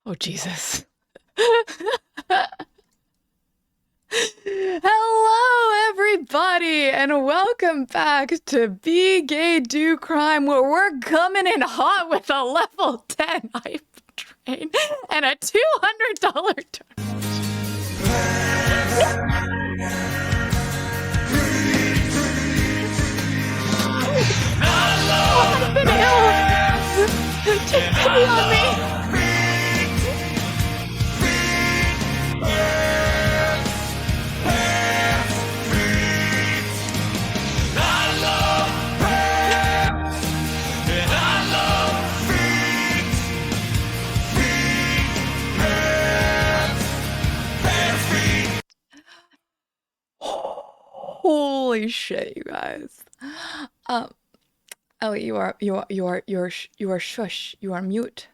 Oh, Jesus. Hello, everybody, and welcome back to Be Gay, Do Crime, where we're coming in hot with a level 10 hype train and a $200 donation. I've been ill. Take pity on me. Holy shit, you guys. Ellie, you are shush. You are mute.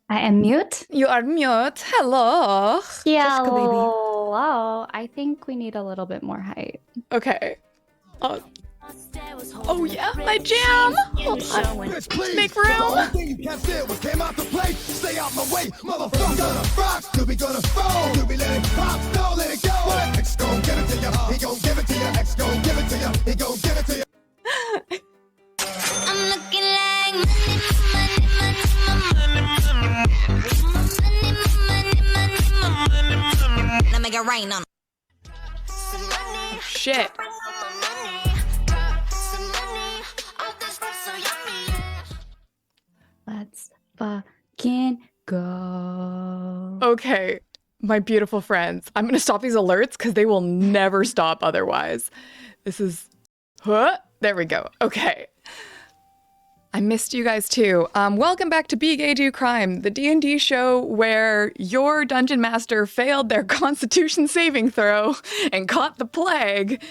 I am mute? You are mute. Hello. Yeah, Jessica, baby. hello. I think we need a little bit more height. Okay. Oh yeah, my jam. Hold on. Make room. Came out to play. Stay out my way, motherfucker. Gonna rock, you be gonna fall. You be letting pop, don't let it go. X gon' give it to you. He gon' give it to you. X gon' give it to you. He gon' give it to you. I'm looking like money. Now make it rain on. Shit. Let's fucking go. Okay, my beautiful friends. I'm gonna stop these alerts because they will never stop otherwise. This is... Huh? There we go. Okay. I missed you guys too. Welcome back to Be Gay, Do Crime, the D&D show where your dungeon master failed their constitution saving throw and caught the plague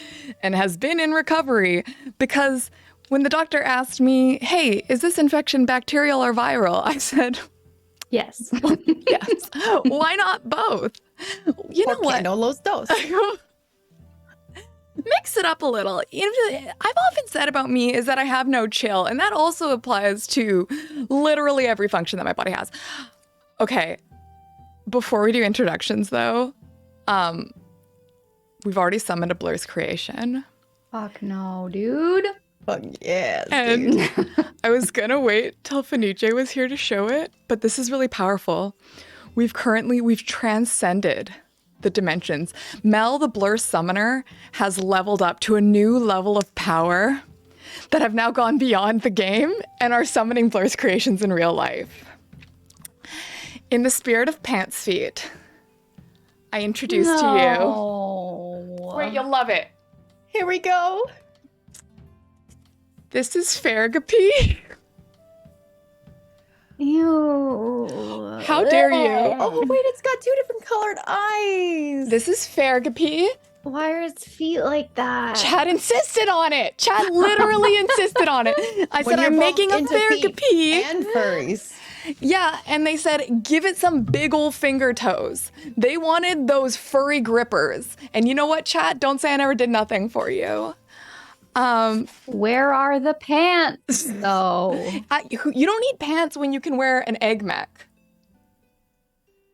and has been in recovery because when the doctor asked me, hey, is this infection bacterial or viral? I said, Yes. yes. Why not both? You know what? No los dos. Mix it up a little. I've often said about me is that I have no chill, and that also applies to literally every function that my body has. Okay, before we do introductions though, we've already summoned a Blur's creation. Fuck no, dude. Fuck yes, And dude. I was gonna wait till Fenice was here to show it, but this is really powerful. We've transcended the dimensions. Mel, the Blur summoner, has leveled up to a new level of power that have now gone beyond the game and are summoning Blur's creations in real life. In the spirit of Pants Feet, I introduce to you. Wait, you'll love it. Here we go. This is Fergapi. Ew. How dare you? Oh wait, it's got two different colored eyes. This is Fergapi. Why are its feet like that? Chad insisted on it. Chad literally insisted on it. I When said, you're I'm both making a into feet Fergapi. and furries. Yeah, and they said, give it some big ol' finger toes. They wanted those furry grippers. And you know what, Chad? Don't say I never did nothing for you. Where are the pants, though? You don't need pants when you can wear an egg mech.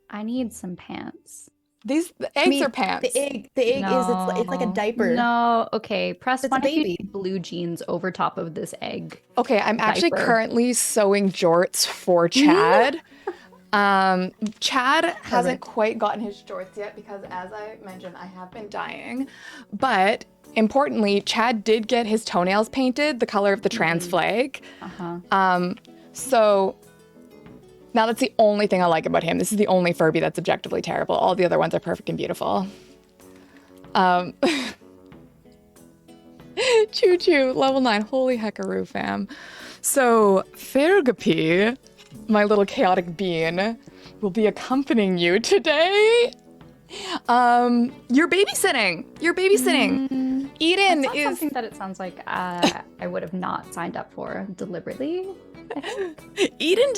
I need some pants. The eggs are pants. The egg is it's like a diaper. No, okay. Press It's a one if you baby. need blue jeans over top of this egg. Okay, I'm actually diaper. currently sewing jorts for Chad. Chad hasn't quite gotten his jorts yet because, as I mentioned, I have been dying. But importantly, Chad did get his toenails painted the color of the trans flag. So now that's the only thing I like about him. This is the only Furby that's objectively terrible. All the other ones are perfect and beautiful. Choo choo, level 9. Holy heckaroo, fam. So, Fergapi, my little chaotic bean, will be accompanying you today. You're babysitting. Eden That's not is... something that it sounds like I would have not signed up for deliberately. Eden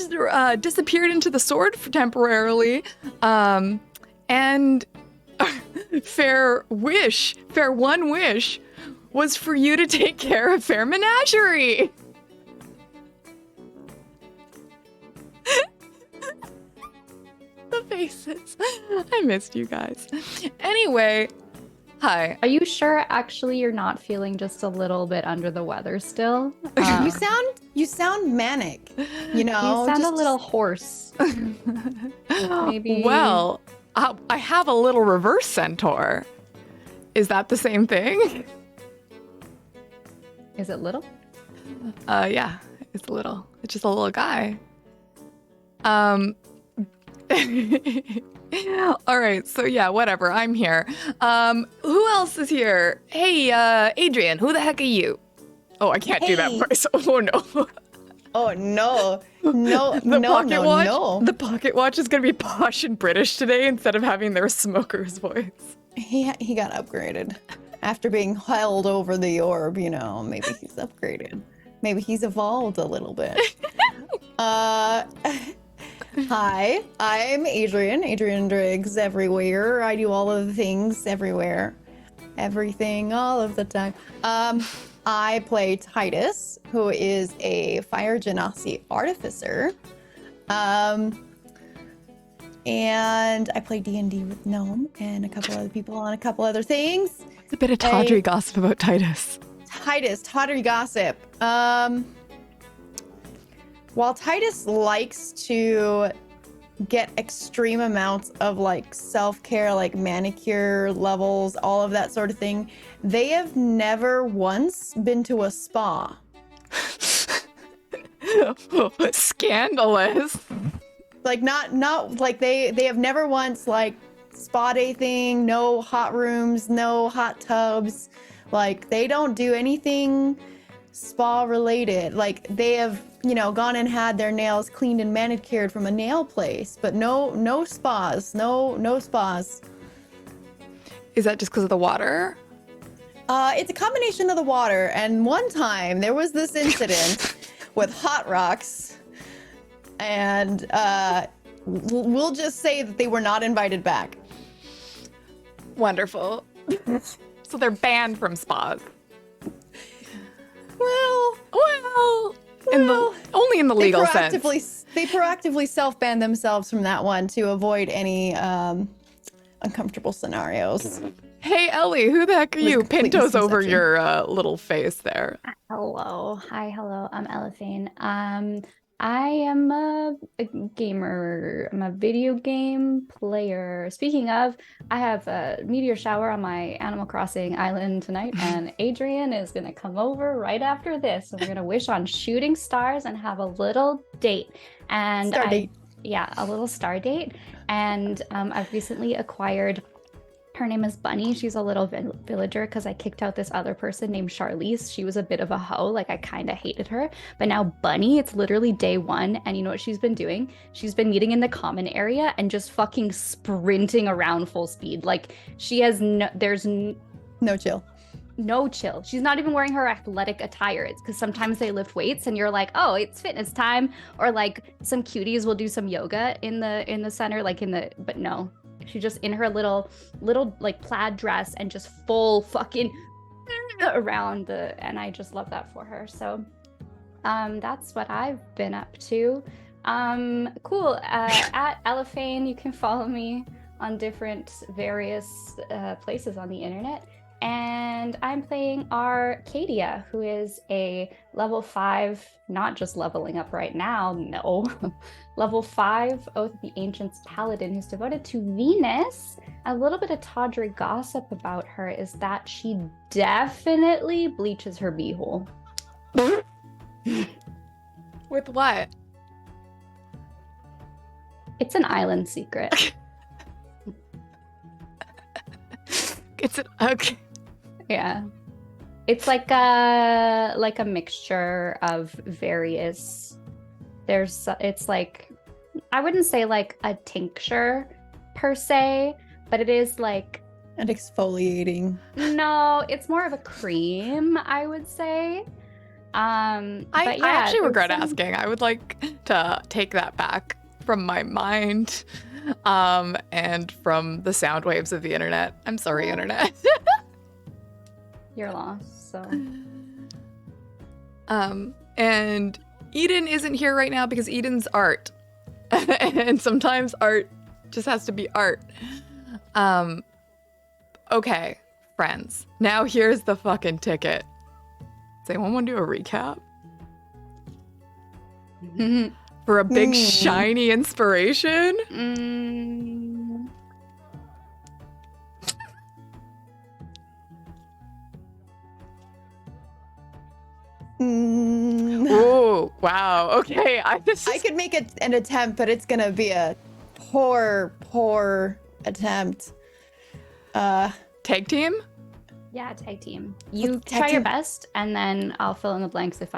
disappeared into the sword for temporarily. And fair one wish was for you to take care of Fair Menagerie. faces. I missed you guys. Anyway, hi. Are you sure actually you're not feeling just a little bit under the weather still? You sound manic. You know, You sound a just- little hoarse. Maybe. Well, I have a little reverse centaur. Is that the same thing? Is it little? Yeah, it's little. It's just a little guy. All right, so yeah, whatever. I'm here. Who else is here? Hey, Adrian, who the heck are you? Oh, I can't do that Hey. voice. Oh no. Oh no, no, The no, pocket no, watch. no. The pocket watch is gonna be posh and British today instead of having their smoker's voice. He got upgraded after being held over the orb. You know, maybe he's upgraded. Maybe he's evolved a little bit. Hi, I'm Adrian Driggs everywhere. I do all of the things everywhere. Everything, all of the time. I play Titus, who is a fire genasi artificer. And I play D&D with Gnome and a couple other people on a couple other things. It's a bit of tawdry gossip about Titus. Titus, tawdry gossip. While Titus likes to get extreme amounts of like self-care, like manicure levels, all of that sort of thing, they have never once been to a spa. Scandalous. Like not like they have never once like spa day thing, no hot rooms, no hot tubs. Like they don't do anything spa related. Like they have, you know, gone and had their nails cleaned and manicured from a nail place, but no spas, no spas. Is that just because of the water? It's a combination of the water, and one time there was this incident with hot rocks, and we'll just say that they were not invited back. Wonderful. So they're banned from spas. Well, Only in the legal sense. They proactively self-banned themselves from that one to avoid any uncomfortable scenarios. Hey Ellie, who the heck are you? complete Pinto's over misconception. your little face there. Hello. Hi, hello. I'm Elephane. I am a gamer. I'm a video game player. Speaking of, I have a meteor shower on my Animal Crossing island tonight, and Adrian is gonna come over right after this. And we're gonna wish on shooting stars and have a little date. And Star date. Yeah, a little star date. And I've recently acquired. Her name is Bunny. She's a little villager because I kicked out this other person named Charlize. She was a bit of a hoe. Like I kind of hated her. But now Bunny, it's literally day one. And you know what she's been doing? She's been meeting in the common area and just fucking sprinting around full speed. Like she has No chill. no chill. She's not even wearing her athletic attire. It's because sometimes they lift weights and you're like, oh, it's fitness time. Or like some cuties will do some yoga in the center, but no. She's just in her little like plaid dress and just full fucking around and I just love that for her. So that's what I've been up to. Cool. At Elephane, you can follow me on different various places on the internet. And I'm playing Arcadia, who is a level 5, not just leveling up right now, no. Level 5 Oath of the Ancients Paladin, who's devoted to Venus. A little bit of tawdry gossip about her is that she definitely bleaches her beehole. With what? It's an island secret. It's an okay. Yeah. It's like a mixture of various. It's like, I wouldn't say like a tincture per se, but it is like, And exfoliating. no, it's more of a cream, I would say. I But yeah, actually there's regret some- asking. I would like to take that back from my mind, and from the sound waves of the internet. I'm sorry, internet. You're lost, so. And Eden isn't here right now because Eden's art. And sometimes art Just has to be art. Okay, friends. Now here's the fucking ticket. Does anyone want to do a recap? For a big shiny inspiration? Oh, wow. Okay. I could make an attempt, but it's gonna be a poor attempt. Tag team? Yeah, tag team. You Let's tag try your team. best, and then I'll fill in the blanks if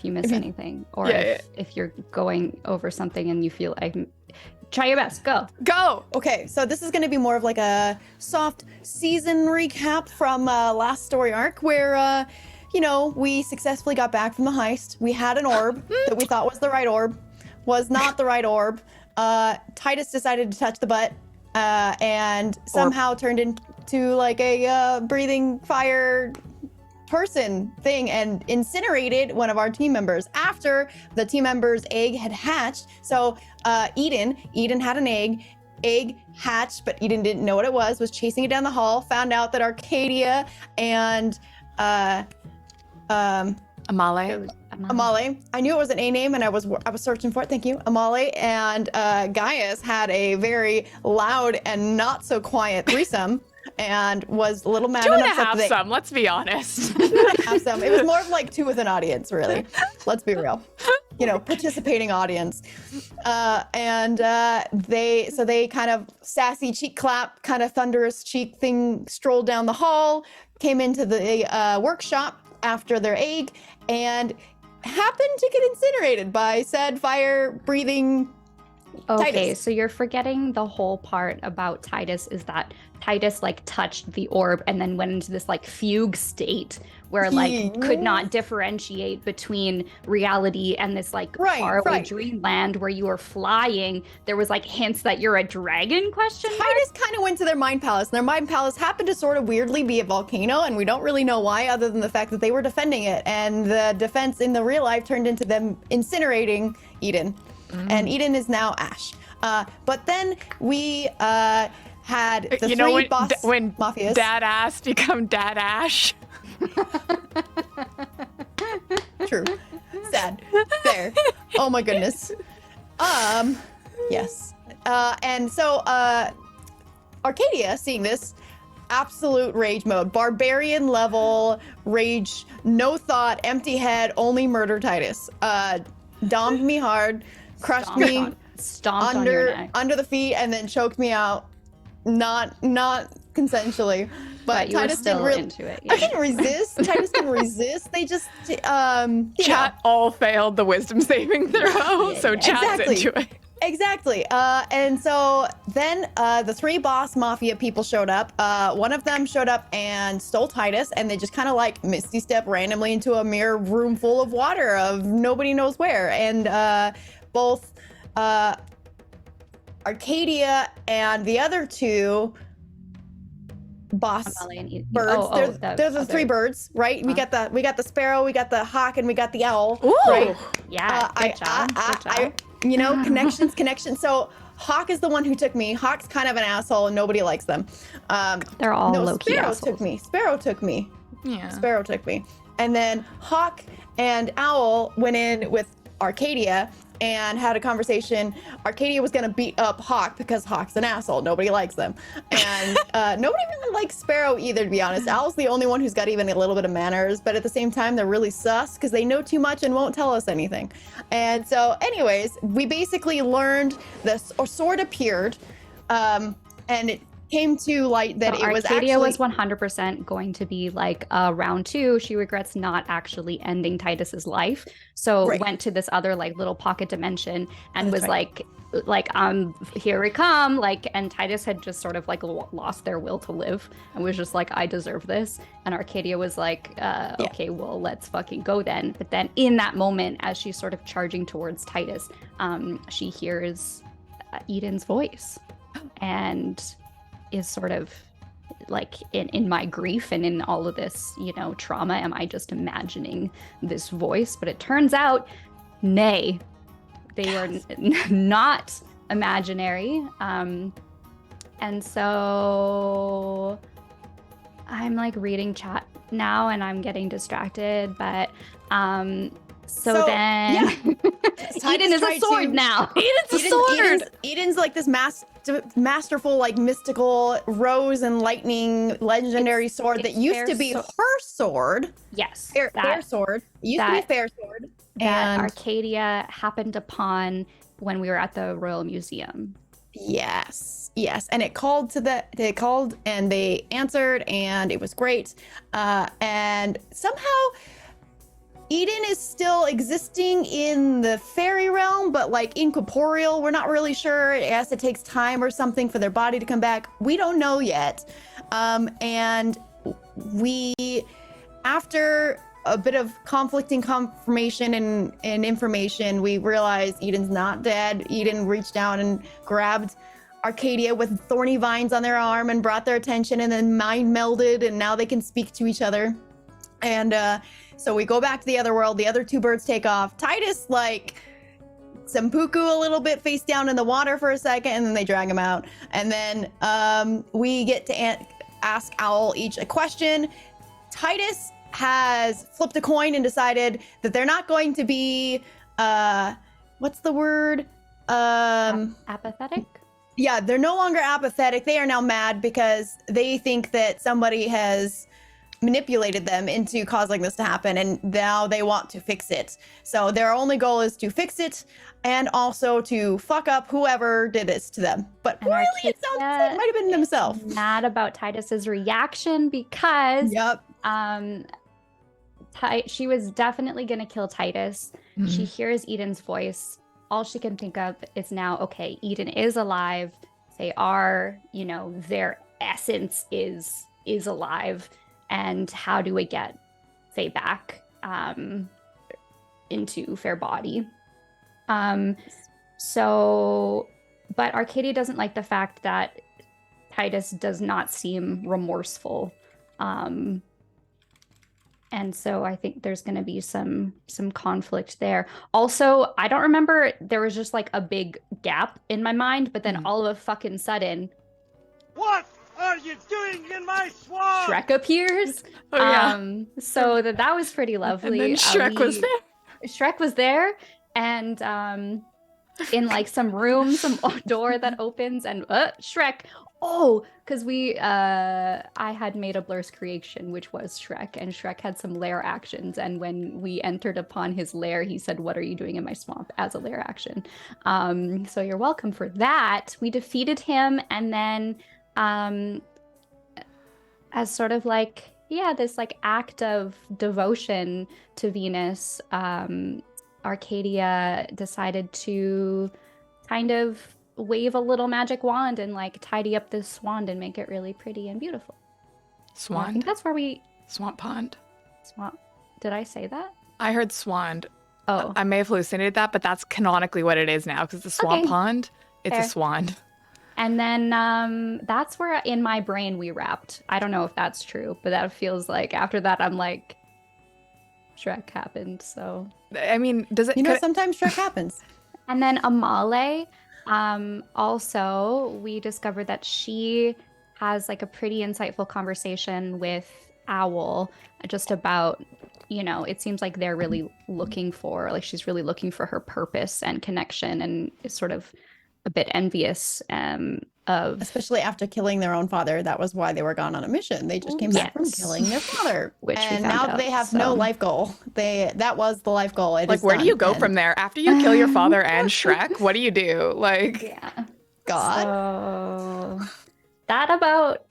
you miss anything, or Yeah, if you're going over something and you feel like, try your best. Go. Go! Okay, so this is going to be more of like a soft season recap from last story arc where, we successfully got back from the heist. We had an orb that we thought was the right orb, was not the right orb. Titus decided to touch the butt and somehow turned into like a breathing fire person thing and incinerated one of our team members after the team member's egg had hatched. So Eden had an egg hatched, but Eden didn't know what it was chasing it down the hall, found out that Arcadia and Amale. Amale, I knew it was an A name and I was searching for it, thank you. Amale and Gaius had a very loud and not so quiet threesome and was a little mad Two and and a upset half that some, let's be honest. have some. It was more of like two with an audience, really. Let's be real. Participating audience. They kind of sassy cheek clap, kind of thunderous cheek thing strolled down the hall, came into the workshop after their egg, and happened to get incinerated by said fire-breathing Okay, Titus. so you're forgetting the whole part about Titus is that Titus touched the orb and then went into this fugue state where could not differentiate between reality and this faraway dreamland where you were flying. There was hints that you're a dragon question mark? Titus kind of went to their mind palace, and their mind palace happened to sort of weirdly be a volcano, and we don't really know why other than the fact that they were defending it, and the defense in the real life turned into them incinerating Eden. And Eden is now Ash. But then we had the three boss when mafias. Dad ass become Dad Ash. True. Sad. There. Oh my goodness. Yes. And so Arcadia, seeing this, absolute rage mode. Barbarian level rage, no thought, empty head, only murder Titus. Domed me hard, crushed me Stomped on your neck. under the feet, and then choked me out. Not consensually. But you were Titus still didn't really into it. I didn't resist. Titus didn't resist. They just Chat all failed the wisdom saving throw, so chat's exactly. into it. Exactly. And so then the three boss mafia people showed up. One of them showed up and stole Titus, and they just kind of misty step randomly into a mere room full of water of nobody knows where. And both Arcadia and the other two boss Amale and Eden. birds. They're the three birds, right? We got the sparrow, we got the hawk, and we got the owl. Ooh. Right? Yeah, good job. Good job. Connections. So Hawk is the one who took me. Hawk's kind of an asshole, and nobody likes them. They're all low-key Sparrow assholes. Sparrow took me. Yeah. Sparrow took me. And then Hawk and Owl went in with Arcadia and had a conversation. Arcadia was gonna beat up Hawk because Hawk's an asshole. Nobody likes them. And nobody really likes Sparrow either, to be honest. Owl's the only one who's got even a little bit of manners, but at the same time, they're really sus because they know too much and won't tell us anything. And so anyways, we basically learned this, or sword appeared, and it came to light that So it was Arcadia actually... was 100% going to be round two. She regrets not actually ending Titus's life, so Right. went to this other little pocket dimension and That's was right. here we come, and Titus had just sort of lost their will to live and was just I deserve this, and Arcadia was okay, well, let's fucking go then. But then in that moment, as she's sort of charging towards Titus, she hears Eden's voice and is sort of in my grief and in all of this trauma, am I just imagining this voice? But it turns out, nay, they were not imaginary. And so I'm like reading chat now and I'm getting distracted, but so then yeah. Eden is a sword now. Eden's a sword. Eden's like this masterful, like mystical rose and lightning legendary sword that used to be fair her sword. Yes. Fair sword. It used to be fair sword. That And Arcadia happened upon when we were at the Royal Museum. yes, and it called and they answered, and it was great. And somehow Eden is still existing in the fairy realm, but like incorporeal. We're not really sure. I guess it takes time or something for their body to come back. We don't know yet. And we, after a bit of conflicting confirmation and information, we realized Eden's not dead. Eden reached down and grabbed Arcadia with thorny vines on their arm and brought their attention, and then mind melded, and now they can speak to each other. And so we go back to the other world. The other two birds take off. Titus, like, Sempuku a little bit face down in the water for a second, and then they drag him out. And then we get to ask Owl each a question. Titus has flipped a coin and decided that they're not going to be, what's the word? Apathetic? Yeah, they're no longer apathetic. They are now mad because they think that somebody has manipulated them into causing this to happen, and now they want to fix it. So their only goal is to fix it and also to fuck up whoever did this to them. But And really, it Arcadia might have been themselves. Mad about Titus's reaction because Yep. she was definitely going to kill Titus. She hears Eden's voice. All she can think of is now, okay, Eden is alive. They are, their essence is alive. And how do we get Faye back into fair body? But Arcadia doesn't like the fact that Titus does not seem remorseful. And so I think there's going to be some conflict there. Also, I don't remember, there was just like a big gap in my mind, but then all of a fucking sudden, what are you doing in my swamp? Shrek appears. Oh, yeah. So that was pretty lovely. And then Shrek was there. Shrek was there, and in like some room, some door that opens, and Shrek. Oh, because I had made a Blur's creation, which was Shrek, and Shrek had some lair actions. And when we entered upon his lair, he said, "What are you doing in my swamp?" as a lair action. So you're welcome for that. We defeated him, and then as sort of like, this like act of devotion to Venus, Arcadia decided to kind of wave a little magic wand and like tidy up this swamp and make it really pretty and beautiful. Swan? I think that's where we... Swamp pond? Swamp. Did I say that? I heard swand. Oh. I may have hallucinated that, but that's canonically what it is now, because the swamp Okay. pond, it's Fair. a swan. And then that's where in my brain we wrapped. I don't know if that's true, but that feels like after that I'm like, Shrek happened, so... I mean, does it... Sometimes Shrek happens. And then Amale, also, we discovered that she has like a pretty insightful conversation with Owl just about, it seems like they're really looking for, like she's really looking for her purpose and connection, and is sort of a bit envious of... Especially after killing their own father. That was why they were gone on a mission. They just came back from Yes. killing their father. Which we and found now out, they have so- no life goal. That was the life goal. It Like, is where do you go done. from there? After you kill your father and Shrek, what do you do? Like, Yeah. God. So that about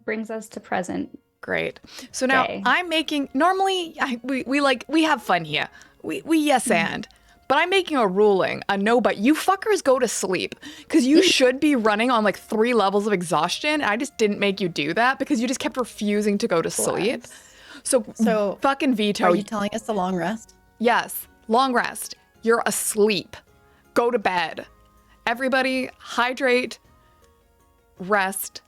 brings us to present. great. So now Okay. I'm making, normally we have fun here. We yes and. But I'm making a ruling, a no, but you fuckers go to sleep. Because you should be running on like 3 levels of exhaustion. And I just didn't make you do that because you just kept refusing to go to sleep. So fucking veto. Are you telling us to long rest? Yes, long rest. You're asleep. Go to bed. Everybody, hydrate, rest.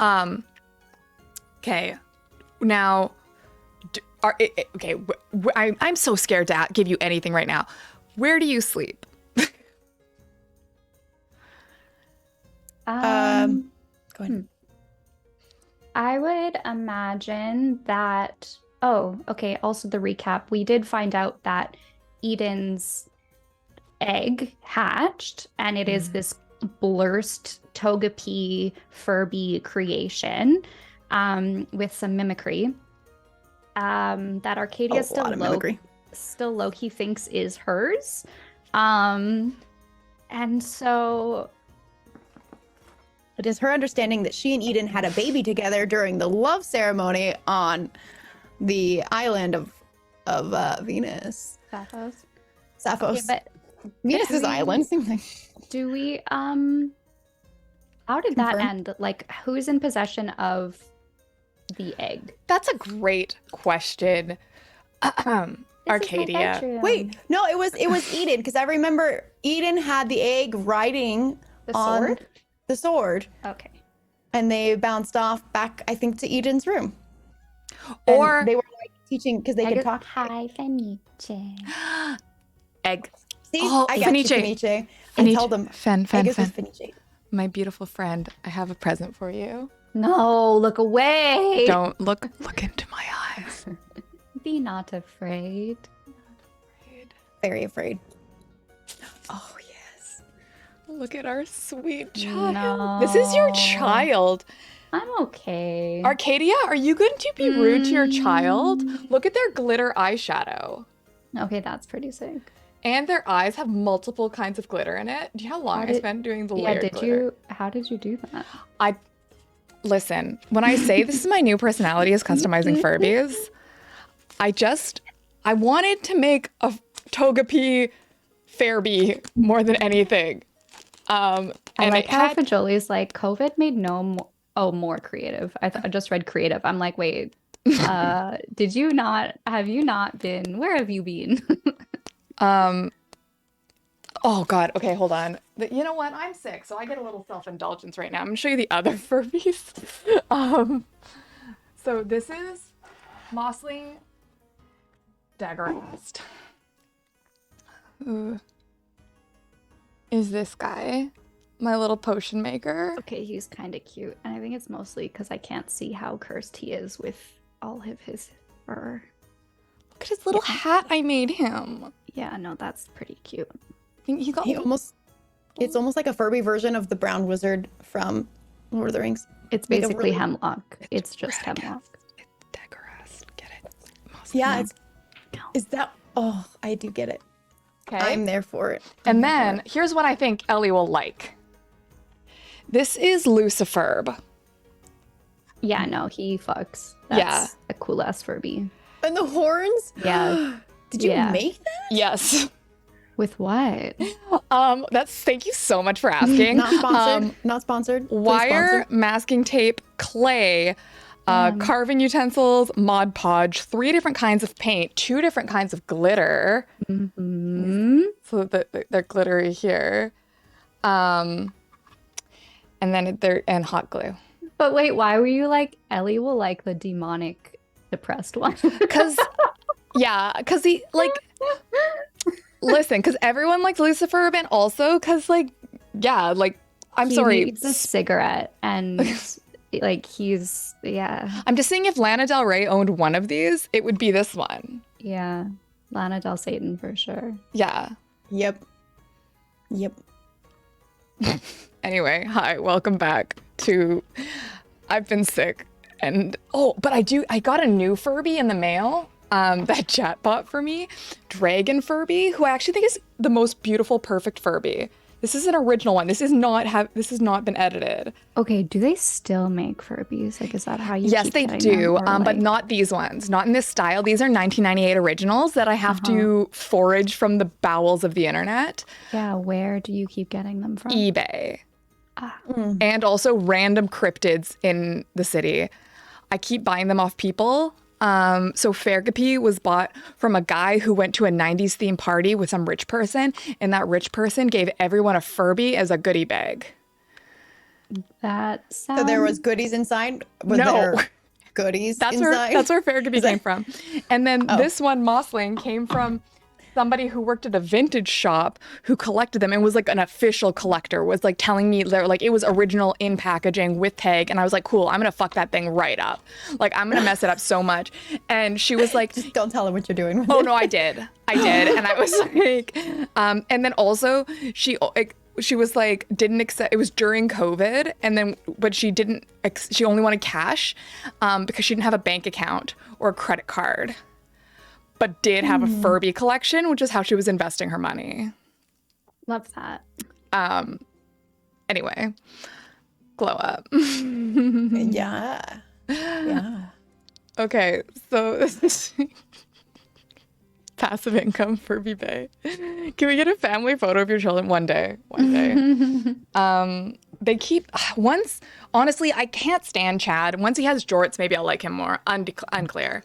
Okay. Now, I'm so scared to give you anything right now. Where do you sleep? Go ahead. I would imagine that. Oh, okay. Also, the recap. We did find out that Eden's egg hatched, and it is this blurst Togepi Furby creation with some mimicry that Arcadia A lot of mimicry. still low-key thinks is hers. And so It is her understanding that she and Eden had a baby together during the love ceremony on the island of Venus. Sappho's. Sappho's. Okay, but Venus's we- island. Seems like do we how did that Confirm. end? Like, who's in possession of the egg? That's a great question. This is my Arcadia. bedroom. Wait, no, it was Eden because I remember Eden had the egg riding The on sword? the sword, Okay. and they bounced off back, I think, to Eden's room. Or And they were like teaching because they could talk. Hi, Fenice. egg. See, Oh, I got Fenice. you, Fenice. I Fenice. told them. Fen, Egg is with Fen. Fenice. My beautiful friend, I have a present for you. No, look away. Don't look into my eyes. Be not afraid. Very afraid. Oh yes. Look at our sweet child. No. This is your child. I'm okay. Arcadia, are you going to be rude to your child? Look at their glitter eyeshadow. Okay, that's pretty sick. And their eyes have multiple kinds of glitter in it. Do you know how long I spent doing the Yeah, layered did glitter? you? How did you do that? Listen, when I say this is my new personality is customizing Furbies, I wanted to make a Togepi Fairbee more than anything. I like how Fajoli's like, COVID made more creative. I just read creative. I'm like, wait, have you not been, where have you been? Oh God. Okay, hold on. You know what? I'm sick, so I get a little self-indulgence right now. I'm gonna show you the other Furbies. So this is Mossling Daggerfest. Is this guy my little potion maker? Okay, he's kind of cute. And I think it's mostly because I can't see how cursed he is with all of his fur. Look at his little hat I made him. Yeah, no, that's pretty cute. He got It's almost like a Furby version of the brown wizard from Lord of the Rings. It's Like a basically really- hemlock. It's just hemlock. It's Daggerfest. Get it? Yeah, is that? Oh, I do get it. Okay. I'm there for it. And then here's what I think Ellie will like. This is Luciferb. Yeah, no, he fucks. That's a cool ass Furby. And the horns. Yeah. Did you Yeah. make that? Yes. With what? Thank you so much for asking. Not sponsored. Not sponsored. Please Wire, sponsor. masking tape, clay, carving utensils, Mod Podge, 3 different kinds of paint, 2 different kinds of glitter. Mm-hmm. So that they're glittery here. And then and hot glue. But wait, why were you like, Ellie will like the demonic depressed one? Because he like listen, because everyone likes Lucifer, and also because I'm He sorry. needs a cigarette and like I'm just saying if Lana Del Rey owned one of these, it would be this one. yeah, Lana Del Satan for sure. Yeah. Yep. Anyway, hi, welcome back to I've been sick. And but I got a new Furby in the mail. That chat bought for me, Dragon Furby, who I actually think is the most beautiful, perfect Furby. This is an original one. This has not been edited. Okay, do they still make Furbies? Like, is that how you? Yes, keep they getting do, them? Or, but like- not these ones. Not in this style. These are 1998 originals that I have to forage from the bowels of the internet. Yeah, where do you keep getting them from? eBay. Ah. And also random cryptids in the city. I keep buying them off people. So Fergapi was bought from a guy who went to a 90s theme party with some rich person, and that rich person gave everyone a Furby as a goodie bag. That sounds. So there was goodies inside. Was No. there goodies That's inside? where Fergapi came from. And then this one, Mossling, came from somebody who worked at a vintage shop who collected them and was like an official collector, was like telling me that like it was original in packaging with tag. And I was like, cool, I'm going to fuck that thing right up. Like, I'm going to mess it up so much. And she was like, Just don't tell her what you're doing with oh, it. no, I did. And I was like, and then also she was like, didn't accept, it was during COVID. And then, but she didn't, she only wanted cash because she didn't have a bank account or a credit card, but did have a Furby collection, which is how she was investing her money. Love that. Anyway, glow up. Yeah. Yeah. Okay, so this is passive income Furby Bay. Can we get a family photo of your children one day? One day. They keep once. Honestly, I can't stand Chad. Once he has jorts, maybe I'll like him more. Unclear.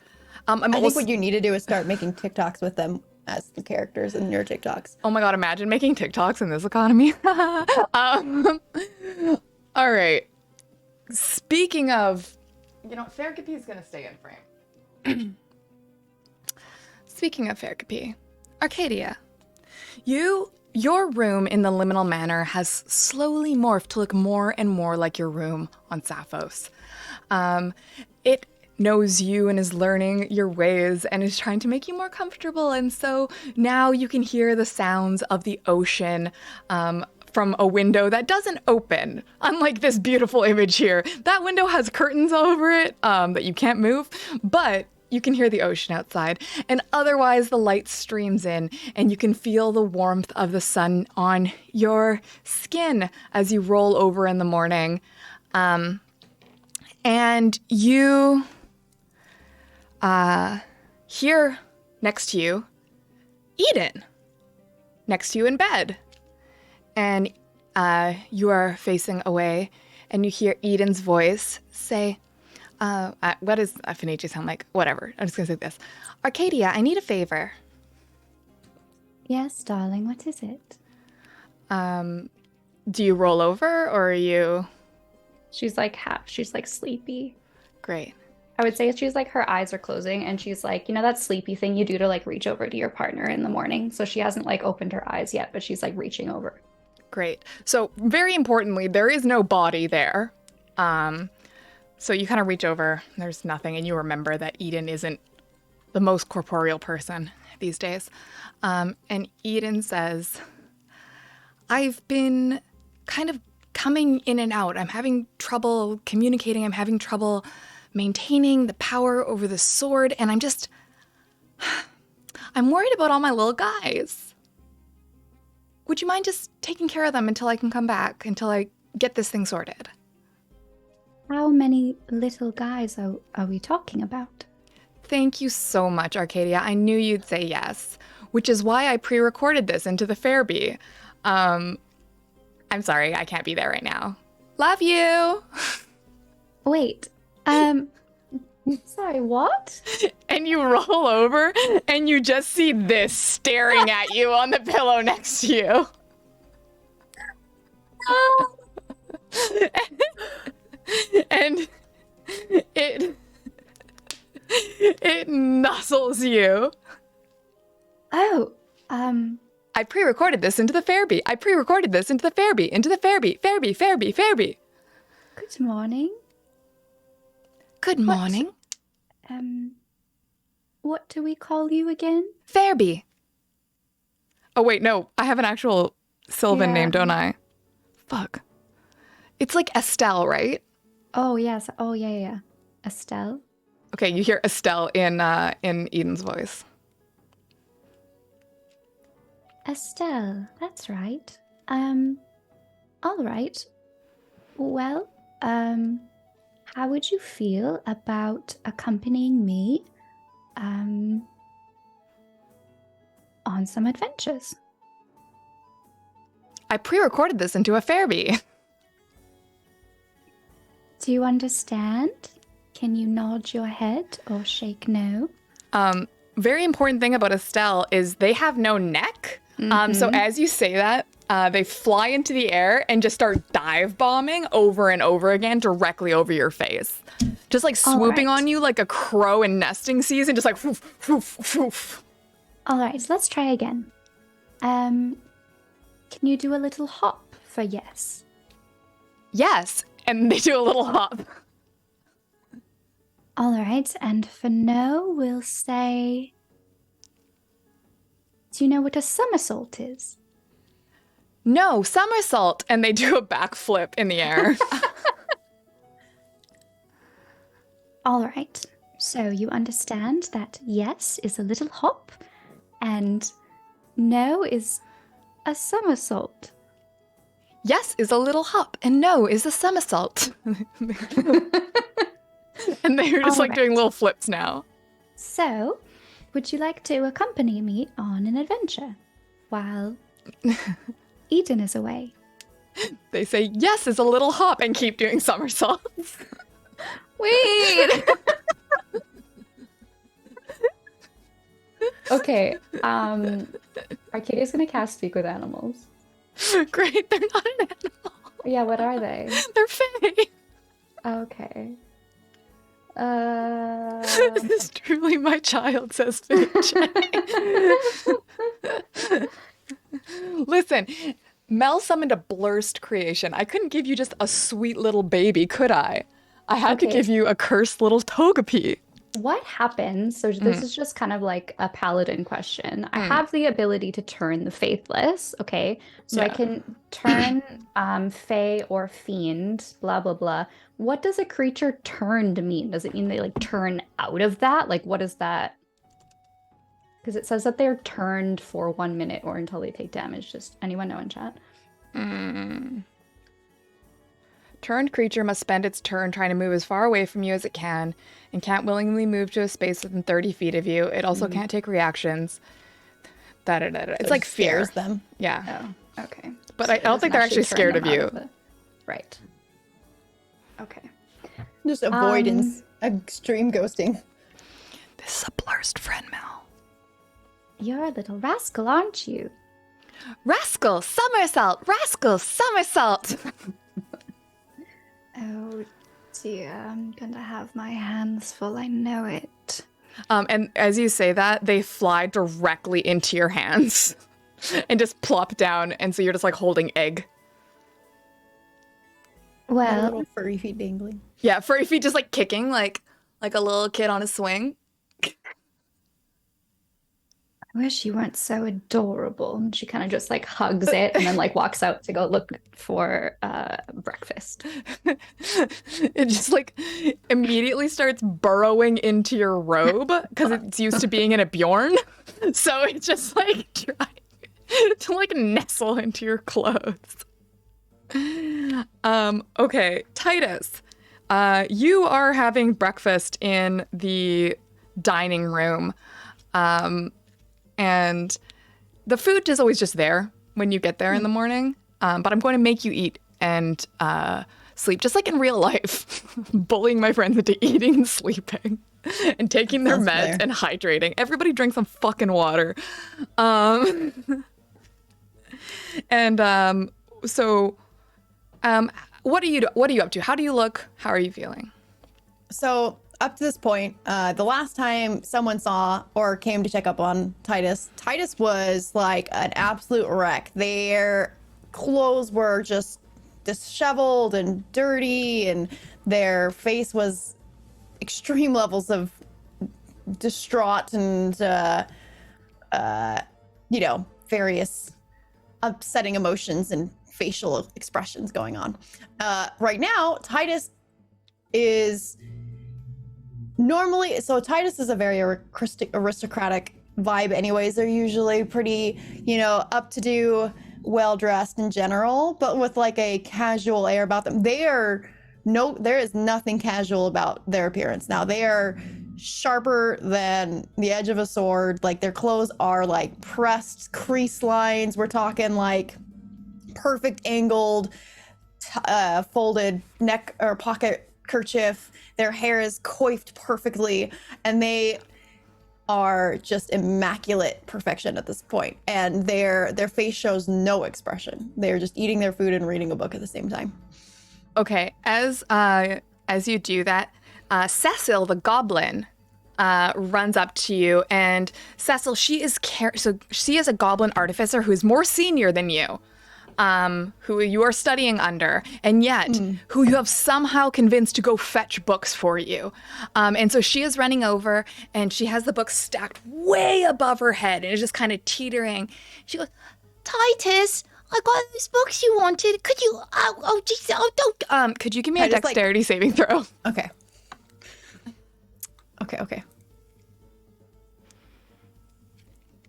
I think what you need to do is start making TikToks with them as the characters in your TikToks. Oh my god! Imagine making TikToks in this economy. All right. Speaking of, Faircapy is gonna stay in frame. Speaking of Faircapy, Arcadia, your room in the Liminal Manor has slowly morphed to look more and more like your room on Sappho's. It knows you and is learning your ways and is trying to make you more comfortable, and so now you can hear the sounds of the ocean from a window that doesn't open, unlike this beautiful image here. That window has curtains over it that you can't move, but you can hear the ocean outside, and otherwise the light streams in, and you can feel the warmth of the sun on your skin as you roll over in the morning. And you hear next to you Eden, next to you in bed. And you are facing away, and you hear Eden's voice say, what does Finichi sound like? Whatever. I'm just going to say this. Arcadia, I need a favor. Yes, darling, what is it? Do you roll over, or are you... She's like sleepy. Great. I would say she's like, her eyes are closing, and she's like, that sleepy thing you do to like reach over to your partner in the morning. So she hasn't like opened her eyes yet, but she's like reaching over. Great. So very importantly, there is no body there. So you kind of reach over, there's nothing, and you remember that Eden isn't the most corporeal person these days. And Eden says, I've been kind of coming in and out. I'm having trouble communicating. I'm having trouble maintaining the power over the sword. And I'm worried about all my little guys. Would you mind just taking care of them until I can come back, until I get this thing sorted? How many little guys are we talking about? Thank you so much, Arcadia. I knew you'd say yes, which is why I pre-recorded this into the Fairby. I'm sorry, I can't be there right now. Love you! Wait, sorry, what? And you roll over, and you just see this staring at you on the pillow next to you. And it nuzzles you. Oh, I pre-recorded this into the Fairby. Fairby. Good morning. Good morning. What do we call you again? Fairby. Oh wait, no, I have an actual Sylvan name, don't I? Fuck. It's like Estelle, right? Oh, yes. Oh, yeah. Estelle? Okay, you hear Estelle in Eden's voice. Estelle, that's right. All right. Well, how would you feel about accompanying me, on some adventures? I pre-recorded this into a Fairby. Do you understand? Can you nod your head or shake no? Very important thing about Estelle is they have no neck. So as you say that, they fly into the air and just start dive bombing over and over again directly over your face. Just like swooping on you like a crow in nesting season, just like woof, woof, woof. All right, let's try again. Can you do a little hop for yes? Yes. And they do a little hop. All right, and for no, we'll say. Do you know what a somersault is? No, somersault. And they do a backflip in the air. All right, so you understand that yes is a little hop, and no is a somersault. Yes is a little hop, and no is a somersault. And they're just All like doing right. little flips now. So, would you like to accompany me on an adventure while Eden is away? They say yes is a little hop and keep doing somersaults. Wait. Okay. Arcadia's gonna cast Speak with Animals. Great, they're not an animal. Yeah, what are they? They're fae. Okay. This is truly my child, says Finch. Listen, Mel summoned a blurst creation. I couldn't give you just a sweet little baby, could I? I had to Okay. give you a cursed little Togepi. What happens? So this is just kind of like a paladin question. I have the ability to turn the faithless, okay? So I Yeah. can turn fae or fiend, blah blah blah. What does a creature turned mean? Does it mean they like turn out of that? Like what is that? Because it says that they're turned for 1 minute or until they take damage. Just anyone know in chat? Turned creature must spend its turn trying to move as far away from you as it can and can't willingly move to a space within 30 feet of you. It also can't take reactions. Da-da-da-da. It's like fear. Scares them. Yeah. Oh, okay. But So I it don't think doesn't they're actually turn scared them of you. out it. Right. Okay. Just avoidance. Extreme ghosting. This is a blurst friend, Mel. You're a little rascal, aren't you? Rascal, somersault! Rascal, somersault! Oh dear, I'm gonna have my hands full, I know it. And as you say that, they fly directly into your hands and just plop down. And so you're just like holding egg. A Well, little furry feet dangling. Yeah, furry feet just like kicking like a little kid on a swing. I wish you weren't so adorable. And she kind of just like hugs it and then like walks out to go look for breakfast. It just like immediately starts burrowing into your robe because it's used to being in a Bjorn. So it's just like trying to like nestle into your clothes. Okay, Titus, you are having breakfast in the dining room. And the food is always just there when you get there in the morning. But I'm going to make you eat and sleep just like in real life, bullying my friends into eating and sleeping and taking their Sounds meds fair. and hydrating. Everybody drink some fucking water. What are you up to? How do you look? How are you feeling? So up to this point, the last time someone saw or came to check up on Titus, Titus was like an absolute wreck. Their clothes were just disheveled and dirty, and their face was extreme levels of distraught and, various upsetting emotions and facial expressions going on. Right now, Titus is normally, so Titus is a very aristocratic vibe anyways. They're usually pretty, up to do, well dressed in general, but with like a casual air about them. There is nothing casual about their appearance now. They are sharper than the edge of a sword. Like their clothes are like pressed crease lines. We're talking like perfect angled, folded neck or pocket kerchief. Their hair is coiffed perfectly, and they are just immaculate perfection at this point. And their face shows no expression. They're just eating their food and reading a book at the same time. Okay, as you do that, Cecil the goblin runs up to you, and Cecil, she is a goblin artificer who is more senior than you, who you are studying under, and yet who you have somehow convinced to go fetch books for you. And so she is running over, and she has the books stacked way above her head, and is just kind of teetering. She goes, "Titus, I got those books you wanted. Could you? Oh, geez, oh, don't. Could you give me a dexterity saving throw?" Okay. Okay.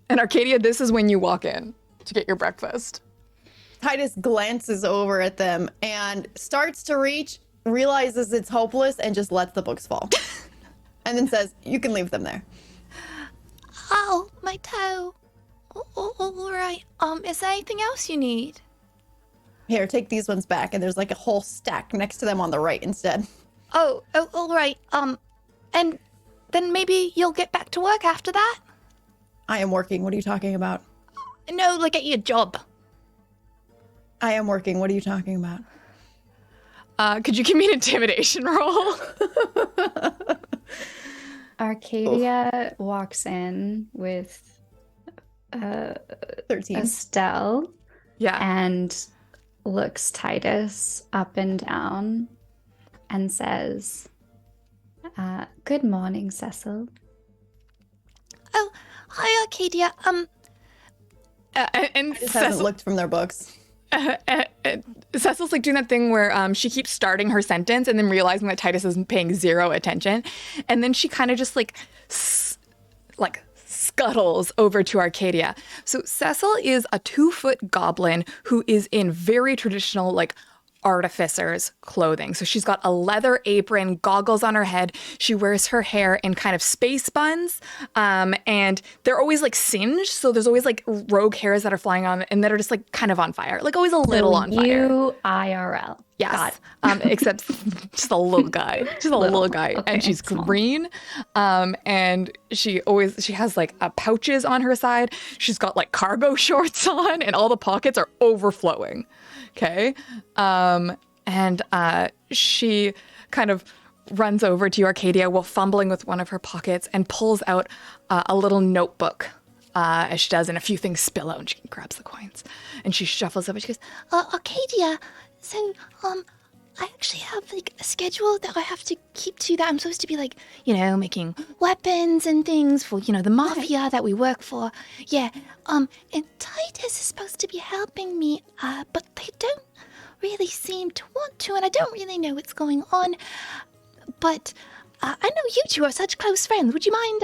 And Arcadia, this is when you walk in to get your breakfast. Titus glances over at them and starts to reach, realizes it's hopeless, and just lets the books fall. And then says, "You can leave them there." Oh, my toe. All right. Is there anything else you need? Here, take these ones back. And there's like a whole stack next to them on the right instead. Oh, all right. And then maybe you'll get back to work after that? I am working. What are you talking about? No, like at your job. I am working. What are you talking about? Could you give me an intimidation roll? Arcadia walks in with 13. Estelle Yeah. and looks Titus up and down and says, "Good morning, Cecil." Oh, hi, Arcadia. And Just haven't looked from their books. Cecil's like doing that thing where she keeps starting her sentence and then realizing that Titus isn't paying zero attention, and then she kind of just like scuttles over to Arcadia. So Cecil is a 2-foot goblin who is in very traditional like artificer's clothing. So she's got a leather apron, goggles on her head. She wears her hair in kind of space buns, and they're always like singed. So there's always like rogue hairs that are flying on and that are just like kind of on fire, like always a little on fire. You IRL. Yes, except just a little guy, little guy, Okay, and she's small. green, and she has like pouches on her side. She's got like cargo shorts on, and all the pockets are overflowing. Okay, and she kind of runs over to Arcadia while fumbling with one of her pockets and pulls out a little notebook. As she does, and a few things spill out, and she grabs the coins, and she shuffles up, and she goes, "Arcadia, so I actually have like a schedule that I have to keep to, that I'm supposed to be like, making weapons and things for, the mafia that we work for. Yeah, and Titus is supposed to be helping me, but they don't really seem to want to, and I don't really know what's going on. But I know you two are such close friends. Would you mind,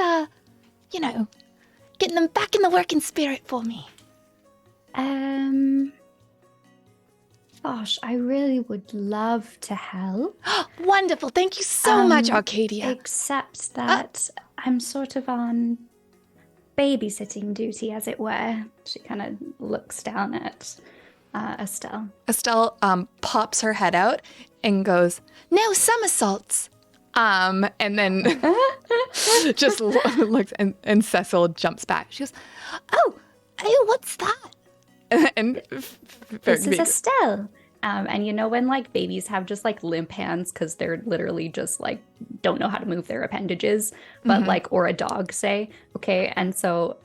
getting them back in the working spirit for me?" Gosh, I really would love to help. Wonderful. Thank you so much, Arcadia. Except that I'm sort of on babysitting duty, as it were. She kind of looks down at Estelle. Estelle pops her head out and goes, "No somersaults." And then just looks, and Cecil jumps back. She goes, Oh, what's that?" And This is Estelle. And when like babies have just like limp hands because they're literally just like don't know how to move their appendages, but like, or a dog, say. Okay. And so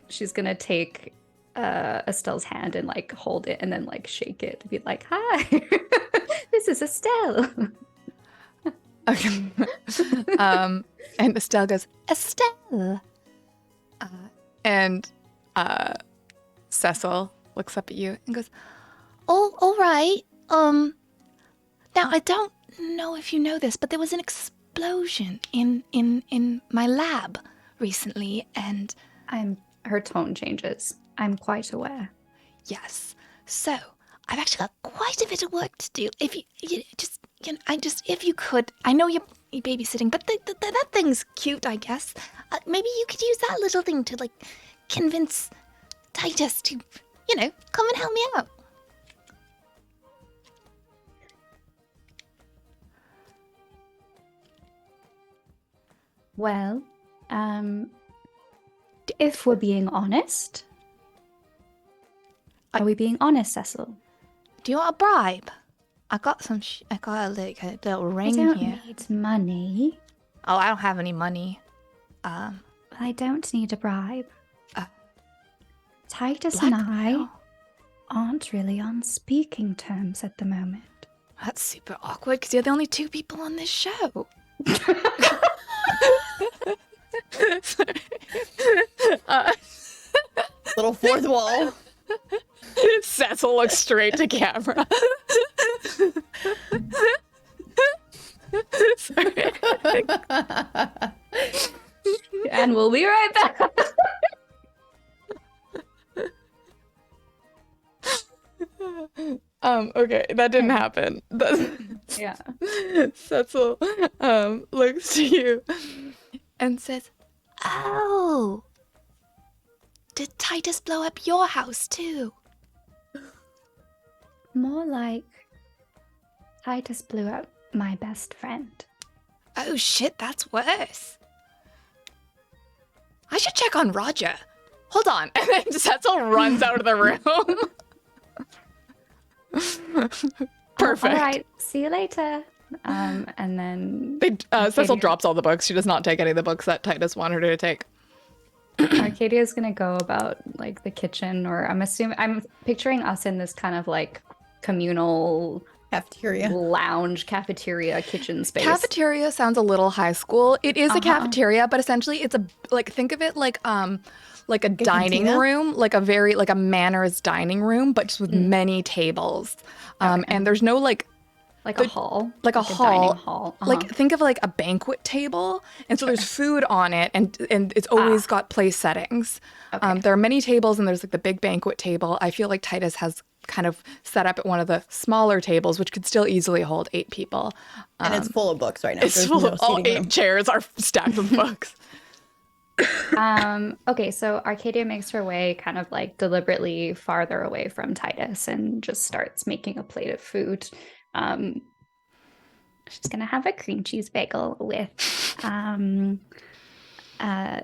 she's gonna take Estelle's hand and like hold it and then like shake it to be like, "Hi, this is Estelle." Okay. And Estelle goes, "Estelle." And Cecil looks up at you and goes, "Oh, all right. Now I don't know if you know this, but there was an explosion in my lab recently, and Her tone changes. I'm quite aware. yes. So I've actually got quite a bit of work to do. If if you could, I know you're babysitting, but that thing's cute, I guess. Maybe you could use that little thing to like convince Titus to, come and help me out." Well, if we're being honest, are we being honest, Cecil? Do you want a bribe? I got some. I got a little I ring don't here. need money. Oh, I don't have any money. I don't need a bribe. Uh, Titus and I blackmail? aren't really on speaking terms at the moment. That's super awkward because you're the only two people on this show. uh, Little fourth wall. Cecil looks straight to camera. Sorry. And we'll be right back. Okay, that didn't happen. Yeah. Cecil looks to you and says, "Oh, did Titus blow up your house too?" More like Titus blew up my best friend. Oh shit, that's worse. I should check on Roger. Hold on. And then Cecil runs out of the room. Perfect. All right, see you later. And then Cecil drops all the books. She does not take any of the books that Titus wanted her to take. Arcadia's gonna go about like the kitchen, or I'm picturing us in this kind of like communal Cafeteria. lounge cafeteria kitchen space. Cafeteria sounds a little high school. It is a cafeteria, but essentially it's think of it like a dining cantina? room, like a manners dining room, but just with many tables. And there's no like a hall, like a hall, dining hall. like think of like a banquet table, and so there's food on it, and it's always got place settings. There are many tables, and there's like the big banquet table. I feel like Titus has kind of set up at one of the smaller tables, which could still easily hold 8 people. And it's full of books right now. It's There's full no of all seating 8 room. chairs are stacked with books. Okay, so Arcadia makes her way kind of like deliberately farther away from Titus and just starts making a plate of food. She's gonna have a cream cheese bagel with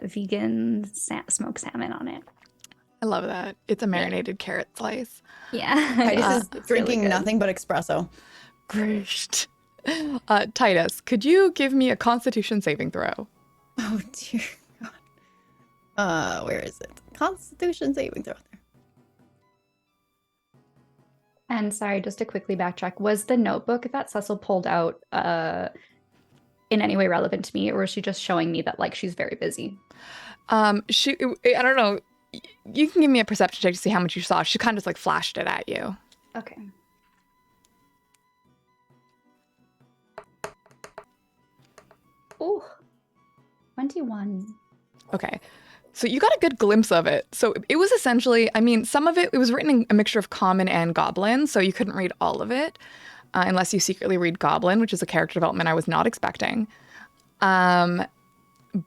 vegan smoked salmon on it. I love that. It's a marinated carrot slice. Yeah. Titus is It's drinking really good. nothing but espresso. Great. Titus, could you give me a Constitution saving throw? Oh dear God. Where is it? Constitution saving throw. And sorry, just to quickly backtrack, was the notebook that Cecil pulled out in any way relevant to me, or was she just showing me that like she's very busy? I don't know. You can give me a perception check to see how much you saw. She kind of just like flashed it at you. Okay. Oh, 21. Okay. So you got a good glimpse of it. So it was essentially, I mean, some of it was written in a mixture of common and goblin, so you couldn't read all of it unless you secretly read goblin, which is a character development I was not expecting.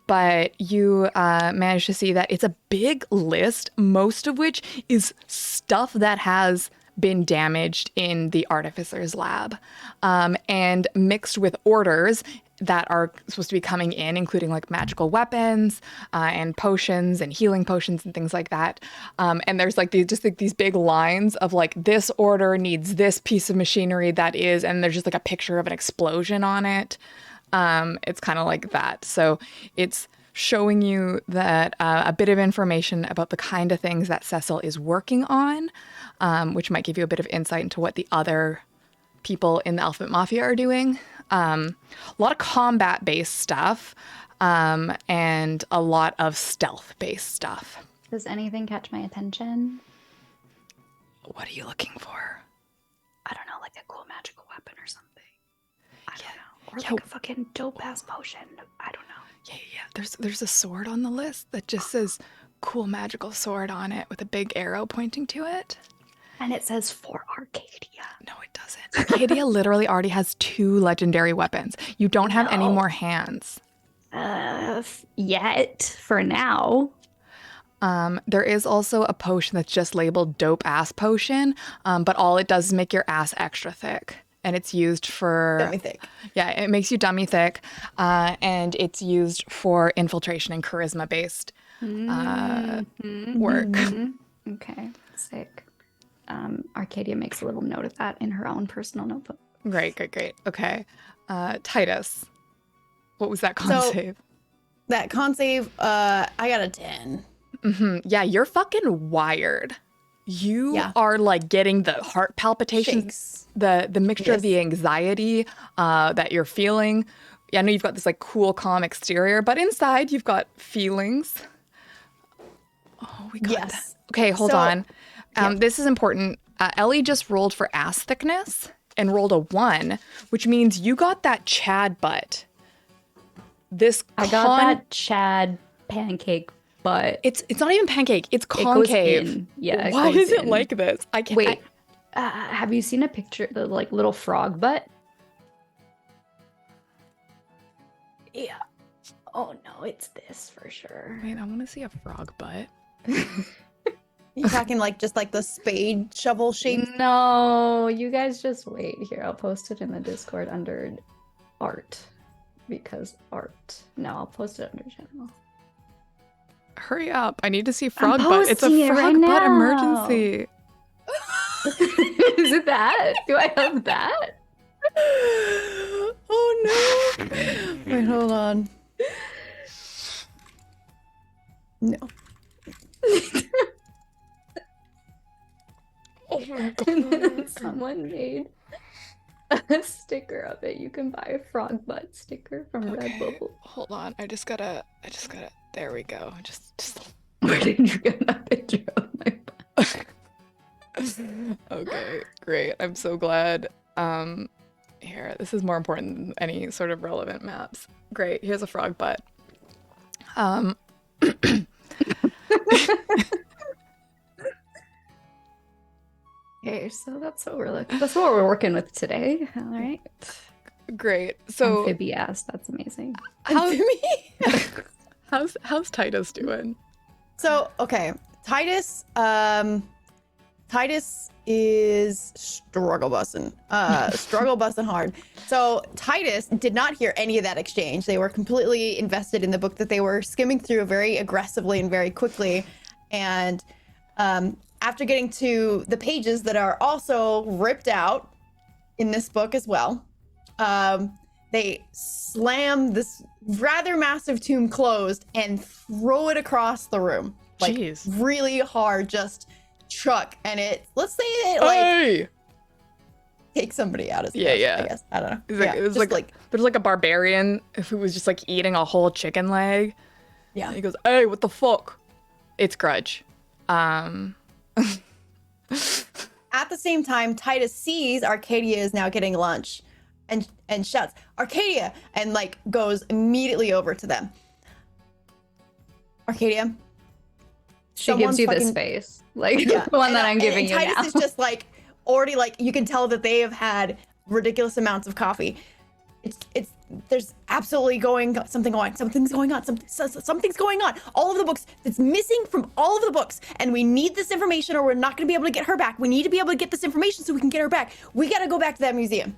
But you managed to see that it's a big list, most of which is stuff that has been damaged in the artificer's lab, and mixed with orders that are supposed to be coming in, including like magical weapons and potions and healing potions and things like that. And there's like these big lines of like, this order needs this piece of machinery that is, and there's just like a picture of an explosion on it. It's kind of like that. So it's showing you that a bit of information about the kind of things that Cecil is working on, which might give you a bit of insight into what the other people in the Alphabet Mafia are doing. A lot of combat-based stuff, and a lot of stealth-based stuff. Does anything catch my attention? What are you looking for? I don't know, like a cool magical weapon or something. I don't know. Or like a fucking dope ass potion. I don't know. Yeah. There's a sword on the list that just says cool magical sword on it with a big arrow pointing to it. And it says for Arcadia. No, it doesn't. Arcadia literally already has 2 legendary weapons. You don't have any more hands. Yet, for now. There is also a potion that's just labeled dope ass potion, but all it does is make your ass extra thick. And it's used for... Dummy thick. Yeah, it makes you dummy thick. And it's used for infiltration and charisma-based work. Okay, sick. Arcadia makes a little note of that in her own personal notebook. Great. Okay. Titus, What was that con So- save? That con save, I got a 10. Yeah, you're fucking wired. You Yeah. are like getting the heart palpitations, Shakes. the mixture of Yes. the anxiety that you're feeling. Yeah, I know you've got this like cool, calm exterior, but inside you've got feelings. Oh, we got Yes. that. Okay, hold So- on. yeah. This is important. Ellie just rolled for ass thickness and rolled a 1, which means you got that Chad butt. This I got that Chad pancake butt. It's not even pancake. It's It goes concave. in. Yeah, it Why goes is it in. like this? I can't. Wait, have you seen a picture, the like little frog butt? Yeah. Oh no, it's this for sure. Wait, I want to see a frog butt. You talking like just like the spade shovel shape? No, you guys just wait. Here, I'll post it in the Discord under art. Because art. No, I'll post it under channel. Hurry up! I need to see frog butt. It's a posting it frog right butt now. emergency. Is it that? Do I have that? Oh no! Wait, hold on. No. Oh my And then someone made a sticker of it. You can buy a frog butt sticker from Redbubble. Hold on. I just gotta. There we go. Just. Where did you get that picture of my butt? Okay, great. I'm so glad. Here, this is more important than any sort of relevant maps. Great. Here's a frog butt. Okay, so that's what that's what we're working with today. All right. Great. So Amphibious, that's amazing. how, To me. how's Titus doing? So, okay. Titus is struggle busting hard. So Titus did not hear any of that exchange. They were completely invested in the book that they were skimming through very aggressively and very quickly. And after getting to the pages that are also ripped out in this book as well, they slam this rather massive tomb closed and throw it across the room. Like Jeez. really hard, just chuck. And it, let's say it like Hey! take somebody out of Yeah, yeah. I guess. I don't know. It's like, Yeah, it was just like there's like a barbarian who was just like eating a whole chicken leg. yeah. And he goes, "Hey, what the fuck?" It's Grudge. At the same time, Titus sees Arcadia is now getting lunch and shouts, "Arcadia!" and like goes immediately over to them. Arcadia. She someone's gives you this fucking- face. Like Yeah. the one that And- I'm giving and you Titus now. is just like already like you can tell that they have had ridiculous amounts of coffee. It's there's absolutely something's going on. Something's going on. All of the books that's missing from all of the books, and we need this information, or we're not going to be able to get her back. We need to be able to get this information so we can get her back. We got to go back to that museum.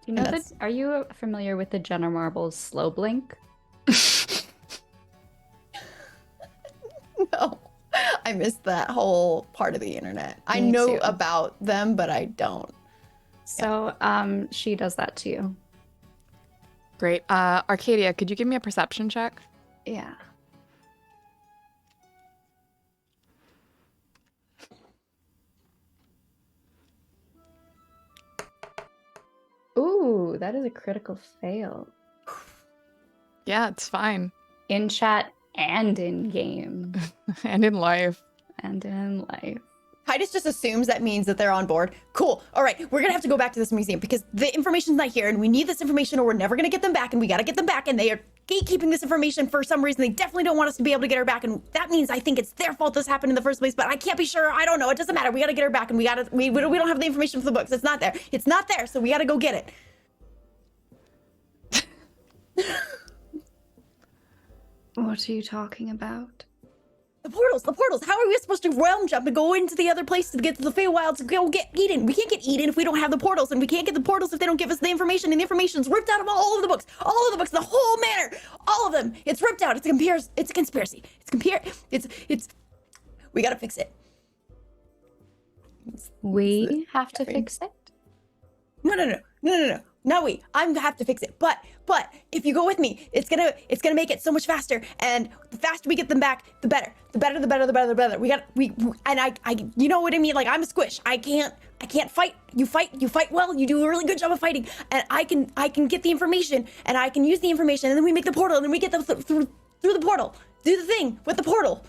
You know and that? Are you familiar with the Jenna Marbles slow blink? No, I missed that whole part of the internet. I Me know too. about them, but I don't. So, she does that to you. Great. Arcadia, could you give me a perception check? Yeah. Ooh, that is a critical fail. Yeah, it's fine. In chat and in game And in life. and in life. Titus just assumes that means that they're on board. Cool. All right, we're gonna have to go back to this museum because the information's not here, and we need this information, or we're never gonna get them back. And we gotta get them back, and they are gatekeeping this information for some reason. They definitely don't want us to be able to get her back, and that means I think it's their fault this happened in the first place. But I can't be sure. I don't know. It doesn't matter. We gotta get her back, and we don't have the information for the books. It's not there. It's not there. So we gotta go get it. What are you talking about? The portals. How are we supposed to realm jump and go into the other place to get to the Feywilds to go get Eden? We can't get Eden if we don't have the portals, and we can't get the portals if they don't give us the information. And the information's ripped out of all of the books. All of the books, the whole manor, all of them. It's ripped out. It's a conspiracy. It's we gotta fix it. We have to fix it? No. I'm gonna have to fix it. But if you go with me, it's gonna make it so much faster. And the faster we get them back, the better. The better. You know what I mean? Like, I'm a squish. I can't fight. You fight well. You do a really good job of fighting. And I can get the information, and I can use the information, and then we make the portal, and then we get them through the portal. Do the thing with the portal.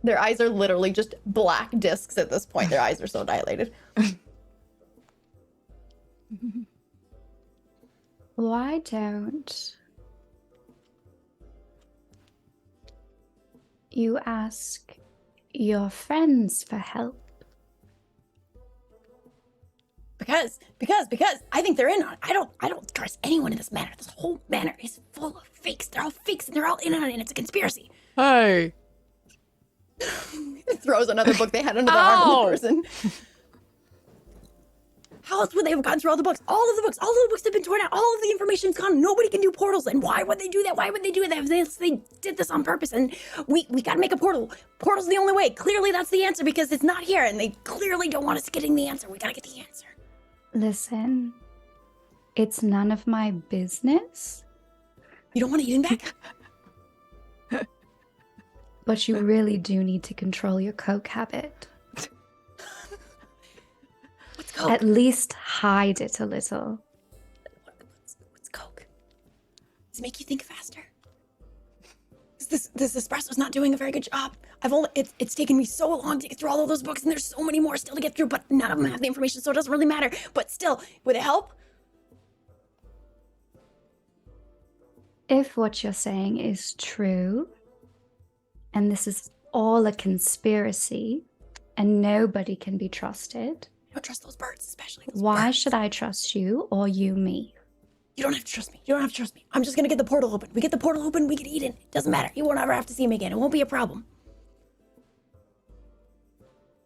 Their eyes are literally just black discs at this point. Their eyes are so dilated. Why don't you ask your friends for help? Because I think they're in on it. I don't trust anyone in this manor. This whole manor is full of fakes. They're all fakes, and they're all in on it, and it's a conspiracy. Hey. It throws another book they had under the arm of the person. How else would they have gone through all the books? All of the books have been torn out. All of the information's gone. Nobody can do portals. And why would they do that? Why would they do that? They did this on purpose. And we gotta make a portal. Portal's the only way. Clearly that's the answer because it's not here. And they clearly don't want us getting the answer. We gotta get the answer. Listen, it's none of my business. You don't want Eden back? But you really do need to control your coke habit. What's coke? At least hide it a little. What's coke? Does it make you think faster? This espresso's not doing a very good job. It's taken me so long to get through all of those books, and there's so many more still to get through, but none of them have the information, so it doesn't really matter. But still, would it help? If what you're saying is true, and this is all a conspiracy, and nobody can be trusted, I don't trust those birds, especially those why birds. should I trust you or you me? You don't have to trust me. I'm just gonna get the portal open. We get the portal open, we get Eden. It doesn't matter. You won't ever have to see him again. It won't be a problem.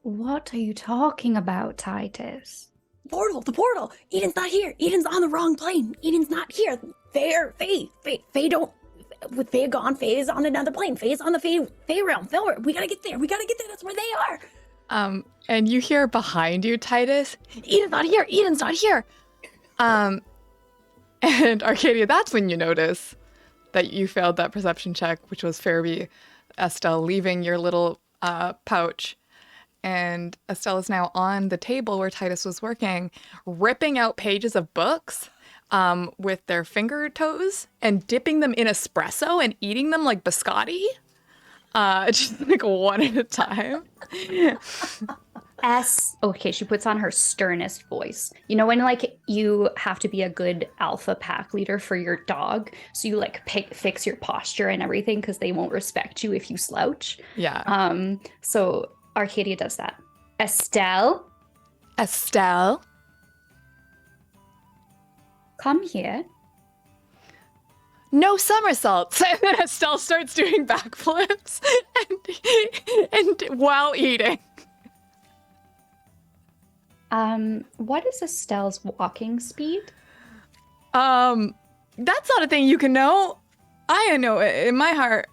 What are you talking about, Titus? The portal. Eden's not here. Eden's on the wrong plane. Eden's not here. Faye don't. With Faye gone, Faye is on another plane. Faye is on the Faye realm. We gotta get there. That's where they are. And you hear behind you, Titus, Eden's not here. And Arcadia, that's when you notice that you failed that perception check, which was Fairby, Estelle leaving your little pouch. And Estelle is now on the table where Titus was working, ripping out pages of books with their finger toes and dipping them in espresso and eating them like biscotti. Just like one at a time. Okay, she puts on her sternest voice. You know when like you have to be a good alpha pack leader for your dog, so you like fix your posture and everything because they won't respect you if you slouch. Yeah. So Arcadia does that. Estelle, come here. No somersaults. And then Estelle starts doing backflips and while eating. What is Estelle's walking speed? That's not a thing you can know. I know it in my heart.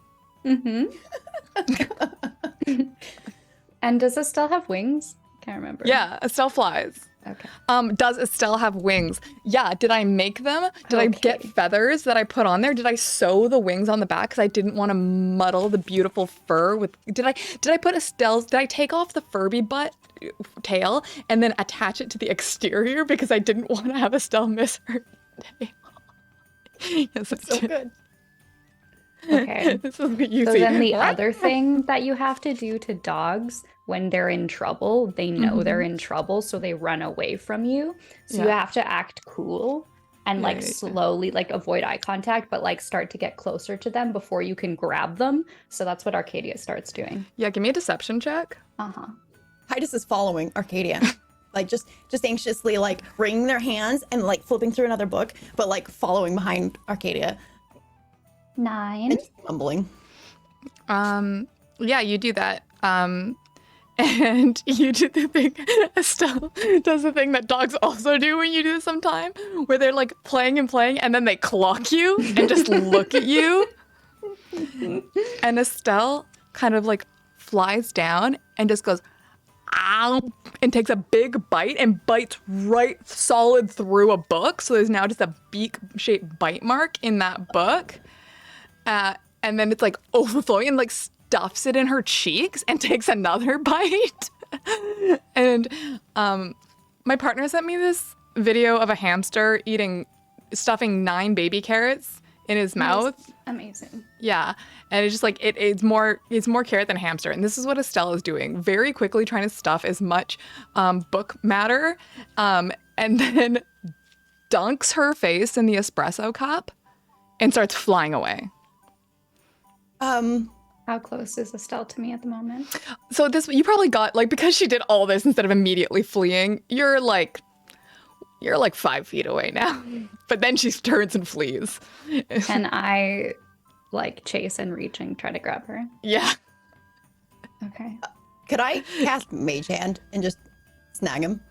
Mm-hmm. And does Estelle have wings? Can't remember. Yeah, Estelle flies. Okay. Does Estelle have wings? Yeah. Did I make them? Did I get feathers that I put on there? Did I sew the wings on the back because I didn't want to muddle the beautiful fur with? Did I put Estelle's? Did I take off the Furby butt tail and then attach it to the exterior because I didn't want to have Estelle miss her tail? Yes, it's So good. Okay. This is what you So see. then the other thing that you have to do to dogs when they're in trouble, they know they're in trouble, so they run away from you. So you have to act cool and like slowly like avoid eye contact, but like start to get closer to them before you can grab them. So that's what Arcadia starts doing. Yeah, give me a deception check. Uh-huh. Titus is following Arcadia. Like just anxiously like wringing their hands and like flipping through another book, but like following behind Arcadia. 9. And mumbling. Yeah, you do that. And you do the thing, Estelle does the thing that dogs also do when you do this sometime, where they're like playing and then they clock you and just look at you. And Estelle kind of like flies down and just goes, ow, and takes a big bite and bites right solid through a book. So there's now just a beak-shaped bite mark in that book. And then it's like overflowing and like stuffs it in her cheeks and takes another bite. And my partner sent me this video of a hamster stuffing 9 baby carrots in his mouth. Amazing. Yeah. And it's just like it's more carrot than hamster. And this is what Estelle is doing. Very quickly trying to stuff as much book matter and then dunks her face in the espresso cup and starts flying away. How close is Estelle to me at the moment? So you probably got like, because she did all this instead of immediately fleeing, you're like 5 feet away now. But then she turns and flees. Can I like chase and reach and try to grab her? Yeah. Okay. Could I cast Mage Hand and just snag him?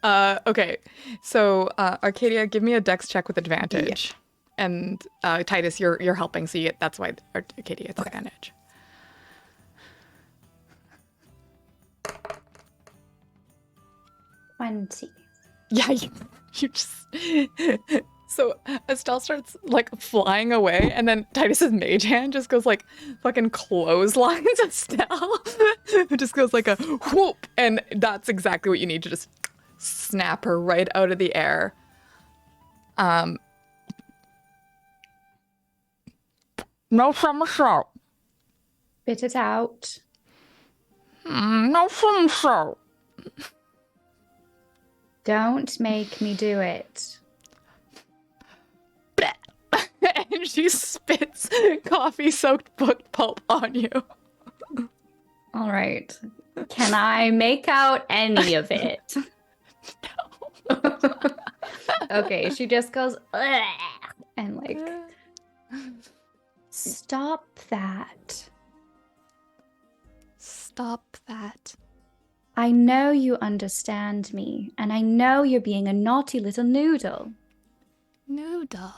Okay. So Arcadia, give me a dex check with advantage. And Titus, you're helping, so that's why Arcadia gets advantage. 20. Yeah, you just... So Estelle starts like flying away, and then Titus's mage hand just goes like fucking clotheslines Estelle. It just goes like a whoop, and that's exactly what you need to just snap her right out of the air. No somersault. Spit it out. No somersault. Don't make me do it. And she spits coffee-soaked book pulp on you. All right. Can I make out any of it? No. Okay, she just goes, "Ugh," and like, stop that. Stop that. I know you understand me, and I know you're being a naughty little noodle. Noodle.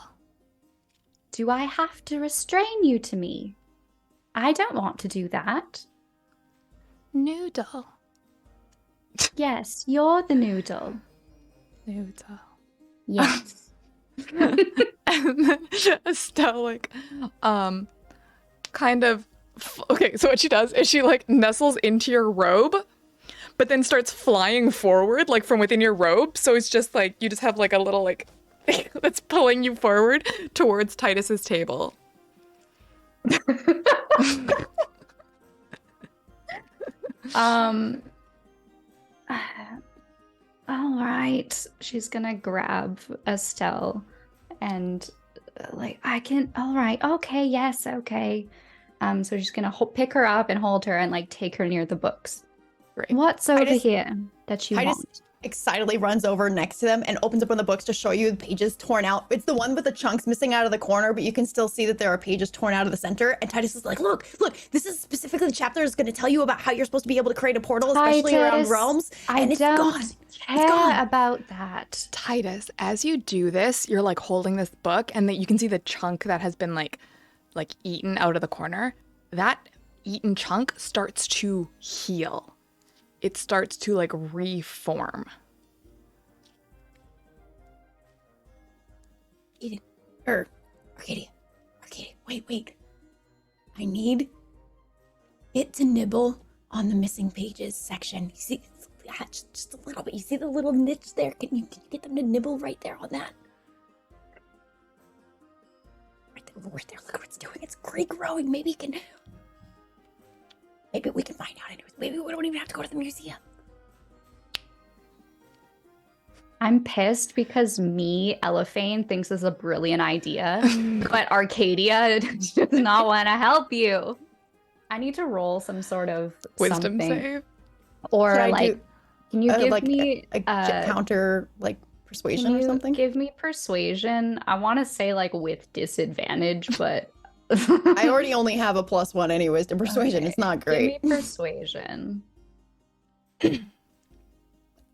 Do I have to restrain you to me? I don't want to do that. Noodle. Yes, you're the noodle. Noodle. Yes. And then Estelle, like, kind of... Okay, so what she does is she, like, nestles into your robe, but then starts flying forward, like, from within your robe. So it's just, like, you just have, like, a little, like... that's pulling you forward towards Titus's table. All right. She's gonna grab Estelle and like, all right. Okay. Yes. Okay. So she's gonna pick her up and hold her and like take her near the books. Great. What's over here that you Titus want? excitedly runs over next to them and opens up one of the books to show you the pages torn out. It's the one with the chunks missing out of the corner, but you can still see that there are pages torn out of the center. And Titus is like, look, this is specifically the chapter that's going to tell you about how you're supposed to be able to create a portal, especially around Titus, realms. I And it's don't gone. It's care gone. about that. Titus, as you do this, you're like holding this book, and that you can see the chunk that has been like eaten out of the corner. That eaten chunk starts to heal. It starts to like reform. Arcadia, wait. I need it to nibble on the missing pages section. You see, just a little bit. You see the little niche there? Can you get them to nibble right there on that? Right there. Look what it's doing. It's growing. Maybe we can find out anyways. Maybe we don't even have to go to the museum. I'm pissed because Elephane thinks this is a brilliant idea, but Arcadia does not want to help you. I need to roll some sort of Wisdom something. save. Or Should I like, do, can you give like me a counter like persuasion can or you something? give me persuasion? I want to say like with disadvantage, but I already only have a +1 anyways to persuasion. Okay, It's not great. Give me persuasion.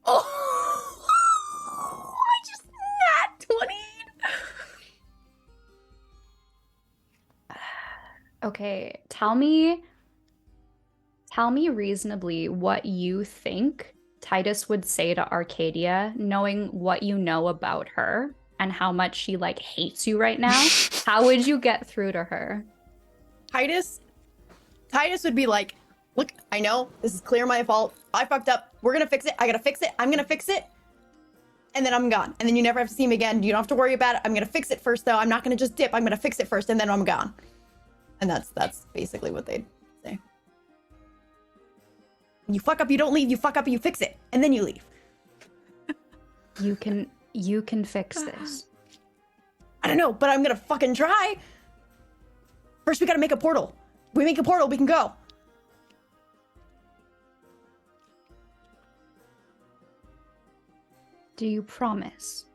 Oh, I just nat 20. Okay, tell me Tell me reasonably what you think Titus would say to Arcadia, knowing what you know about her and how much she like hates you right now. How would you get through to her? Titus would be like, look, I know this is clear my fault. I fucked up. We're gonna fix it. I gotta fix it. I'm gonna fix it. And then I'm gone. And then you never have to see him again. You don't have to worry about it. I'm gonna fix it first though. I'm not gonna just dip. I'm gonna fix it first and then I'm gone. And that's basically what they'd say. When you fuck up, you don't leave. You fuck up, you fix it. And then you leave. You can fix this. I don't know, but I'm gonna fucking try. First, we gotta make a portal. If we make a portal, we can go. Do you promise?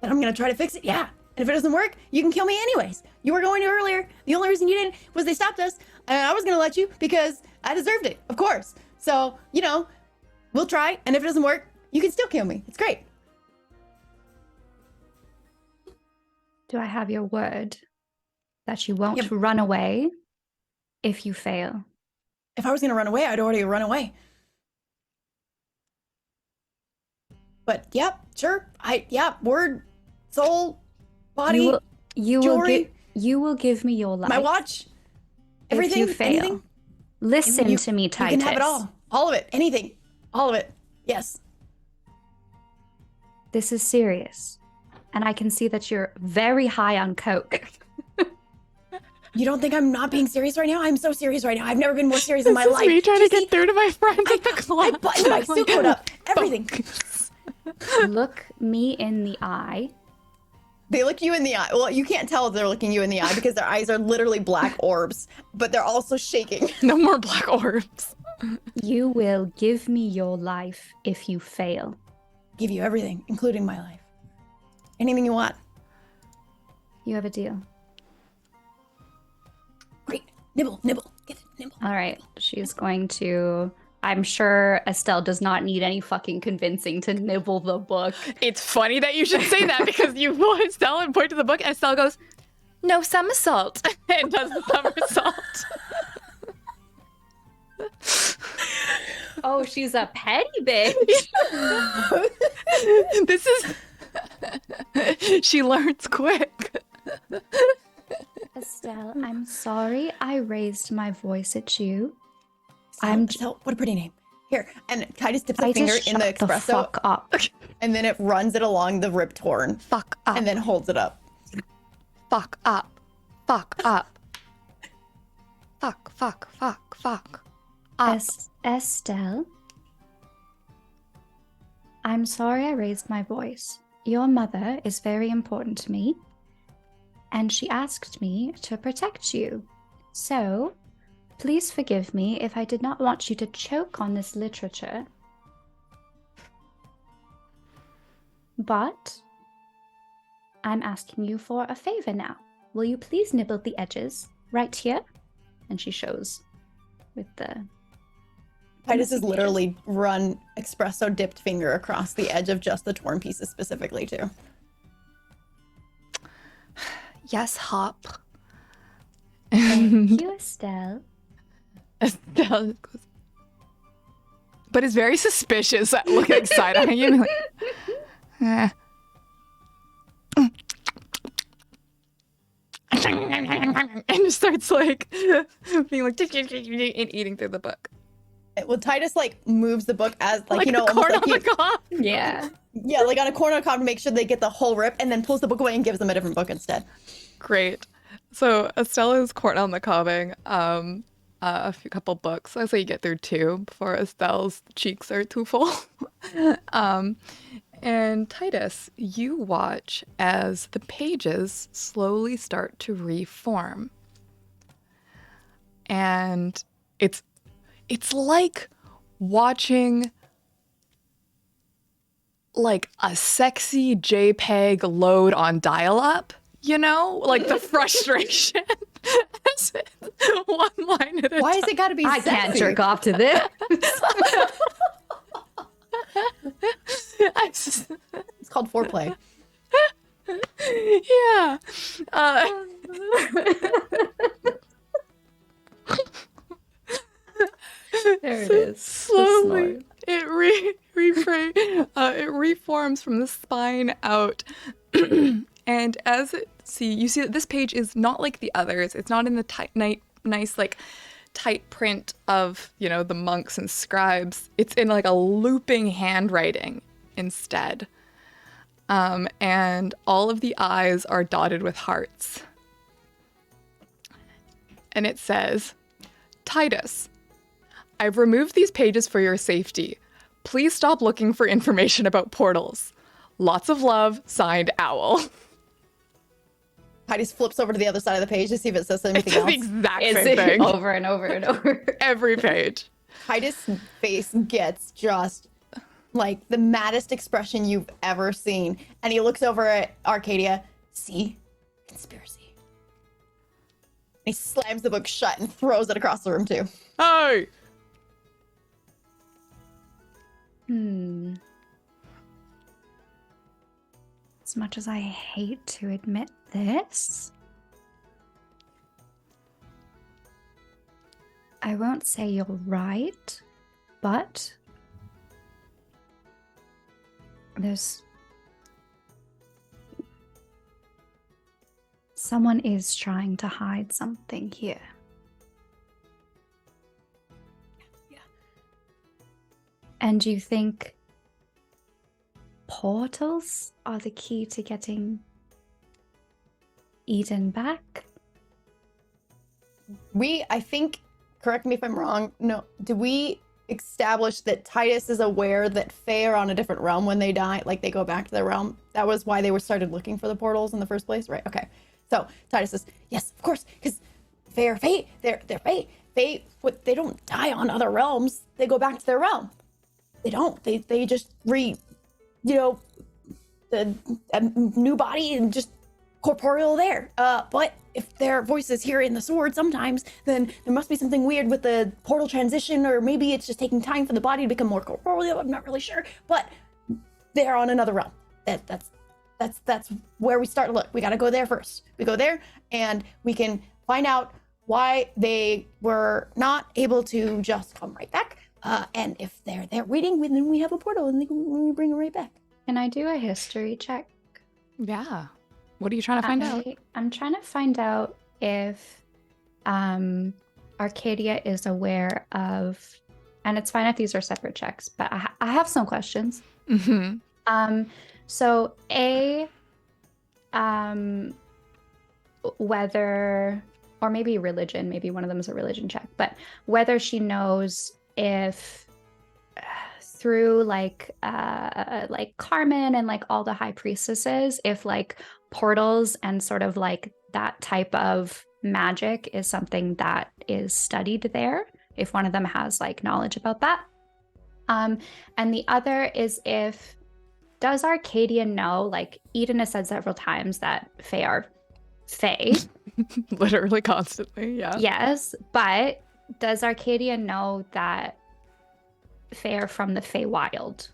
And I'm gonna try to fix it, yeah. And if it doesn't work, you can kill me anyways. You were going to earlier. The only reason you didn't was they stopped us. And I was gonna let you because I deserved it, of course. So, you know, we'll try. And if it doesn't work, you can still kill me. It's great. Do I have your word that you won't run away if you fail? If I was gonna run away, I'd already run away. But yeah, sure. Word, soul, body, jewelry, you will give me your life. my watch, everything. If you fail. Anything. Listen to me, Titus. You can have it all of it, anything, all of it. Yes. This is serious. And I can see that you're very high on coke. You don't think I'm not being serious right now? I'm so serious right now. I've never been more serious in my life. Me trying to get through to my friends at the I club. buttoned my suit coat up. Everything. Look me in the eye. They look you in the eye. Well, you can't tell if they're looking you in the eye because their eyes are literally black orbs, but they're also shaking. No more black orbs. You will give me your life if you fail. Give you everything, including my life. Anything you want. You have a deal. Great. Nibble, nibble. Get it, nibble. All right. She's going to... I'm sure Estelle does not need any fucking convincing to nibble the book. It's funny that you should say that because you will Estelle and point to the book and Estelle goes, no somersault. And does the somersault. Oh, she's a petty bitch. This is... She learns quick. Estelle, I'm sorry I raised my voice at you. So, what a pretty name. Here, and Titus dips a I finger just in the shut the espresso, fuck up. and then it runs it along the rip torn, Fuck up. and then holds it up. Fuck up. Fuck up. Fuck up. Estelle, I'm sorry I raised my voice. Your mother is very important to me, and she asked me to protect you. So, please forgive me if I did not want you to choke on this literature. But I'm asking you for a favor now. Will you please nibble the edges right here? And she shows with the... Titus has literally run espresso dipped finger across the edge of just the torn pieces specifically too. Yes, Hop. Thank you, Estelle. Estelle goes, but is very suspicious at looking side-eyeing you. Like, eh. And just starts like being like and eating through the book. Well, Titus like moves the book as like you a know corn almost on like the cob. Yeah. yeah, like on a corner cob to make sure they get the whole rip, and then pulls the book away and gives them a different book instead. Great. So Estella's corn on the cobbing. A couple books. I say you get through 2 before Estelle's cheeks are too full. And Titus, you watch as the pages slowly start to reform. And it's like watching like a sexy JPEG load on dial-up, you know? Like the frustration. As it's one line at a Why time. has it got to be? I can't sexy? jerk off to this. It's called foreplay. Yeah. There it So is. The slowly, snort. it reforms from the spine out. And you see that this page is not like the others. It's not in the nice, like, tight print of, the monks and scribes. It's in like a looping handwriting instead. And all of the eyes are dotted with hearts. And it says, Titus, I've removed these pages for your safety. Please stop looking for information about portals. Lots of love, signed Owl. Titus flips over to the other side of the page to see if it says It's anything the else. exact It's same thing. over and over and over. Every page. Titus' face gets just like the maddest expression you've ever seen. And he looks over at Arcadia. See? Conspiracy. He slams the book shut and throws it across the room too. Hey! As much as I hate to admit this, I won't say you're right, but someone is trying to hide something here. Yeah. And you think portals are the key to getting Eden back? I think, correct me if I'm wrong, no, did we establish that Titus is aware that Fae are on a different realm when they die? Like they go back to their realm? That was why they started looking for the portals in the first place, right? Okay. So Titus says, yes, of course, because Fae are Fae. They're Fae. Fae, they don't die on other realms. They go back to their realm. They don't. They just a new body and just corporeal there. But if their voice is here in the sword sometimes, then there must be something weird with the portal transition, or maybe it's just taking time for the body to become more corporeal. I'm not really sure, but they're on another realm. That's where we start to look. We got to go there first. We go there and we can find out why they were not able to just come right back. And if they're there waiting, then we have a portal and we bring it right back. Can I do a history check? Yeah. What are you trying to find out? I'm trying to find out if Arcadia is aware of, and it's fine if these are separate checks, but I have some questions. Mm-hmm. So whether, or maybe religion, maybe one of them is a religion check, but whether she knows if through like Carmen and like all the high priestesses, if like portals and sort of like that type of magic is something that is studied there, if one of them has like knowledge about that. And the other is does Arcadia know, like Eden has said several times that Fae are Fae. Literally constantly, yeah. Yes, but does Arcadia know that Fae are from the Feywild?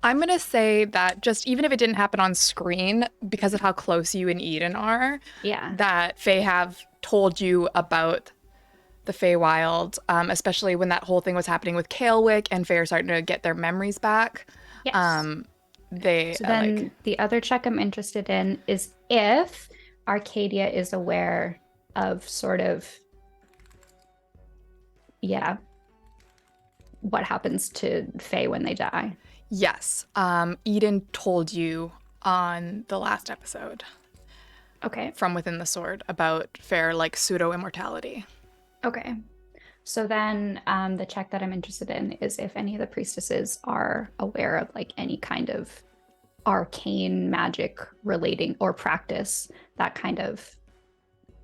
I'm going to say that just even if it didn't happen on screen, because of how close you and Eden are, Yeah. that Fae have told you about the Feywild, especially when that whole thing was happening with Kaelwick and Fae are starting to get their memories back. Yes. So then the other check I'm interested in is if Arcadia is aware of sort of, what happens to Fae when they die. Yes. Eden told you on the last episode. Okay. From Within the Sword about Fae like pseudo-immortality. Okay. So then the check that I'm interested in is if any of the priestesses are aware of like any kind of arcane magic relating or practice that kind of,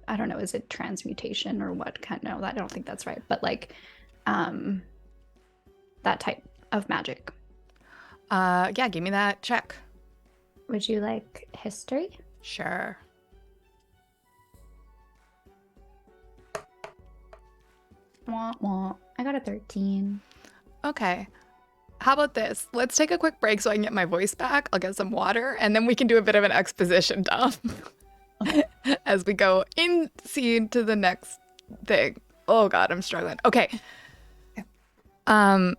I don't know, is it transmutation or what kind? No, I don't think that's right. But like that type of magic. Yeah, give me that check. Would you like history? Sure. Wah, wah. I got a 13. Okay. How about this? Let's take a quick break so I can get my voice back. I'll get some water, and then we can do a bit of an exposition dump as we go in scene to the next thing. Oh God, I'm struggling. Okay. I'm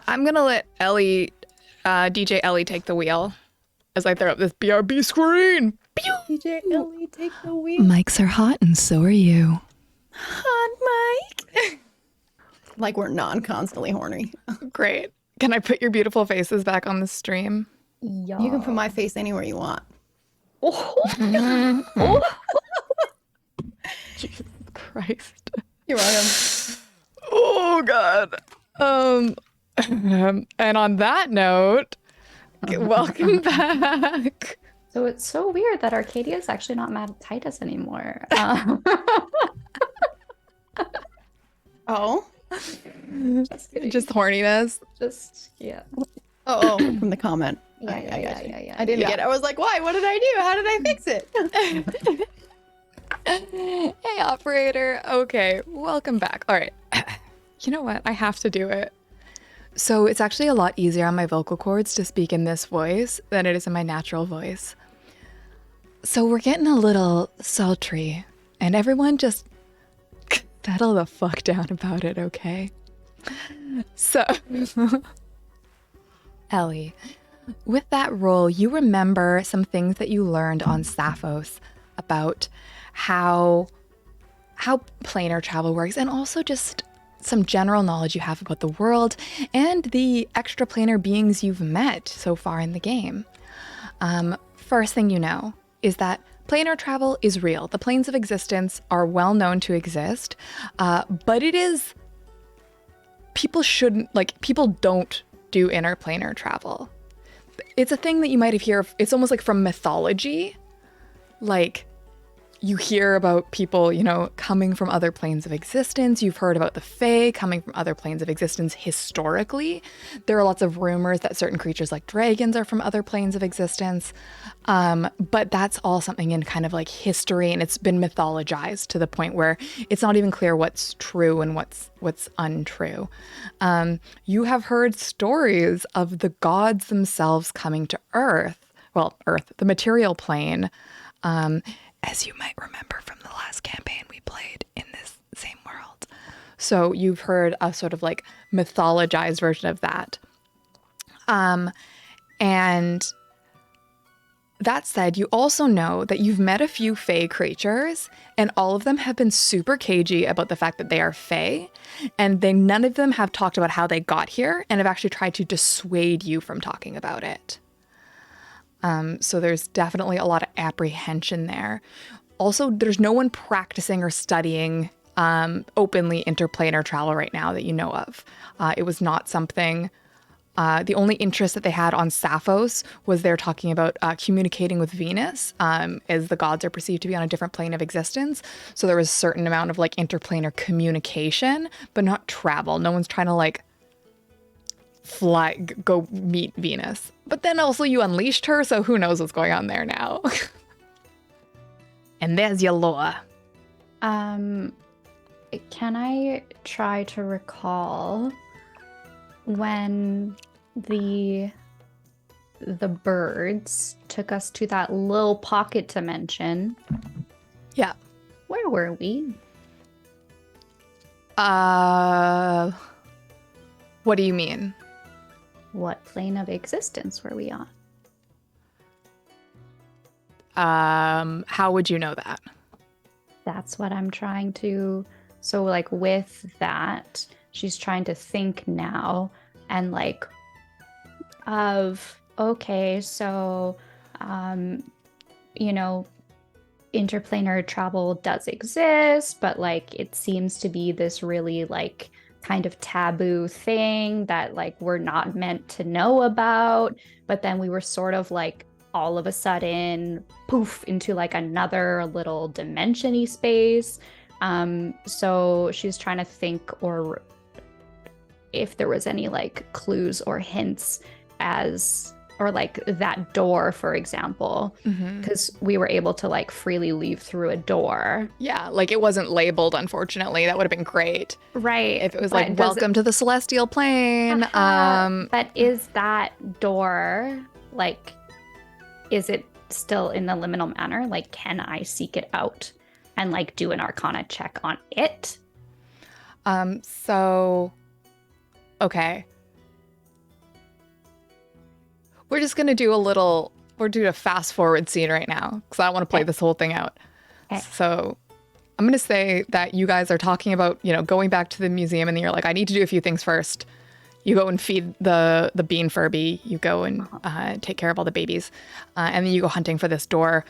gonna let Ellie, DJ Ellie, take the wheel as I throw up this BRB screen. Pew! DJ Ellie, take the wheel. Mics are hot, and so are you. Hot mic. Like we're non-constantly horny. Great. Can I put your beautiful faces back on the stream? Yeah. You can put my face anywhere you want. Jesus Christ. You're welcome. Oh God. And on that note, welcome back. So it's so weird that Arcadia is actually not mad at Titus anymore. Oh. Just kidding. Just horniness. Yeah. Oh, from the comment. Yeah, I yeah, got you. yeah. I didn't get it. I was like, why? What did I do? How did I fix it? Hey, operator. Okay, welcome back. All right. You know what? I have to do it. So it's actually a lot easier on my vocal cords to speak in this voice than it is in my natural voice. So we're getting a little sultry, and everyone just settle the fuck down about it, okay? So, Ellie, with that role, you remember some things that you learned on Sappho's about how planar travel works, and also just some general knowledge you have about the world and the extraplanar beings you've met so far in the game. First thing you know is that planar travel is real. The planes of existence are well known to exist, but it is... people don't do interplanar travel. It's a thing that you might have heard. It's almost like from mythology. Like, you hear about people, coming from other planes of existence. You've heard about the Fae coming from other planes of existence historically. There are lots of rumors that certain creatures like dragons are from other planes of existence. But that's all something in kind of like history, and it's been mythologized to the point where it's not even clear what's true and what's untrue. You have heard stories of the gods themselves coming to Earth, the material plane, as you might remember from the last campaign we played in this same world. So you've heard a sort of like mythologized version of that. And that said, you also know that you've met a few Fae creatures, and all of them have been super cagey about the fact that they are Fae, and none of them have talked about how they got here and have actually tried to dissuade you from talking about it. So there's definitely a lot of apprehension there. Also, there's no one practicing or studying openly interplanar travel right now that you know of. It was not something... the only interest that they had on Sappho's was they're talking about communicating with Venus, as the gods are perceived to be on a different plane of existence. So there was a certain amount of like interplanar communication, but not travel. No one's trying to like go meet Venus. But then also you unleashed her, so who knows what's going on there now. And there's your lore. Can I try to recall when the birds took us to that little pocket dimension? Yeah. Where were we? What do you mean? What plane of existence were we on? How would you know that? That's what I'm trying to... So, like, with that, she's trying to think now and, like, okay, so, interplanar travel does exist, but, like, it seems to be this really, like, kind of taboo thing that, like, we're not meant to know about. But then we were sort of, like, all of a sudden, poof, into, like, another little dimension-y space. So she's trying to think or if there was any like clues or hints or like that door, for example, because we were able to like freely leave through a door. Yeah, like it wasn't labeled, unfortunately. That would have been great. Right. If it was like, welcome to the celestial plane. But is that door, like, is it still in the liminal manner? Like, can I seek it out and like do an arcana check on it? So Okay. We're just gonna do we're doing a fast forward scene right now because I want to play this whole thing out. Okay. So I'm gonna say that you guys are talking about, going back to the museum, and then you're like, I need to do a few things first. You go and feed the bean Furby. You go and take care of all the babies, and then you go hunting for this door.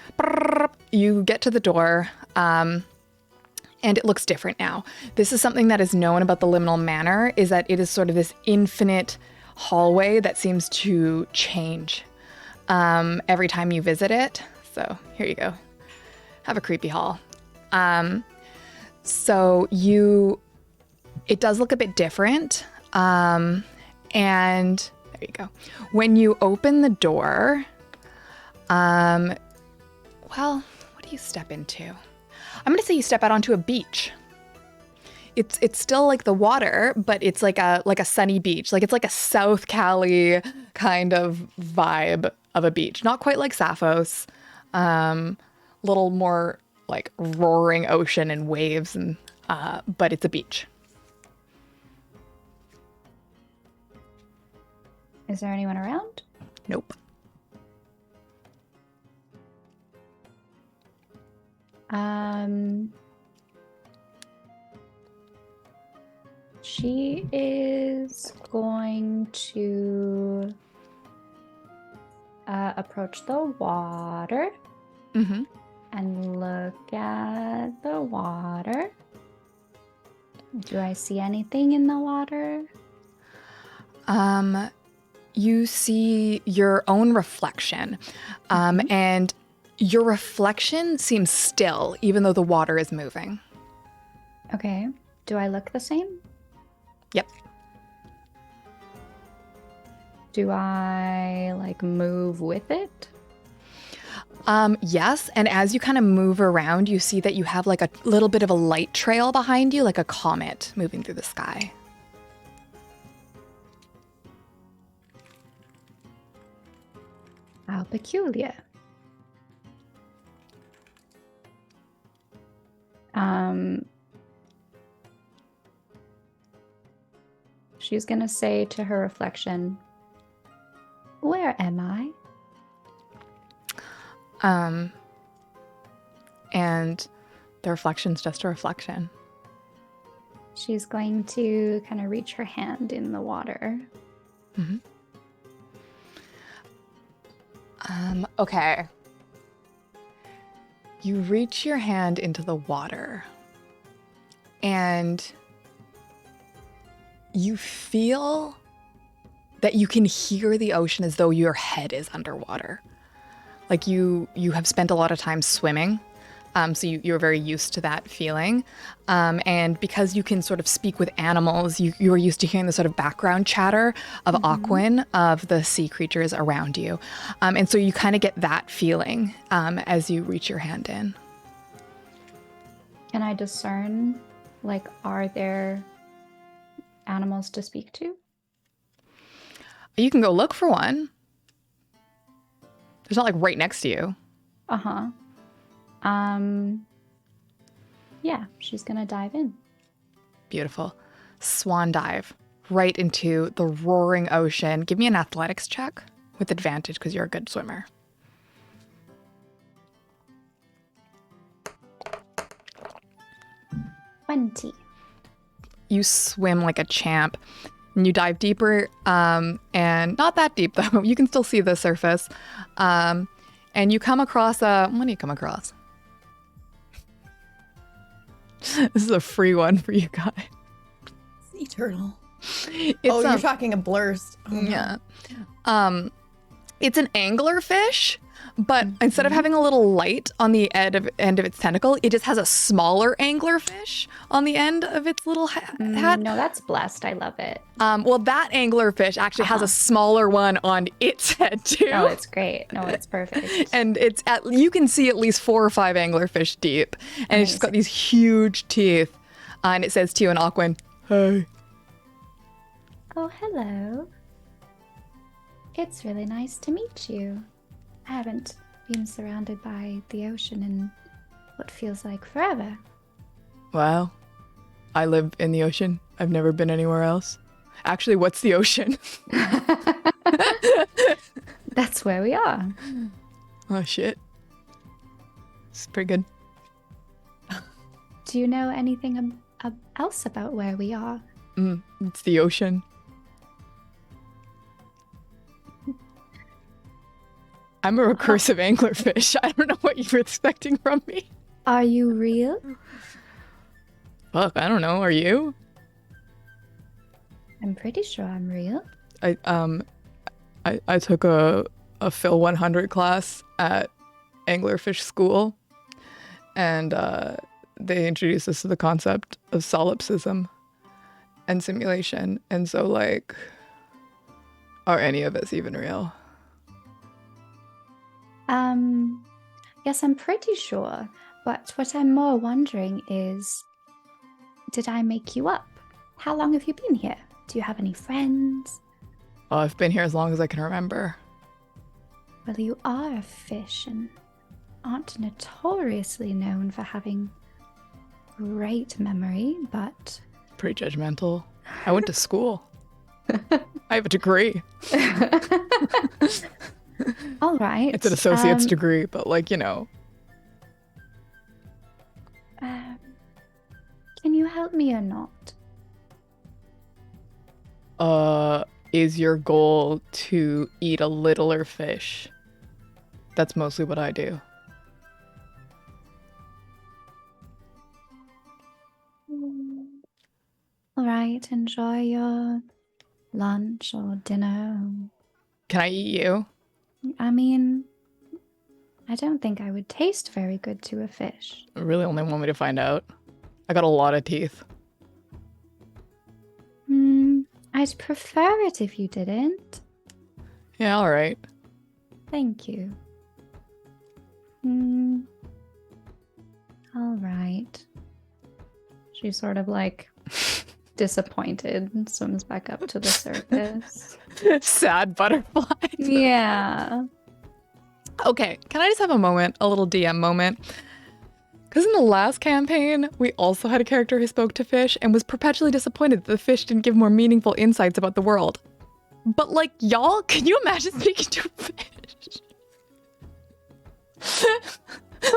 You get to the door, and it looks different now. This is something that is known about the Liminal Manor, is that it is sort of this infinite hallway that seems to change every time you visit it. So here you go. Have a creepy hall. It does look a bit different. And there you go. When you open the door, what do you step into? I'm gonna say you step out onto a beach. It's still like the water, but it's like a sunny beach. Like it's like a South Cali kind of vibe of a beach. Not quite like Sappho's. Little more like roaring ocean and waves, and but it's a beach. Is there anyone around? Nope. She is going to approach the water Mm-hmm. and look at the water. Do I see anything in the water? You see your own reflection, and your reflection seems still, even though the water is moving. Okay. Do I look the same? Yep. Do I like move with it? Yes, and as you kind of move around, you see that you have like a little bit of a light trail behind you, like a comet moving through the sky. How peculiar. She's gonna say to her reflection, "Where am I?" And the reflection's just a reflection. She's going to kind of reach her hand in the water. Mm-hmm. Okay. You reach your hand into the water, and you feel that you can hear the ocean as though your head is underwater. Like you have spent a lot of time swimming, so you're very used to that feeling. And because you can sort of speak with animals, you are used to hearing the sort of background chatter of Aquin, of the sea creatures around you. And so you kind of get that feeling as you reach your hand in. Can I discern, like, are there animals to speak to? You can go look for one. There's not like right next to you. Uh-huh. Yeah, she's gonna dive in. Beautiful. Swan dive right into the roaring ocean. Give me an athletics check with advantage because you're a good swimmer. "20." You swim like a champ and you dive deeper, and not that deep though. You can still see the surface. And you come across what do you come across? This is a free one for you guys. Sea turtle. It's, You're talking a blurst. Oh, no. Yeah. It's an anglerfish, but instead of having a little light on the end of its tentacle, it just has a smaller anglerfish on the end of its little hat. No, that's blessed. I love it. Well, that anglerfish actually has a smaller one on its head too. Oh, it's great. No, it's perfect. And you can see at least 4 or 5 anglerfish deep, and it's just got these huge teeth. And it says to you in Aquin, "Hey." Oh, hello. It's really nice to meet you. I haven't been surrounded by the ocean in what feels like forever. Well, I live in the ocean. I've never been anywhere else. Actually, what's the ocean? That's where we are. Oh, shit. It's pretty good. Do you know anything else about where we are? It's the ocean. I'm a recursive anglerfish. I don't know what you were expecting from me. Are you real? Fuck, I don't know. Are you? I'm pretty sure I'm real. I took a Phil 100 class at anglerfish school, and they introduced us to the concept of solipsism and simulation. And so, like, are any of us even real? Yes, I'm pretty sure. But what I'm more wondering is, did I make you up? How long have you been here? Do you have any friends? Oh, I've been here as long as I can remember. Well, you are a fish and aren't notoriously known for having great memory, but... Pretty judgmental. I went to school. I have a degree. All right. It's an associate's degree, but, like, you know. Can you help me or not? Is your goal to eat a littler fish? That's mostly what I do. All right, enjoy your lunch or dinner. Can I eat you? I mean, I don't think I would taste very good to a fish. I really only want me to find out. I got a lot of teeth. I'd prefer it if you didn't. Yeah, all right. Thank you. All right. She sort of like disappointed and swims back up to the surface. Sad butterfly. Yeah. Okay, can I just have a moment, a little DM moment? Because in the last campaign, we also had a character who spoke to fish and was perpetually disappointed that the fish didn't give more meaningful insights about the world. But, like, y'all, can you imagine speaking to a fish?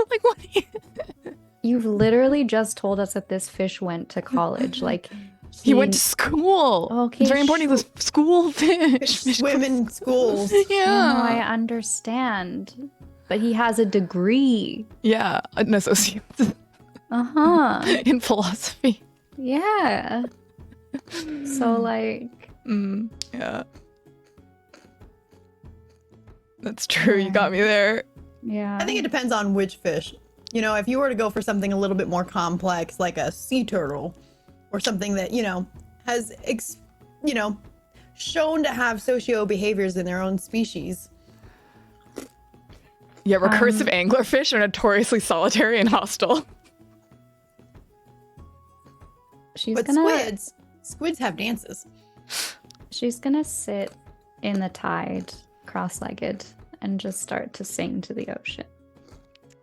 Like, what? You've literally just told us that this fish went to college. Like, He went to school. Okay, It's very important. He was school fish. Swim in schools. No, Yeah. I understand. But he has a degree. Yeah, an associate Uh-huh. in philosophy. Yeah. So, like... Yeah. That's true. You got me there. Yeah. I think it depends on which fish. You know, if you were to go for something a little bit more complex, like a sea turtle, or something that, you know, has, shown to have socio behaviors in their own species. Yeah, recursive anglerfish are notoriously solitary and hostile. She's But gonna... squids have dances. She's gonna sit in the tide, cross-legged, and just start to sing to the ocean.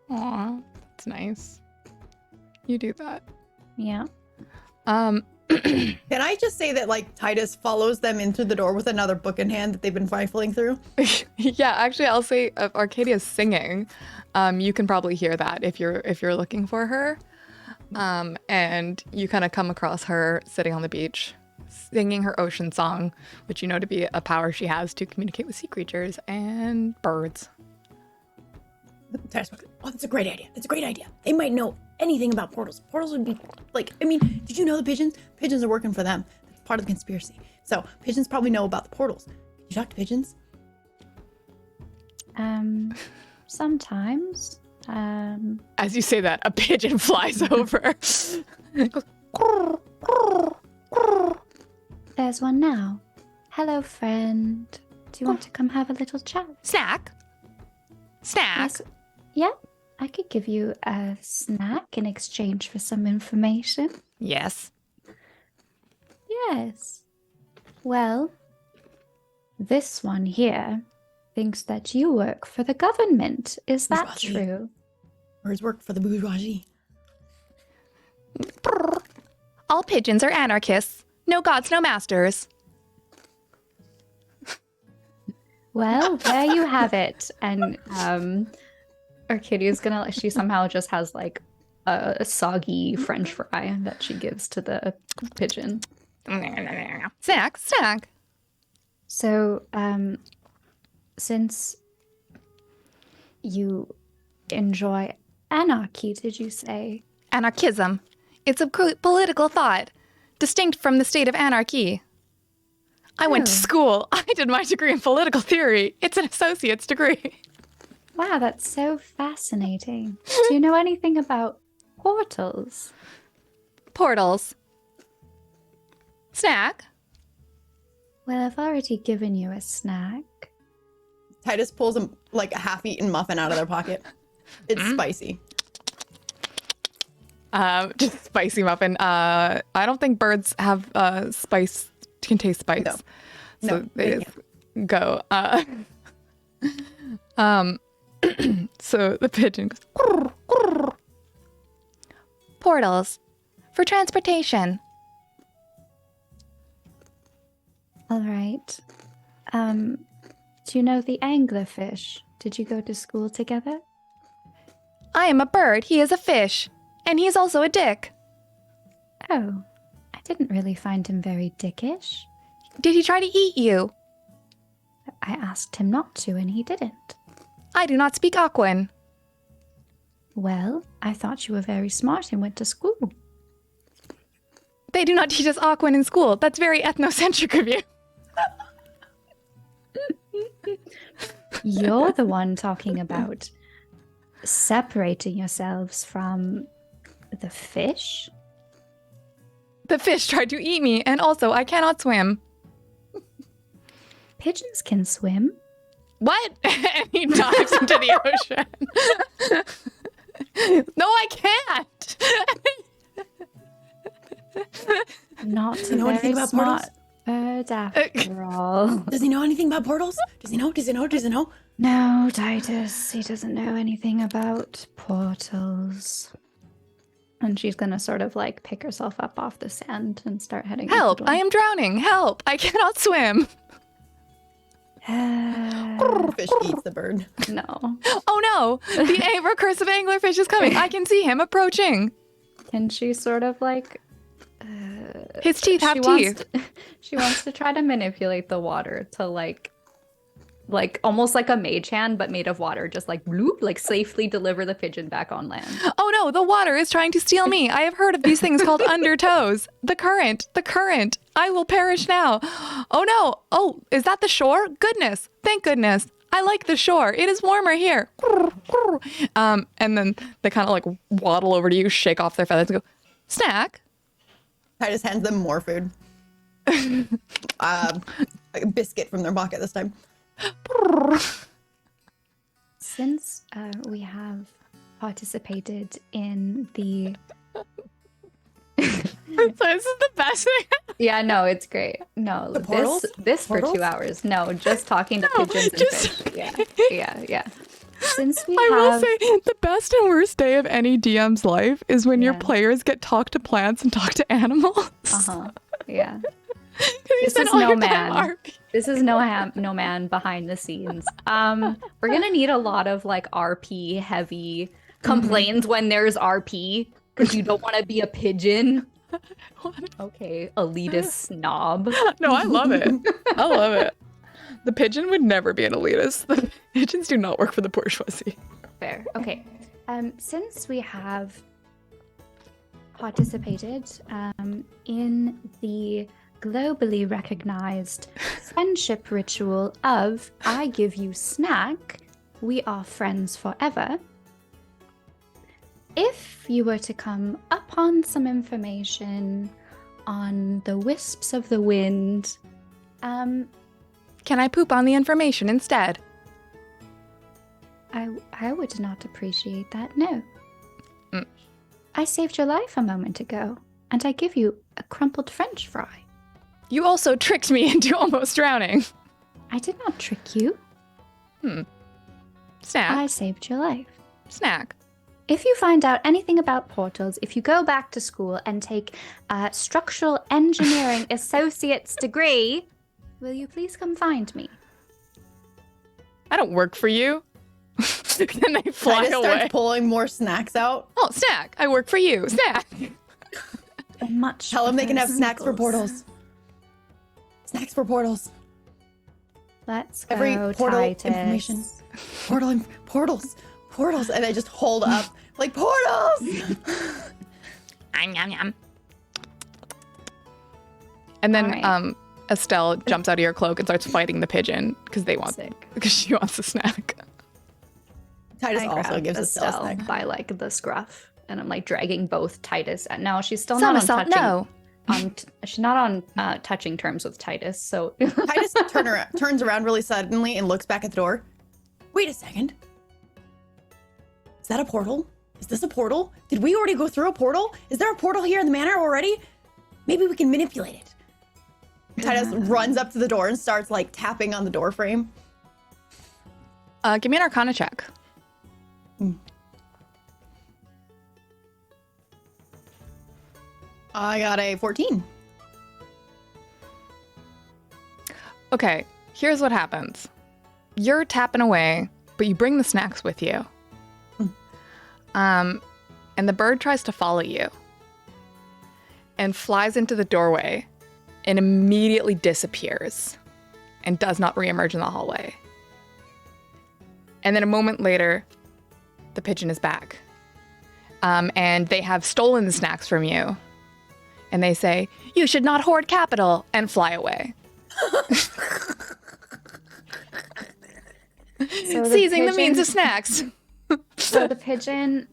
Aw, that's nice. You do that. Yeah. Can I just say that, like, Titus follows them in through the door with another book in hand that they've been rifling through? Yeah, actually, I'll say Arcadia's singing. You can probably hear that if you're looking for her. And you kind of come across her sitting on the beach, singing her ocean song, which you know to be a power she has to communicate with sea creatures and birds. Titus, oh, that's a great idea. That's a great idea. They might know anything about portals. Portals would be like, I mean, did you know the pigeons? Pigeons are working for them. That's part of the conspiracy. So pigeons probably know about the portals. Can you talk to pigeons? Sometimes. As you say that, a pigeon flies over. It goes, "Grrr, grrr, grrr." There's one now. Hello, friend. Do you want to come have a little chat? Snack. Snack. Yes. Yeah, I could give you a snack in exchange for some information. Yes. Yes. Well, this one here thinks that you work for the government. Is that Bourgeoisie. true? Birds work for the bourgeoisie. All pigeons are anarchists. No gods, no masters. Well, there you have it. And Arcadia's gonna, she somehow just has like a soggy French fry that she gives to the pigeon. Snack. So, since you enjoy anarchy, did you say? Anarchism. It's a political thought, distinct from the state of anarchy. I went to Oh. school. I did my degree in political theory. It's an associate's degree. Wow, that's so fascinating. Do you know anything about portals? Portals. Snack. Well, I've already given you a snack. Titus pulls a half-eaten muffin out of their pocket. It's spicy. Just spicy muffin. I don't think birds have spice, can taste spice. No. So No, they they just go. So the pigeon goes. "Grr, grr." Portals for transportation. All right. Do you know the anglerfish? Did you go to school together? I am a bird. He is a fish, and he is also a dick. Oh, I didn't really find him very dickish. Did he try to eat you? I asked him not to, and he didn't. I do not speak Aquan. Well, I thought you were very smart and went to school. They do not teach us Aquan in school. That's very ethnocentric of you. You're the one talking about separating yourselves from the fish? The fish tried to eat me, and also I cannot swim. Pigeons can swim. What? And he dives into the ocean. No, I can't. Not you know a anything very about smart portals? bird after all. Does he know anything about portals? Does he know? Does he know? Does he know? No, Titus, he doesn't know anything about portals. And she's gonna sort of like pick herself up off the sand and start heading out Help! the door. I am drowning. Help! I cannot swim. Fish eats the bird. No. Oh no! The recursive anglerfish is coming. I can see him approaching. Can she sort of like His teeth have teeth. She wants to try to manipulate the water to like almost like a mage hand but made of water, just like bloop, like safely deliver the pigeon back on land. Oh no, the water is trying to steal me. I have heard of these things called undertows. The current. I will perish now. Oh no. Oh, is that the shore? Goodness. Thank goodness. I like the shore. It is warmer here. And then they kind of like waddle over to you, shake off their feathers and go, snack. Titus hands them more food. A biscuit from their pocket this time. Since we have participated in the So this is the best thing. yeah, no, it's great. No, The portals? this for Portals? 2 hours. No, just talking to No, pigeons and just- fish. Yeah. Since we I will have say the best and worst day of any DM's life is when your Yeah. players get talk to plants and talk to animals. yeah. 'Cause you This spend is all no your time man. RP. This is no man behind the scenes. We're gonna need a lot of like RP heavy complaints when there's RP because you don't want to be a pigeon. Okay, elitist snob. No, I love it. I love it. The pigeon would never be an elitist. The pigeons do not work for the bourgeoisie. Fair. Okay. Since we have participated in the globally recognized friendship ritual of I give you snack, we are friends forever. If you were to come upon some information on the wisps of the wind, Can I poop on the information instead? I would not appreciate that, no. Mm. I saved your life a moment ago, and I give you a crumpled French fry. You also tricked me into almost drowning. I did not trick you. Snack. I saved your life. Snack. If you find out anything about portals, if you go back to school and take a structural engineering associate's degree, will you please come find me? I don't work for you. And they fly Titus away. starts pulling more snacks out. Oh, snack. I work for you. Snack. Much. Tell them they can have snacks for symbols. portals. Snacks for portals. Let's Every go, portal Titus. information. Portals. And they just hold up like portals. And then Alright. Estelle jumps out of your cloak and starts fighting the pigeon because Sick. she wants a snack. Titus I also grab gives Estelle a Estelle snack. by like the scruff, and I'm like dragging both Titus. And no, she's still not on touching. no. She's not on touching terms with Titus. So Titus turns around really suddenly and looks back at the door. Wait a second. Is that a portal? Is this a portal? Did we already go through a portal? Is there a portal here in the manor already? Maybe we can manipulate it. Titus runs up to the door and starts like tapping on the door frame. Give me an Arcana check. I got a 14. Okay, here's what happens. You're tapping away, but you bring the snacks with you. And the bird tries to follow you and flies into the doorway and immediately disappears and does not reemerge in the hallway. And then a moment later, the pigeon is back. And they have stolen the snacks from you. And they say, "You should not hoard capital," and fly away. So the Seizing the means pigeon- of snacks. So the pigeon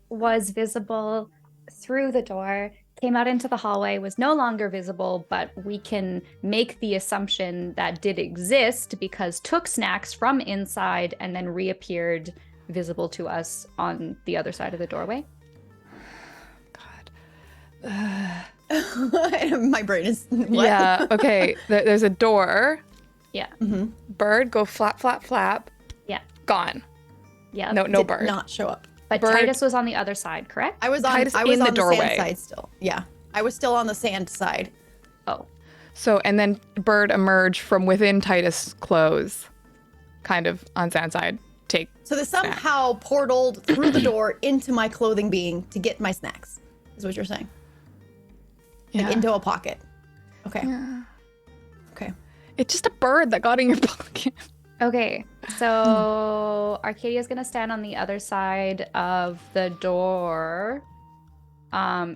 was visible through the door, came out into the hallway, was no longer visible, but we can make the assumption that did exist because took snacks from inside and then reappeared visible to us on the other side of the doorway. My brain is what? Yeah, okay. There's a door. Yeah. Bird, go flap, flap, flap. Yeah. Gone. Yeah. No Did bird. not show up. But bird- Titus was on the other side, correct? I was Titus on in the the doorway. sand side still. Yeah. I was still on the sand side. Oh. So, and then bird emerged from within Titus' clothes, kind of on sand side. Take. So they somehow portaled through the door into my clothing being to get my snacks. Is what you're saying? Like Yeah. into a pocket. Okay. Yeah. Okay. It's just a bird that got in your pocket. Okay, so Arcadia's gonna stand on the other side of the door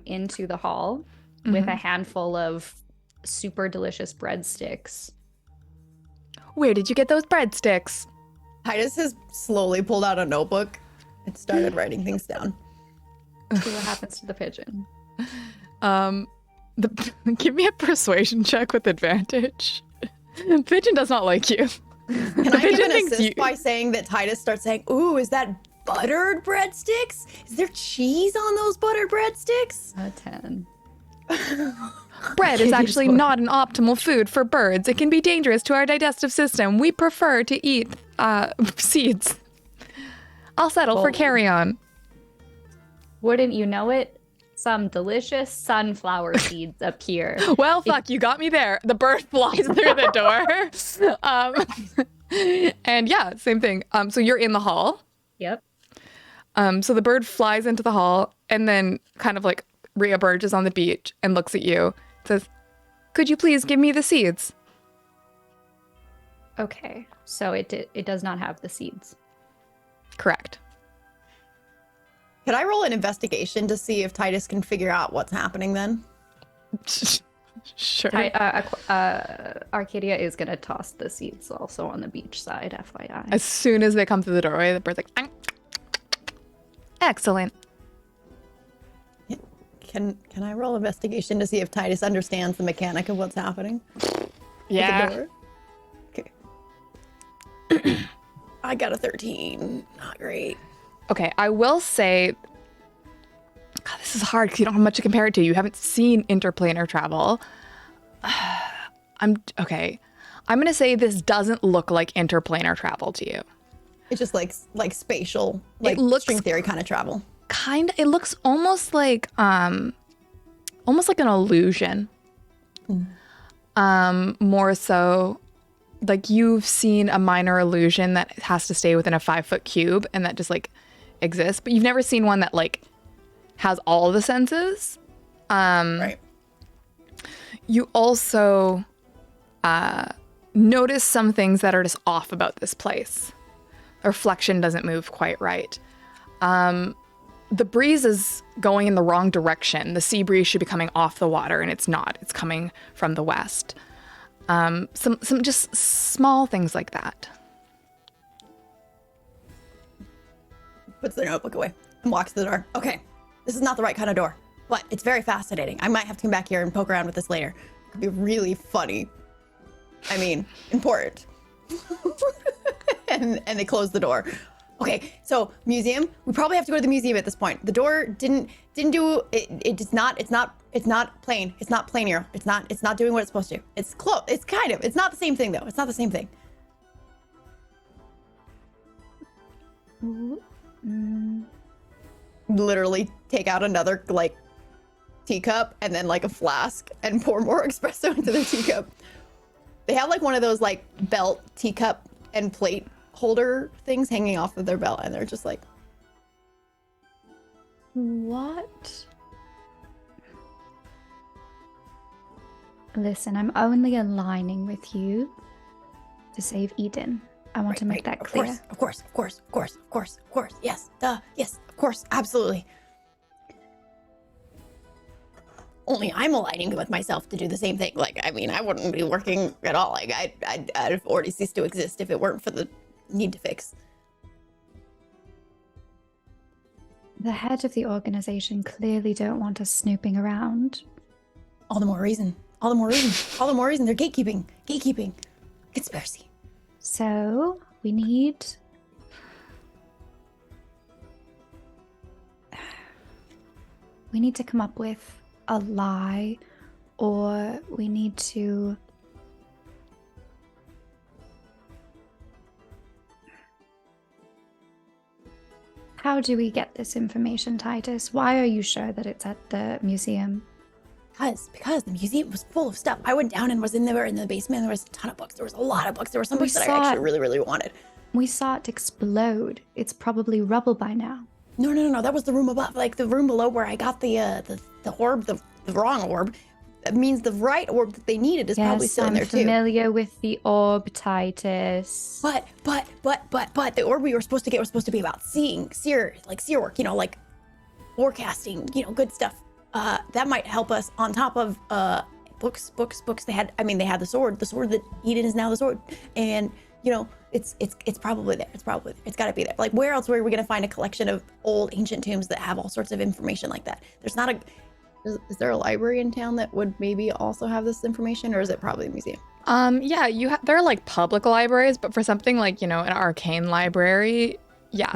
into the hall with a handful of super delicious breadsticks. Where did you get those breadsticks? Titus has slowly pulled out a notebook and started writing things down. See what happens to the pigeon. Give me a persuasion check with advantage. Pigeon does not like you. Can I give pigeon an thinks assist you- by saying that Titus starts saying, "Ooh, is that buttered breadsticks? Is there cheese on those buttered breadsticks?" A 10. Bread is actually not an optimal food for birds. It can be dangerous to our digestive system. We prefer to eat seeds. I'll settle for carry-on. Wouldn't you know it? Some delicious sunflower seeds appear. Well, fuck, you got me there. The bird flies through the door. And yeah, same thing. So you're in the hall. Yep. So the bird flies into the hall and then kind of like reemerges on the beach and looks at you. Says, "Could you please give me the seeds?" Okay, so it does not have the seeds. Correct. Can I roll an investigation to see if Titus can figure out what's happening then? Sure. Arcadia is gonna toss the seeds also on the beach side, FYI. As soon as they come through the doorway, the bird's like, "Ang." Excellent. Can I roll investigation to see if Titus understands the mechanic of what's happening? Yeah. With the door? Okay. I got a 13. Not great. Okay, I will say, God, this is hard because you don't have much to compare it to. You haven't seen interplanar travel. I'm gonna say this doesn't look like interplanar travel to you. It's just like spatial, like looks- string theory kind of travel. It looks almost like an illusion. More so like you've seen a minor illusion that has to stay within a 5-foot cube and that just like exists, but you've never seen one that like has all the senses. Right. You also notice some things that are just off about this place. The reflection doesn't move quite right. The breeze is going in the wrong direction. The sea breeze should be coming off the water, and it's not. It's coming from the west. Some just small things like that. Puts their notebook away and walks to the door. Okay, this is not the right kind of door, but it's very fascinating. I might have to come back here and poke around with this later. It could be really funny. I mean, important. and they close the door. Okay, so museum. We probably have to go to the museum at this point. The door didn't do it. It's not plain. It's not planar. It's not doing what it's supposed to. It's close. It's kind of. It's not the same thing though. It's not the same thing. Literally take out another like teacup and then like a flask and pour more espresso into their teacup. They have like one of those like belt teacup and plate holder things hanging off of their belt, and they're just like, What? Listen, I'm only aligning with you to save Eden. I want to make that clear. Of course. Yes, yes, of course, absolutely. Only I'm aligning with myself to do the same thing. Like, I mean, I wouldn't be working at all. Like, I'd have already ceased to exist if it weren't for the need to fix. The head of the organization clearly don't want us snooping around. All the more reason. They're gatekeeping. Conspiracy. So, we need to come up with a lie, or we need to How do we get this information, Titus? Why are you sure that it's at the museum? Because the museum was full of stuff. I went down and was in there in the basement, and there was a ton of books. There was a lot of books. There were some books that I actually really, really wanted. We saw it explode. It's probably rubble by now. No. That was the room above. Like the room below where I got the orb, the wrong orb. That means the right orb that they needed is probably still in there too. I'm familiar with the orb, Titus. But the orb we were supposed to get was supposed to be about seer work, like forecasting, good stuff. That might help us on top of books. They had the sword that Eden is now the sword, and it's probably there. It's got to be there. Like, where else were we gonna find a collection of old ancient tombs that have all sorts of information like that? There's not a. Is there a library in town that would maybe also have this information, or is it probably a museum? Yeah, there are like public libraries, but for something like, an arcane library,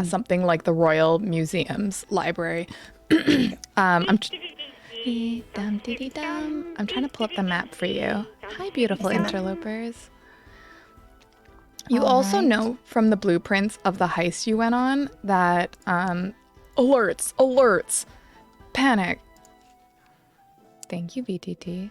something like the Royal Museum's library. I'm trying to pull up the map for you. Hi, beautiful interlopers. You also know from the blueprints of the heist you went on that alerts, panic. Thank you, BTT.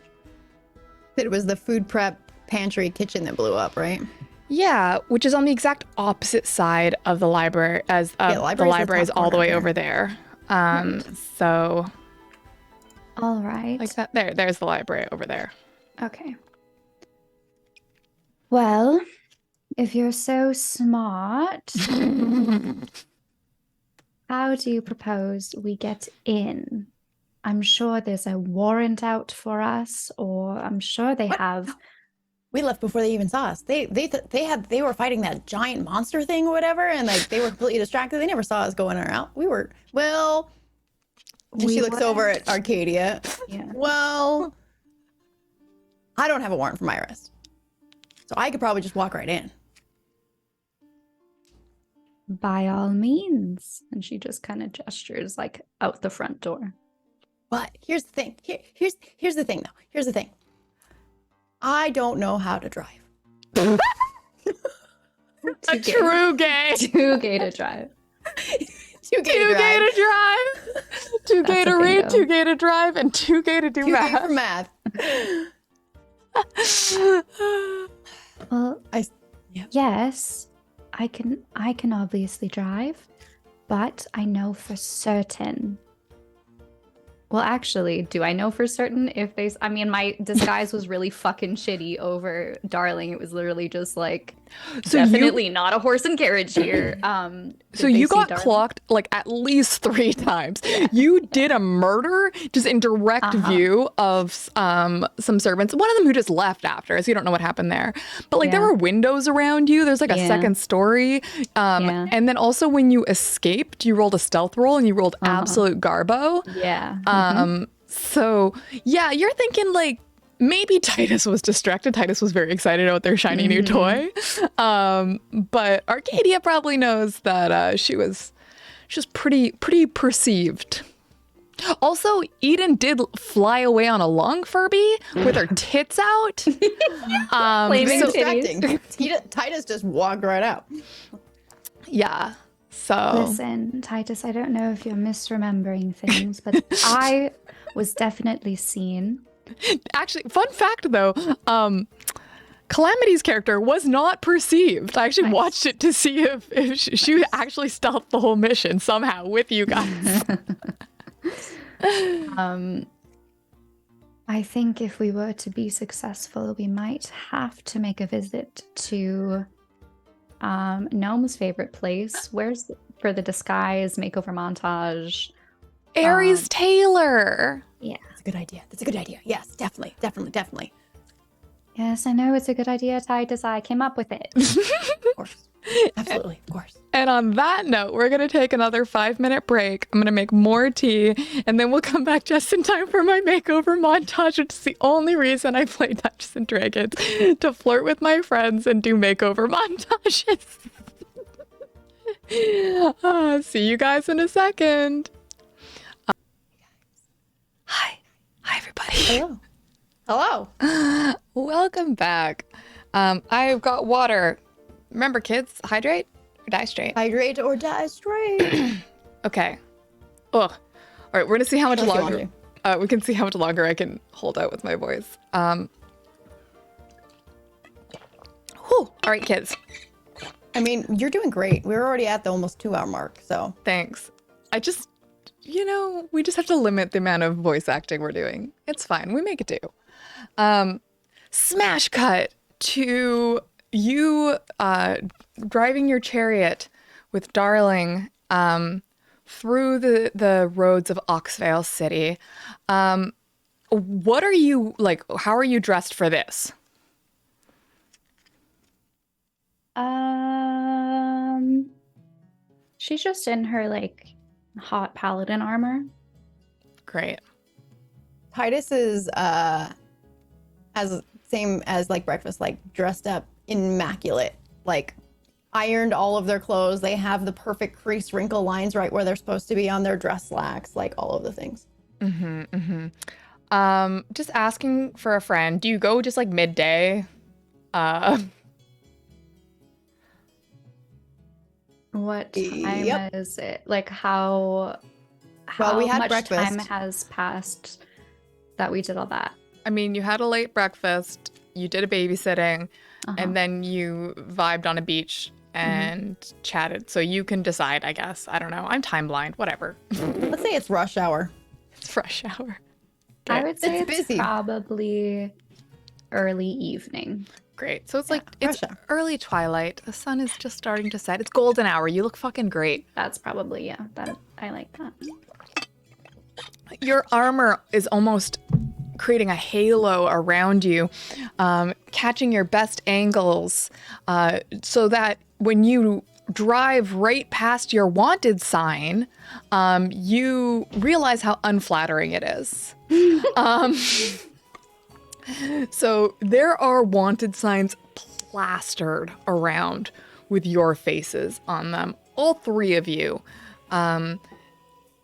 It was the food prep pantry kitchen that blew up, right? Yeah, which is on the exact opposite side of the library as the library is all the way over there. So. All right. Like that. There's the library over there. Okay. Well, if you're so smart, how do you propose we get in? I'm sure there's a warrant out for us, or I'm sure they have. We left before they even saw us. They were fighting that giant monster thing or whatever, and like they were completely distracted. They never saw us going out. She looks over at Arcadia. Yeah. Well, I don't have a warrant for my arrest, so I could probably just walk right in. By all means. And she just kind of gestures like out the front door. But here's the thing. Here's the thing, though. Here's the thing. I don't know how to drive. A true gay. Too gay to drive. Too gay to drive. Too gay to read, too gay to drive, and too gay to do Too math. gay for math. Well, Yeah. yes, I can obviously drive, but I know for certain. Well, actually, do I know for certain if they? I mean, my disguise was really fucking shitty over Darling. It was literally just like, So you- definitely not a horse and carriage here. So did they you see got Darling? clocked like at least 3 times. You did a murder just in direct view of some servants. One of them who just left after, so you don't know what happened there. But like there Yeah. were windows around you. There's like a Yeah. second story. Yeah. And then also when you escaped, you rolled a stealth roll and you rolled absolute garbo. Yeah. So yeah, you're thinking like maybe Titus was distracted. Titus was very excited about their shiny new toy. But Arcadia probably knows that she was pretty perceived. Also, Eden did fly away on a long Furby with her tits out. Flaming Being titties. distracting. Titus just walked right out. Yeah. So Listen, Titus, I don't know if you're misremembering things, but I was definitely seen. actually, fun fact though, Calamity's character was not perceived. I actually watched it to see if she actually stealthed the whole mission somehow with you guys. I think if we were to be successful, we might have to make a visit to Gnome's favorite place. Where's for the disguise makeover montage? Aries Taylor. Yeah. That's a good idea. That's a good idea. Yes, definitely. Yes, I know it's a good idea, Titus. I came up with it. Of course. Absolutely, of course. And on that note, we're going to take another 5-minute break. I'm going to make more tea, and then we'll come back just in time for my makeover montage, which is the only reason I play Dungeons and Dragons, to flirt with my friends and do makeover montages. See you guys in a second. Hi, everybody. Hello. Welcome back. I've got water. Remember, kids, hydrate or die straight. Hydrate or die straight. Okay. Ugh. All right, we're gonna see how much What else you longer. wanna We can see how much longer I can hold out with my voice. Whew. All right, kids. I mean, you're doing great. We're already at the almost 2-hour mark, so. Thanks. I just, we just have to limit the amount of voice acting we're doing. It's fine. We make it do. Smash cut to you driving your chariot with Darling through the roads of Oxvale City. What are you like? How are you dressed for this? She's just in her like hot paladin armor. Great. Titus is as same as like breakfast, like dressed up immaculate, like ironed all of their clothes. They have the perfect crease wrinkle lines right where they're supposed to be on their dress slacks, like all of the things. Just asking for a friend. Do you go just like midday? What time Yep. is it? Like how Well, we had much breakfast. time has passed that we did all that? I mean, you had a late breakfast, you did a babysitting, and then you vibed on a beach and chatted. So you can decide, I guess. I don't know. I'm time blind. Whatever. Let's say it's rush hour. It's rush hour. I would say It's it's busy. probably early evening. Great. So it's like it's rush hour. early twilight. The sun is just starting to set. It's golden hour. You look fucking great. That's probably that. I like that. Your armor is almost creating a halo around you, catching your best angles, so that when you drive right past your wanted sign, you realize how unflattering it is. So there are wanted signs plastered around with your faces on them, all 3 of you.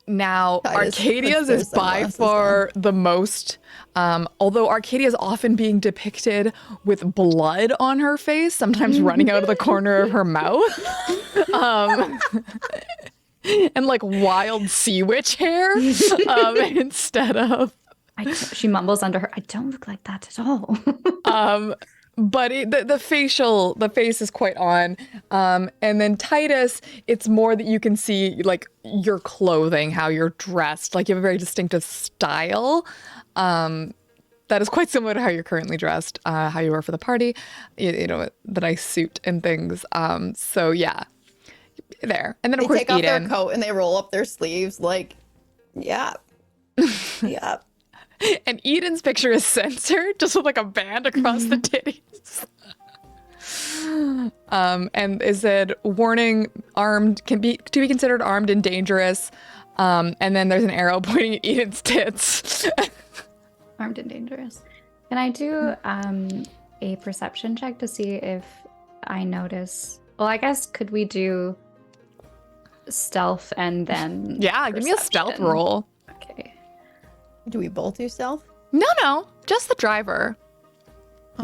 Now, Titus Arcadia's puts their is by sunglasses far the most, although Arcadia is often being depicted with blood on her face, sometimes running out of the corner of her mouth. And like wild sea witch hair instead of. She mumbles under her. I don't look like that at all. but the face is quite on. And then Titus, it's more that you can see like your clothing, how you're dressed. Like you have a very distinctive style. That is quite similar to how you're currently dressed, how you were for the party, you know, the nice suit and things. So yeah, there. And then of They course take off Eden. their coat and they roll up their sleeves like, yeah. Yeah. And Eden's picture is censored, just with like a band across the titties. And it said, warning, armed, can be to be considered armed and dangerous. And then there's an arrow pointing at Eden's tits. Armed and dangerous. Can I do a perception check to see if I notice? Well, I guess could we do stealth and then Yeah, give me a stealth perception? roll. Okay. Do we both do stealth? No, just the driver.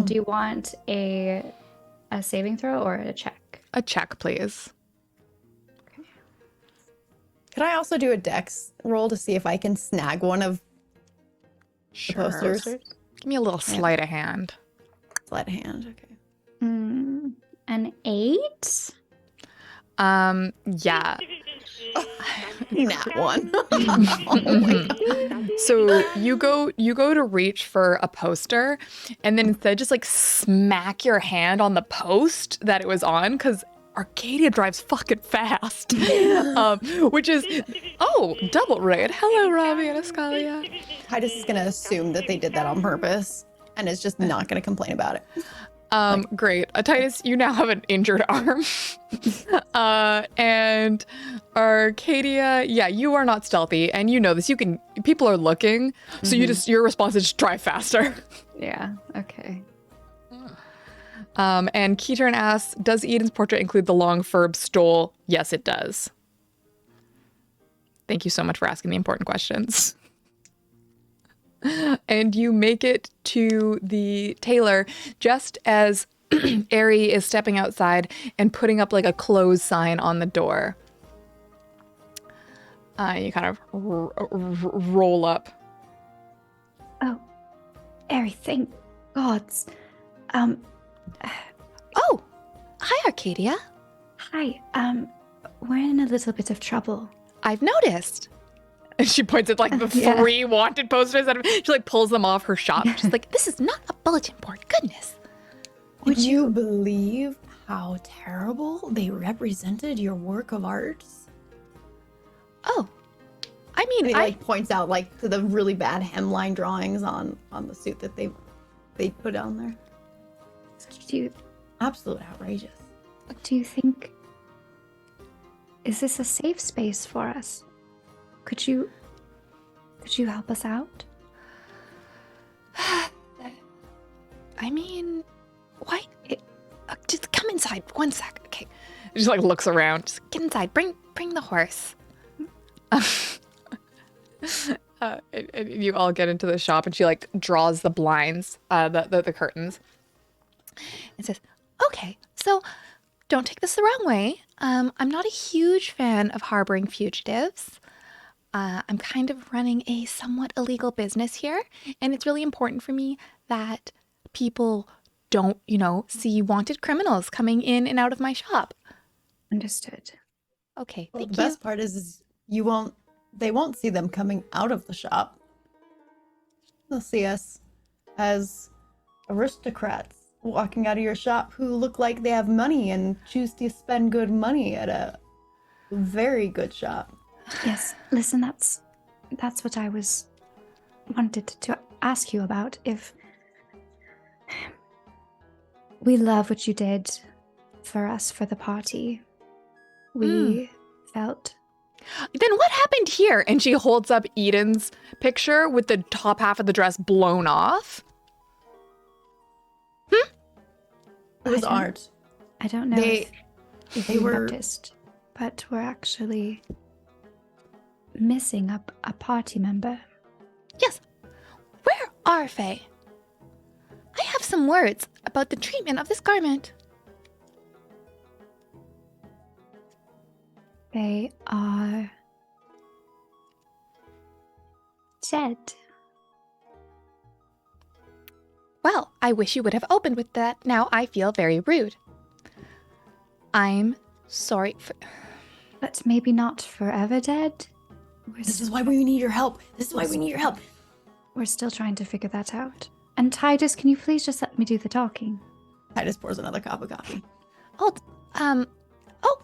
Do you want a saving throw or a check? A check, please. Could I also do a dex roll to see if I can snag one of the posters? Give me a little sleight of hand. Sleight of hand, okay. An 8? Yeah. Nat one. So you go to reach for a poster, and then instead just like smack your hand on the post that it was on, because Arcadia drives fucking fast. Which is double raid. Hello, Robbie and Escalia. Titus is gonna assume that they did that on purpose and is just not gonna complain about it. Great. Titus, you now have an injured arm. And Arcadia, yeah, you are not stealthy, and you know this. People are looking, so your response is just drive faster. Yeah, okay. And Keyturn asks, does Eden's portrait include the long furb stole? Yes, it does. Thank you so much for asking the important questions. And you make it to the tailor just as Ari is stepping outside and putting up like a close sign on the door. You kind of roll up. Oh, Ari, thank gods. Oh, hi, Arcadia. Hi. We're in a little bit of trouble. I've noticed. And she points at like the Yeah. 3 wanted posters. She like pulls them off her shop. She's like, This is not a bulletin board. Goodness. Would you believe how terrible they represented your work of art? Oh, I And mean, he I like points out like to the really bad hemline drawings on the suit that they put on there. Do Absolute outrageous. you think... Is this a safe space for us? Could you help us out? I mean, why? Just come inside. 1 sec. Okay. she just like looks around. Just, Get inside. Bring the horse. and you all get into the shop, and she like draws the blinds, the curtains. And says, okay, so don't take this the wrong way. I'm not a huge fan of harboring fugitives. I'm kind of running a somewhat illegal business here, and it's really important for me that people don't, see wanted criminals coming in and out of my shop. Understood. Okay, Well, thank the you. best part is they won't see them coming out of the shop. They'll see us as aristocrats walking out of your shop who look like they have money and choose to spend good money at a very good shop. Yes, listen, that's what I wanted to ask you about. If we love what you did for us for the party, we felt Then what happened here? And she holds up Eden's picture with the top half of the dress blown off. It was I don't- art. I don't know if they you were- noticed, but we're actually missing a party member. Yes. Where are Faye? I have some words about the treatment of this garment. They are dead. Well, I wish you would have opened with that. Now I feel very rude. I'm sorry for... But maybe not forever dead. This is why we need your help. This is why we need your help. We're still trying to figure that out. And Titus, can you please just let me do the talking? Titus pours another cup of coffee. Oh,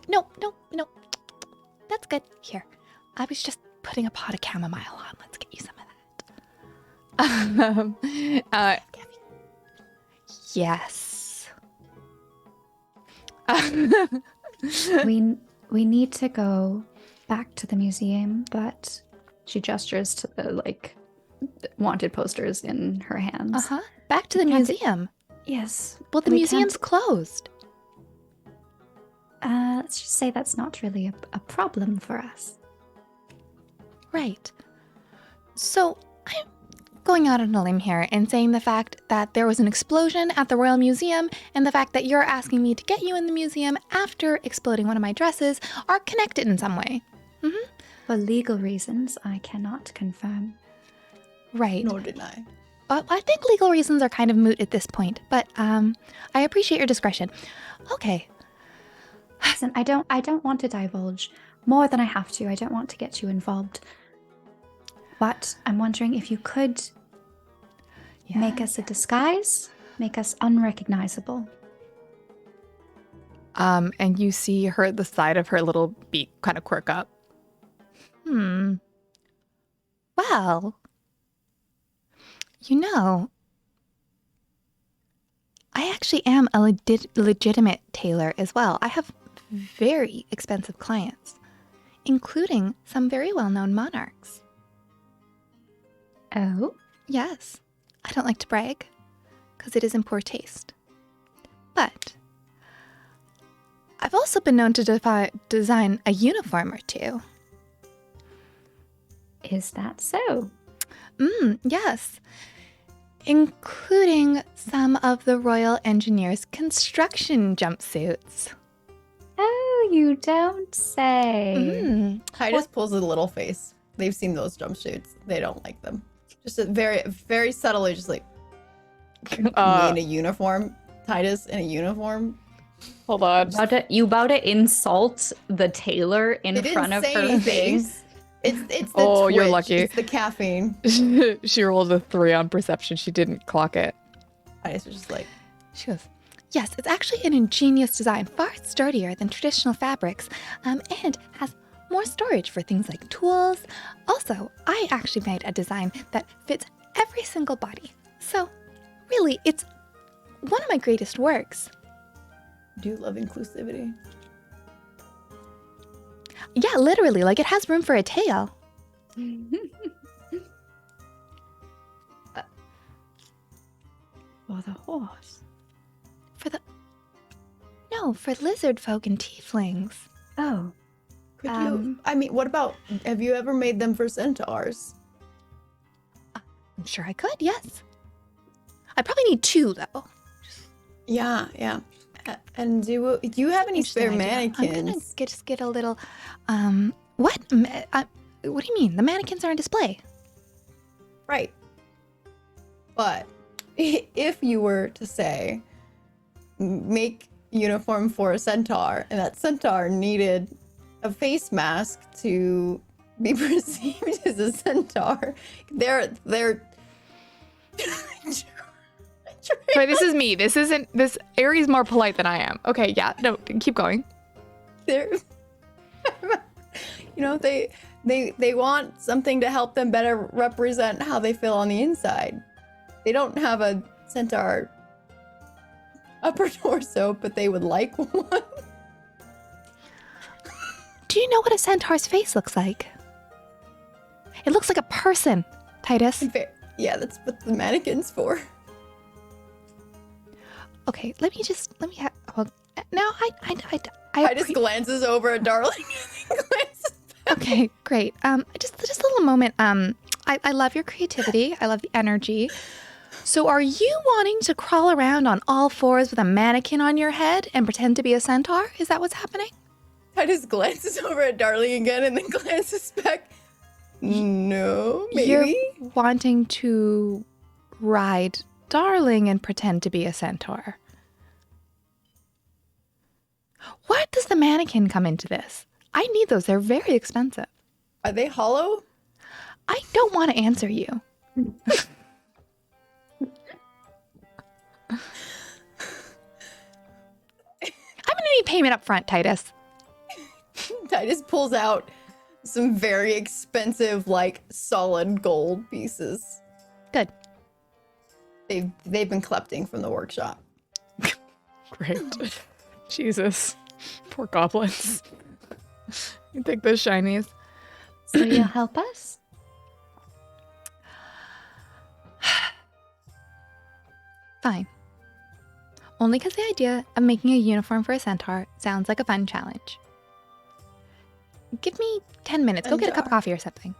no. That's good. Here. I was just putting a pot of chamomile on. Let's get you some of that. Yes. We need to go back to the museum, but she gestures to the wanted posters in her hands. Uh-huh. Back to the Can't- museum. Yes. Well, the we museum's can't- closed. Let's just say that's not really a problem for us. Right. So, I'm going out on a limb here and saying the fact that there was an explosion at the Royal Museum and the fact that you're asking me to get you in the museum after exploding one of my dresses are connected in some way. Mm-hmm. For legal reasons, I cannot confirm. Right. Nor did I. I think legal reasons are kind of moot at this point, but I appreciate your discretion. Okay. Listen, I don't want to divulge more than I have to. I don't want to get you involved. But I'm wondering if you could make us a disguise, make us unrecognizable. And you see the side of her little beak kind of quirk up. Well, I actually am a legitimate tailor as well. I have very expensive clients, including some very well-known monarchs. Oh? Yes, I don't like to brag, because it is in poor taste. But I've also been known to design a uniform or two. Is that so? Yes. Including some of the Royal Engineers' construction jumpsuits. Oh, you don't say. Titus pulls a little face. They've seen those jumpsuits. They don't like them. Just a very, very subtly, just like me in a uniform. Titus in a uniform. Hold on. You about to insult the tailor in They didn't front of say her anything. face? It's the Oh, you're twitch. lucky. It's the caffeine. She rolled a 3 on perception. She didn't clock it. Titus was just like, She goes, yes, it's actually an ingenious design, far sturdier than traditional fabrics, and has more storage for things like tools. Also, I actually made a design that fits every single body. So, really, it's one of my greatest works. do you love inclusivity? Yeah, literally, it has room for a tail. For the horse. For lizard folk and tieflings. Oh. Could you? I mean, what about? Have you ever made them for centaurs? I'm sure I could, yes. I probably need 2, though. Yeah. And do you have any spare Interesting idea. I'm gonna mannequins? just get a little, what? What do you mean? The mannequins are on display. Right. But if you were to say, make uniform for a centaur, and that centaur needed a face mask to be perceived as a centaur, they're Sorry, this is me. This isn't. This Aries more polite than I am. Okay, yeah. No, keep going. they're they want something to help them better represent how they feel on the inside. They don't have a centaur upper torso, but they would like one. Do you know what a centaur's face looks like? It looks like a person, Titus. Yeah, that's what the mannequin's for. Okay, let me well, now I just glances over at Darling. Okay, great. Just a little moment. I love your creativity. I love the energy. So are you wanting to crawl around on all fours with a mannequin on your head and pretend to be a centaur? Is that what's happening? I just glances over at Darling again and then glances back. No, maybe. You're wanting to ride darling and pretend to be a centaur. What does the mannequin come into this? I need those. They're very expensive. Are they hollow? I don't want to answer you. I'm gonna need payment up front, Titus. Titus pulls out some very expensive, like, solid gold pieces. Good. They've been collecting from the workshop. Great. Jesus. Poor goblins. You take those shinies. So you'll help us? Fine. Only because the idea of making a uniform for a centaur sounds like a fun challenge. Give me 10 minutes. Go get a cup of coffee or something.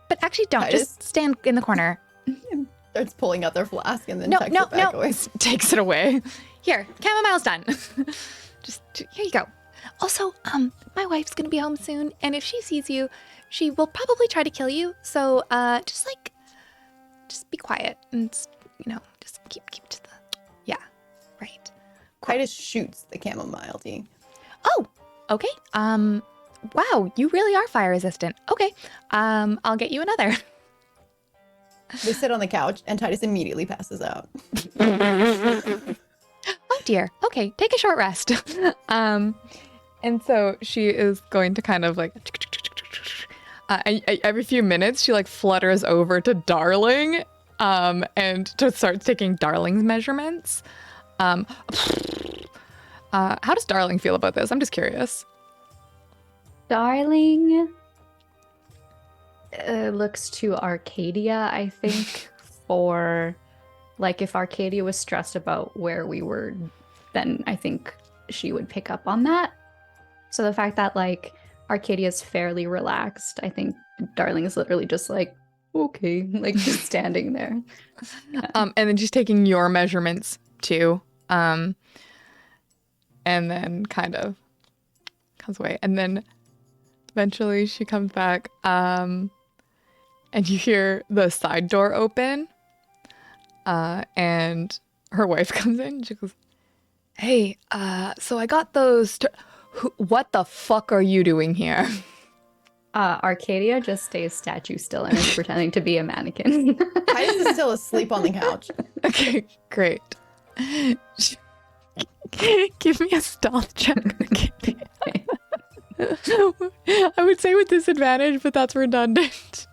But actually don't. Just stand in the corner. Starts pulling out their flask and then tucks it back away. Takes it away. Here, chamomile's done. Just here you go. Also, my wife's gonna be home soon, and if she sees you, she will probably try to kill you. So, just be quiet and just keep to the right. Titus shoots the chamomile tea. Oh, okay. Wow, you really are fire resistant. Okay, I'll get you another. They sit on the couch, and Titus immediately passes out. Oh dear. Okay, take a short rest. And so she is going to kind of like every few minutes she like flutters over to Darling and to start taking Darling's measurements. How does Darling feel about this? I'm just curious. Darling looks to Arcadia, I think, for like if Arcadia was stressed about where we were, then I think she would pick up on that. So the fact that like Arcadia's fairly relaxed, I think Darling is literally just like, okay, like just standing there. And then she's taking your measurements too. And then kind of comes away. And then eventually she comes back. And you hear the side door open. And her wife comes in. She goes, "Hey, so I got those. What the fuck are you doing here?" Arcadia just stays statue still and is pretending to be a mannequin. Titus is still asleep on the couch. Okay, great. Give me a stealth check. I would say with disadvantage, but that's redundant.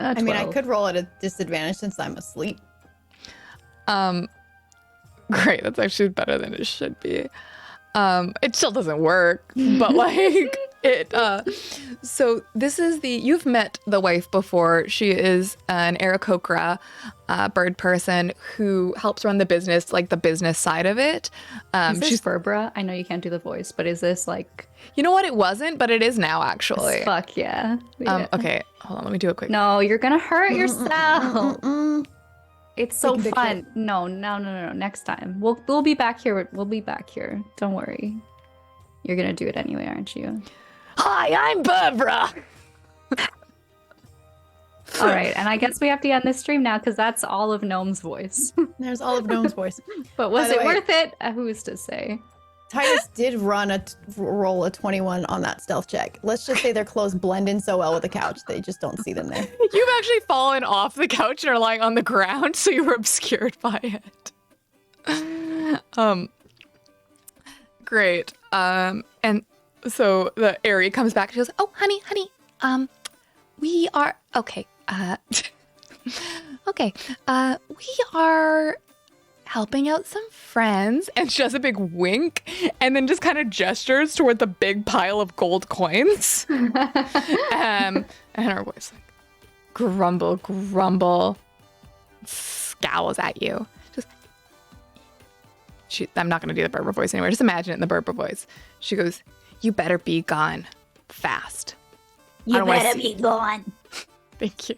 I mean, I could roll at a disadvantage since I'm asleep. Great. That's actually better than it should be. It still doesn't work, but like it. So this is you've met the wife before. She is an Aarakocra bird person who helps run the business, like the business side of it. She's Ferbra. I know you can't do the voice, but is this like? You know what? It wasn't, but it is now actually. Fuck yeah. Okay, hold on. Let me do a quick. No, you're gonna hurt yourself. It's so fun. No. Next time. We'll be back here. We'll be back here. Don't worry. You're gonna do it anyway, aren't you? Hi, I'm Barbara. All right, and I guess we have to end this stream now because that's all of Gnome's voice. There's all of Gnome's voice. But was it worth it? Who's to say? Titus did roll a 21 on that stealth check. Let's just say their clothes blend in so well with the couch, they just don't see them there. You've actually fallen off the couch and are lying on the ground, so you were obscured by it. Great. And so the Aerie comes back. She goes, "Oh, honey, we are okay. Okay. We are helping out some friends," and she does a big wink and then just kind of gestures toward the big pile of gold coins. And her voice like grumble, scowls at you. I'm not going to do the Berber voice anymore. Just imagine it in the Berber voice. She goes, "You better be gone fast. You better be gone." Thank you.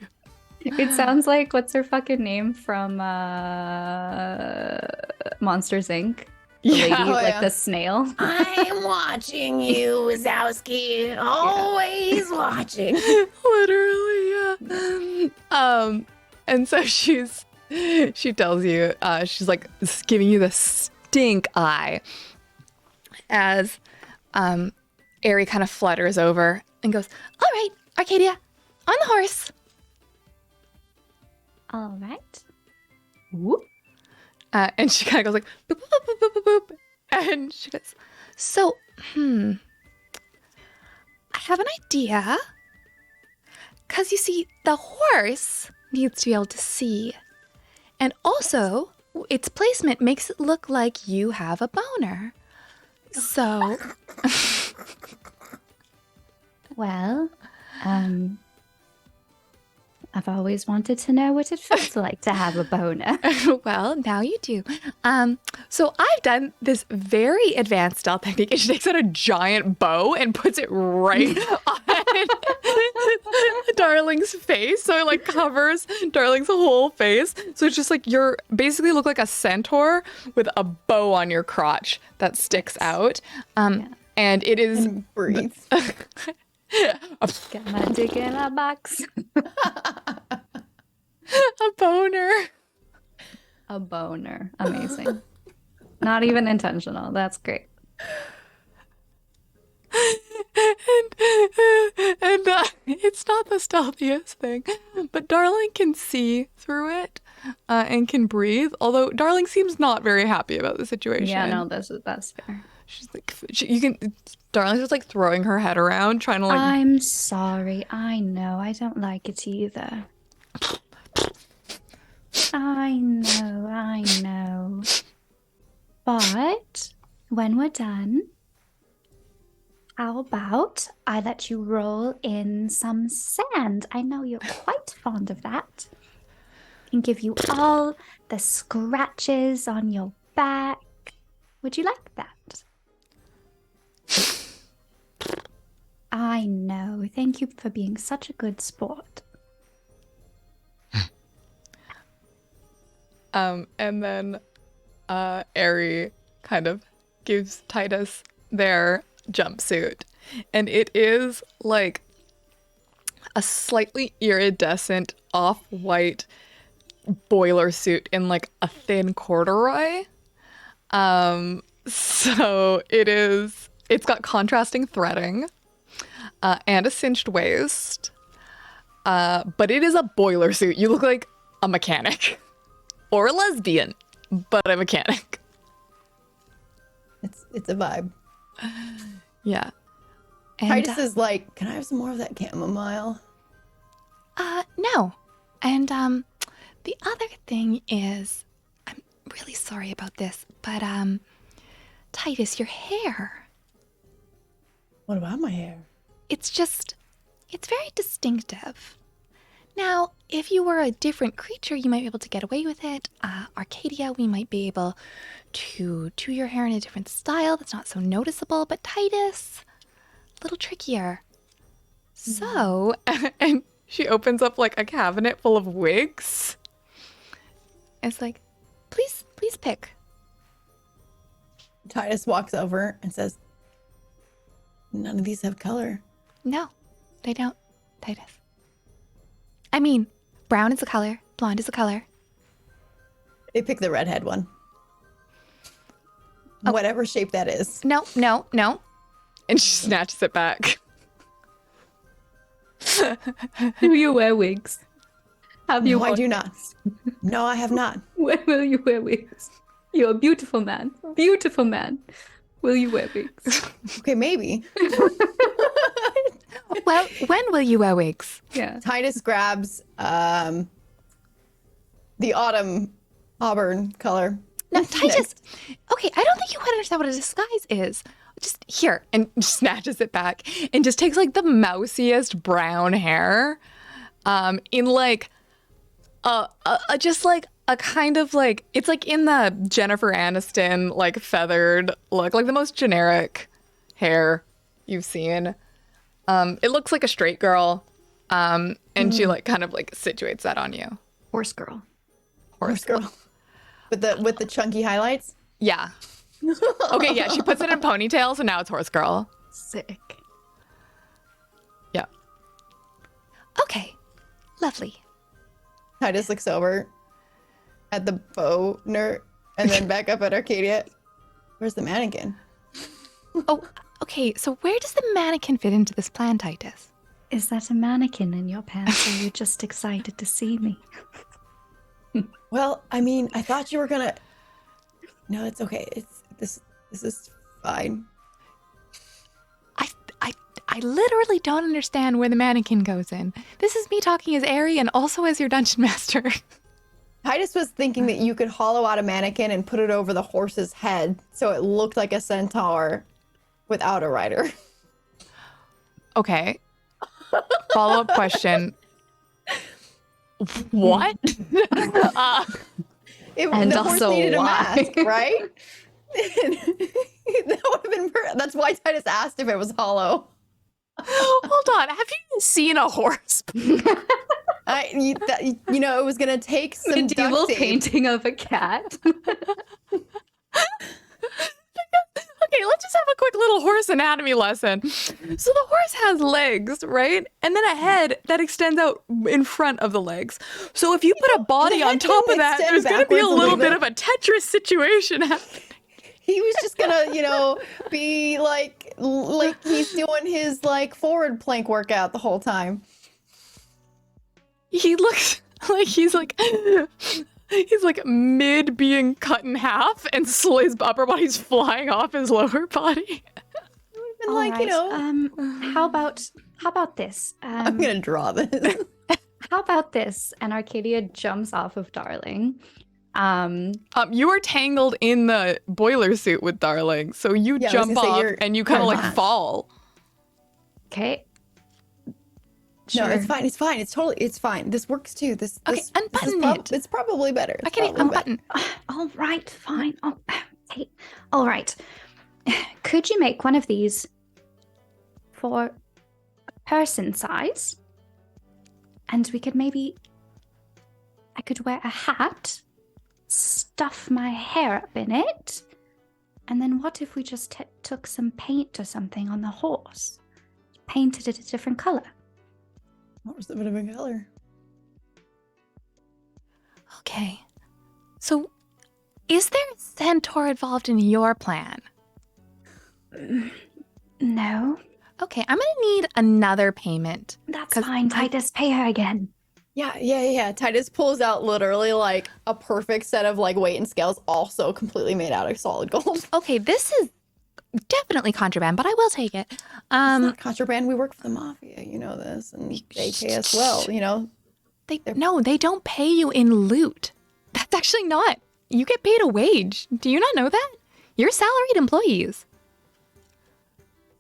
It sounds like what's her fucking name from Monsters Inc. The lady, the snail. I'm watching you, Wazowski. Always watching. Literally, yeah. And so she tells you, she's like giving you the stink eye as Ari kind of flutters over and goes, "All right, Arcadia, on the horse." All right. Whoop. And she kind of goes like, boop, boop, boop, boop, boop, boop. And she goes, "So, I have an idea. Because you see, the horse needs to be able to see. And also, its placement makes it look like you have a boner. So, Well, I've always wanted to know what it feels like to have a boner. well, now you do. So I've done this very advanced stealth technique. And she takes out a giant bow and puts it right on Darling's face. So it like covers Darling's whole face. So it's just like you're basically look like a centaur with a bow on your crotch that sticks out. And it is And breathes. Get my dick in a box. a boner. A boner. Amazing. Not even intentional. That's great. And it's not the stealthiest thing, but Darling can see through it and can breathe. Although Darling seems not very happy about the situation. Yeah, no, that's fair. She's like, Darling's just like throwing her head around, trying to like. I'm sorry. I know. I don't like it either. I know. But when we're done, how about I let you roll in some sand? I know you're quite fond of that. Can give you all the scratches on your back. Would you like that? I know. Thank you for being such a good sport. And then Ari kind of gives Titus their jumpsuit. And it is like a slightly iridescent off-white boiler suit in like a thin corduroy. So it's got contrasting threading and a cinched waist. But it is a boiler suit. You look like a mechanic or a lesbian, but a mechanic. It's a vibe. Yeah. And, Titus is like, can I have some more of that chamomile? No. And the other thing is, I'm really sorry about this, but Titus, your hair. What about my hair? It's very distinctive. Now, if you were a different creature, you might be able to get away with it. Arcadia, we might be able to do your hair in a different style that's not so noticeable, but Titus, a little trickier. So, and she opens up like a cabinet full of wigs. It's like, please pick. Titus walks over and says, none of these have color. No, they don't, Titus. I mean, brown is a color, blonde is a color. They pick the redhead one. Oh. Whatever shape that is. No. And she snatches it back. Do you wear wigs? Have you? No, I do not. No, I have not. When will you wear wigs? You're a beautiful man. Beautiful man. Will you wear wigs? Okay, maybe. Well, when will you wear wigs? Yeah. Titus grabs the autumn auburn color. No, Titus. Okay, I don't think you quite understand what a disguise is. Just here, and snatches it back and just takes like the mousiest brown hair in like just like a kind of like, it's like in the Jennifer Aniston like feathered look, like the most generic hair you've seen. It looks like a straight girl, and she like kind of like situates that on you. Horse girl. Horse girl. With the chunky highlights. Yeah. Okay, yeah, she puts it in a ponytail, so now it's horse girl. Sick. Yeah. Okay, lovely. Titus looks over at the bow nerd and then back up at Arcadia. Where's the mannequin? Oh, okay. So where does the mannequin fit into this plan, Titus? Is that a mannequin in your pants, or are you just excited to see me? Well, I mean, I thought you were gonna. No, it's okay. This is fine. I literally don't understand where the mannequin goes in. This is me talking as Ari and also as your dungeon master. Titus was thinking that you could hollow out a mannequin and put it over the horse's head so it looked like a centaur without a rider. Okay. Follow-up question. What? The horse also needed a why? mask, right? That would have been. That's why Titus asked if it was hollow. Hold on. Have you seen a horse? You know, it was gonna take some Medieval duct tape. painting of a cat. Okay, let's just have a quick little horse anatomy lesson. So the horse has legs, right? And then a head that extends out in front of the legs. So if you put a body the on head top can of that, extend there's going to be a backwards a little little bit of bit. a Tetris situation happening. He was just gonna, you know, be like he's doing his like forward plank workout the whole time. He looks like he's like mid being cut in half and his upper body's flying off his lower body. And like, you know, how about this? I'm gonna draw this. How about this? And Arcadia jumps off of Darling. You are tangled in the boiler suit with Darling, so you Yeah, I was jump gonna say off you're- and you kind of you're like latched. fall. Okay. No, Sure. it's fine. It's fine. It's fine. This works too. This Okay, this is unbutton it. It's probably better. It's Okay, probably better. unbutton. All right, fine. Oh, okay. All right. Could you make one of these for a person size? And we could I could wear a hat, stuff my hair up in it, and then what if we just took some paint or something on the horse? Painted it a different color. What was the bit of a color? Okay. So, is there a centaur involved in your plan? No, Okay, I'm gonna need another payment. that's 'Cause fine. Titus, pay her again. Yeah. Titus pulls out literally like a perfect set of like weight and scales, also completely made out of solid gold. Okay, this is definitely contraband, but I will take it. It's not contraband. We work for the mafia. You know this, and they pay us well. You know. They don't pay you in loot. That's actually not. You get paid a wage. Do you not know that? You're salaried employees.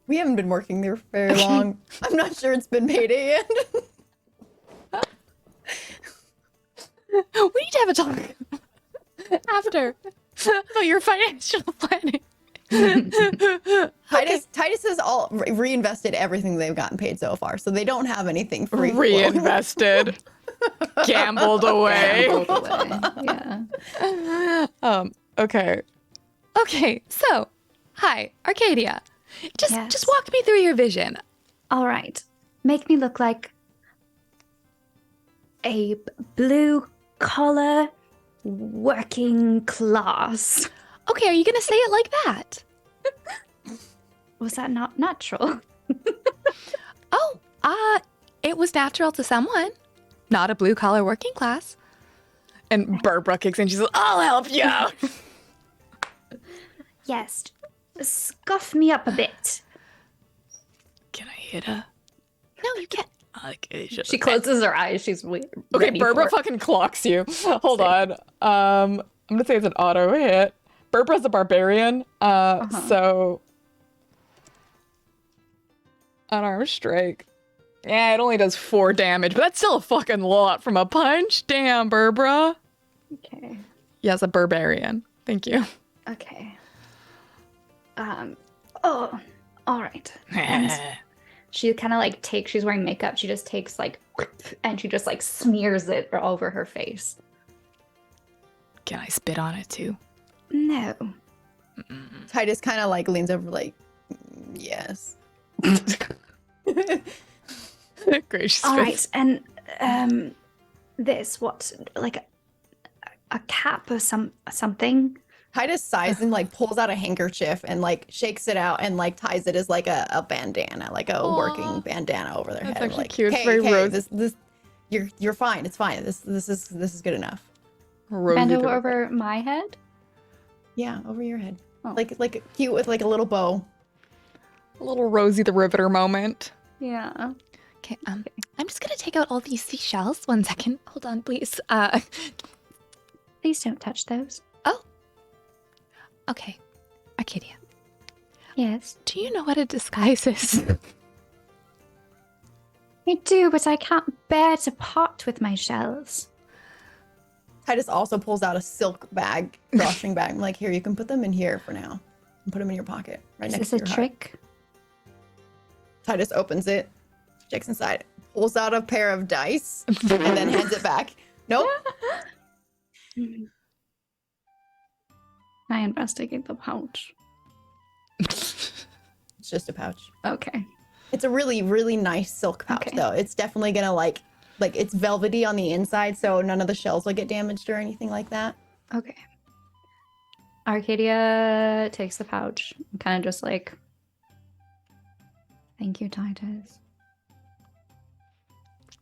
We haven't been working there for very long. I'm not sure it's been payday yet. We need to have a talk after about your financial planning. Titus has all reinvested everything they've gotten paid so far, so they don't have anything free. flowing. Reinvested, gambled away. Yeah. Okay. Okay, so, hi, Arcadia. Just Yes. walk me through your vision. All right. Make me look like a blue collar working class. Okay, are you gonna say it like that? Was that not natural? Oh, it was natural to someone. Not a blue collar working class. And Barbara kicks in. She's like, "I'll help you out." Yes. Scuff me up a bit. Can I hit her? No, you can't. Okay, She closes her eyes. She's Okay, ready Barbara for it. fucking clocks you. Hold on. I'm gonna say it's an auto hit. Barbara's a barbarian, so unarmed strike. Yeah, it only does 4 damage, but that's still a fucking lot from a punch. Damn, Barbara. Okay. Yes, a barbarian. Thank you. Okay. Oh, all right. And she kind of like she's wearing makeup. She just takes like, and she just like smears it all over her face. Can I spit on it too? No. Titus kind of like leans over, like, yes. Gracious. All face. right. And this? What, like a cap or something? Titus sighs and like pulls out a handkerchief and like shakes it out and like ties it as like a bandana, like a working bandana over their That's head. actually Like, cute. It's "Okay, very okay, rose- this you're fine. It's fine. This is good enough. Rosy Bend to- over my head? Yeah, over your head. Oh. Like cute with like a little bow. A little Rosie the Riveter moment. Yeah. Okay, I'm just gonna take out all these seashells. 1 second. Hold on, please. Please don't touch those. Okay. Arcadia, Yes. do you know what a disguise is? I do, but I can't bear to part with my shells. Titus also pulls out a silk bag, drawstring bag. I'm like, here, you can put them in here for now. And put them in your pocket, right Is next this to a your heart. trick? Titus opens it, checks inside, pulls out a pair of dice, and then hands it back. Nope. I investigate the pouch. It's just a pouch. Okay. It's a really, really nice silk pouch, Okay. though. It's definitely gonna like it's velvety on the inside, so none of the shells will get damaged or anything like that. Okay. Arcadia takes the pouch and kind of just like, thank you, Titus.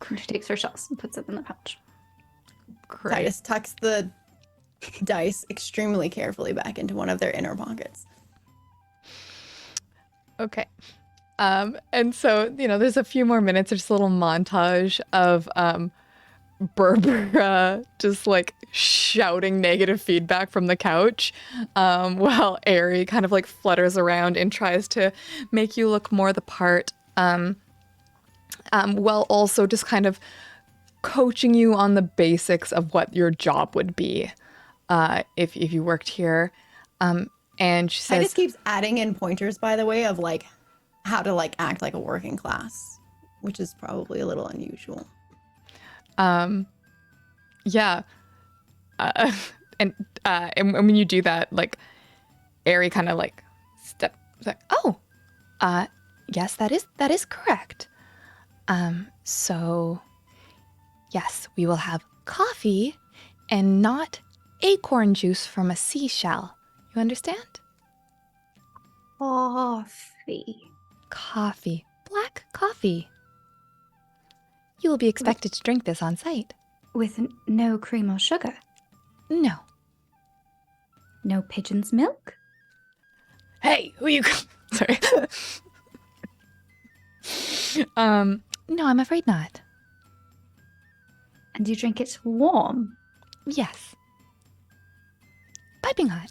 She takes her shells and puts it in the pouch. Great. Titus tucks the dice extremely carefully back into one of their inner pockets. Okay. And so, there's a few more minutes, there's a little montage of Berbera just like shouting negative feedback from the couch, while Aerie kind of like flutters around and tries to make you look more the part, while also just kind of coaching you on the basics of what your job would be, if you worked here. And she Titus says, keeps adding in pointers, by the way, of like how to like act like a working class, which is probably a little unusual. yeah. And when you do that, like, Aerie kind of like steps like, Oh, yes, that is correct. So, yes, we will have coffee and not acorn juice from a seashell. You understand? Coffee. Coffee. Black coffee. You will be expected to drink this on site. With no cream or sugar. No. No pigeon's milk. "Hey, who you?" Sorry. No, I'm afraid not. And you drink it warm. Yes. Piping hot.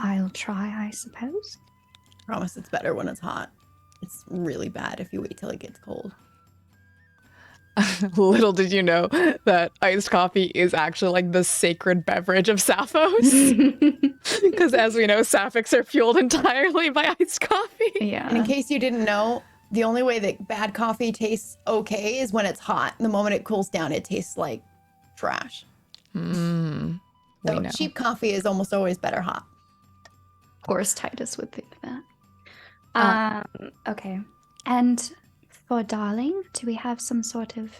I'll try, I suppose. Promise it's better when it's hot. It's really bad if you wait till it gets cold. Little did you know that iced coffee is actually like the sacred beverage of Sapphos. Because as we know, Sapphics are fueled entirely by iced coffee. Yeah. And in case you didn't know, the only way that bad coffee tastes okay is when it's hot. The moment it cools down, it tastes like trash. We So know. cheap coffee is almost always better hot. Of course, Titus would think that. Okay. And for darling, do we have some sort of...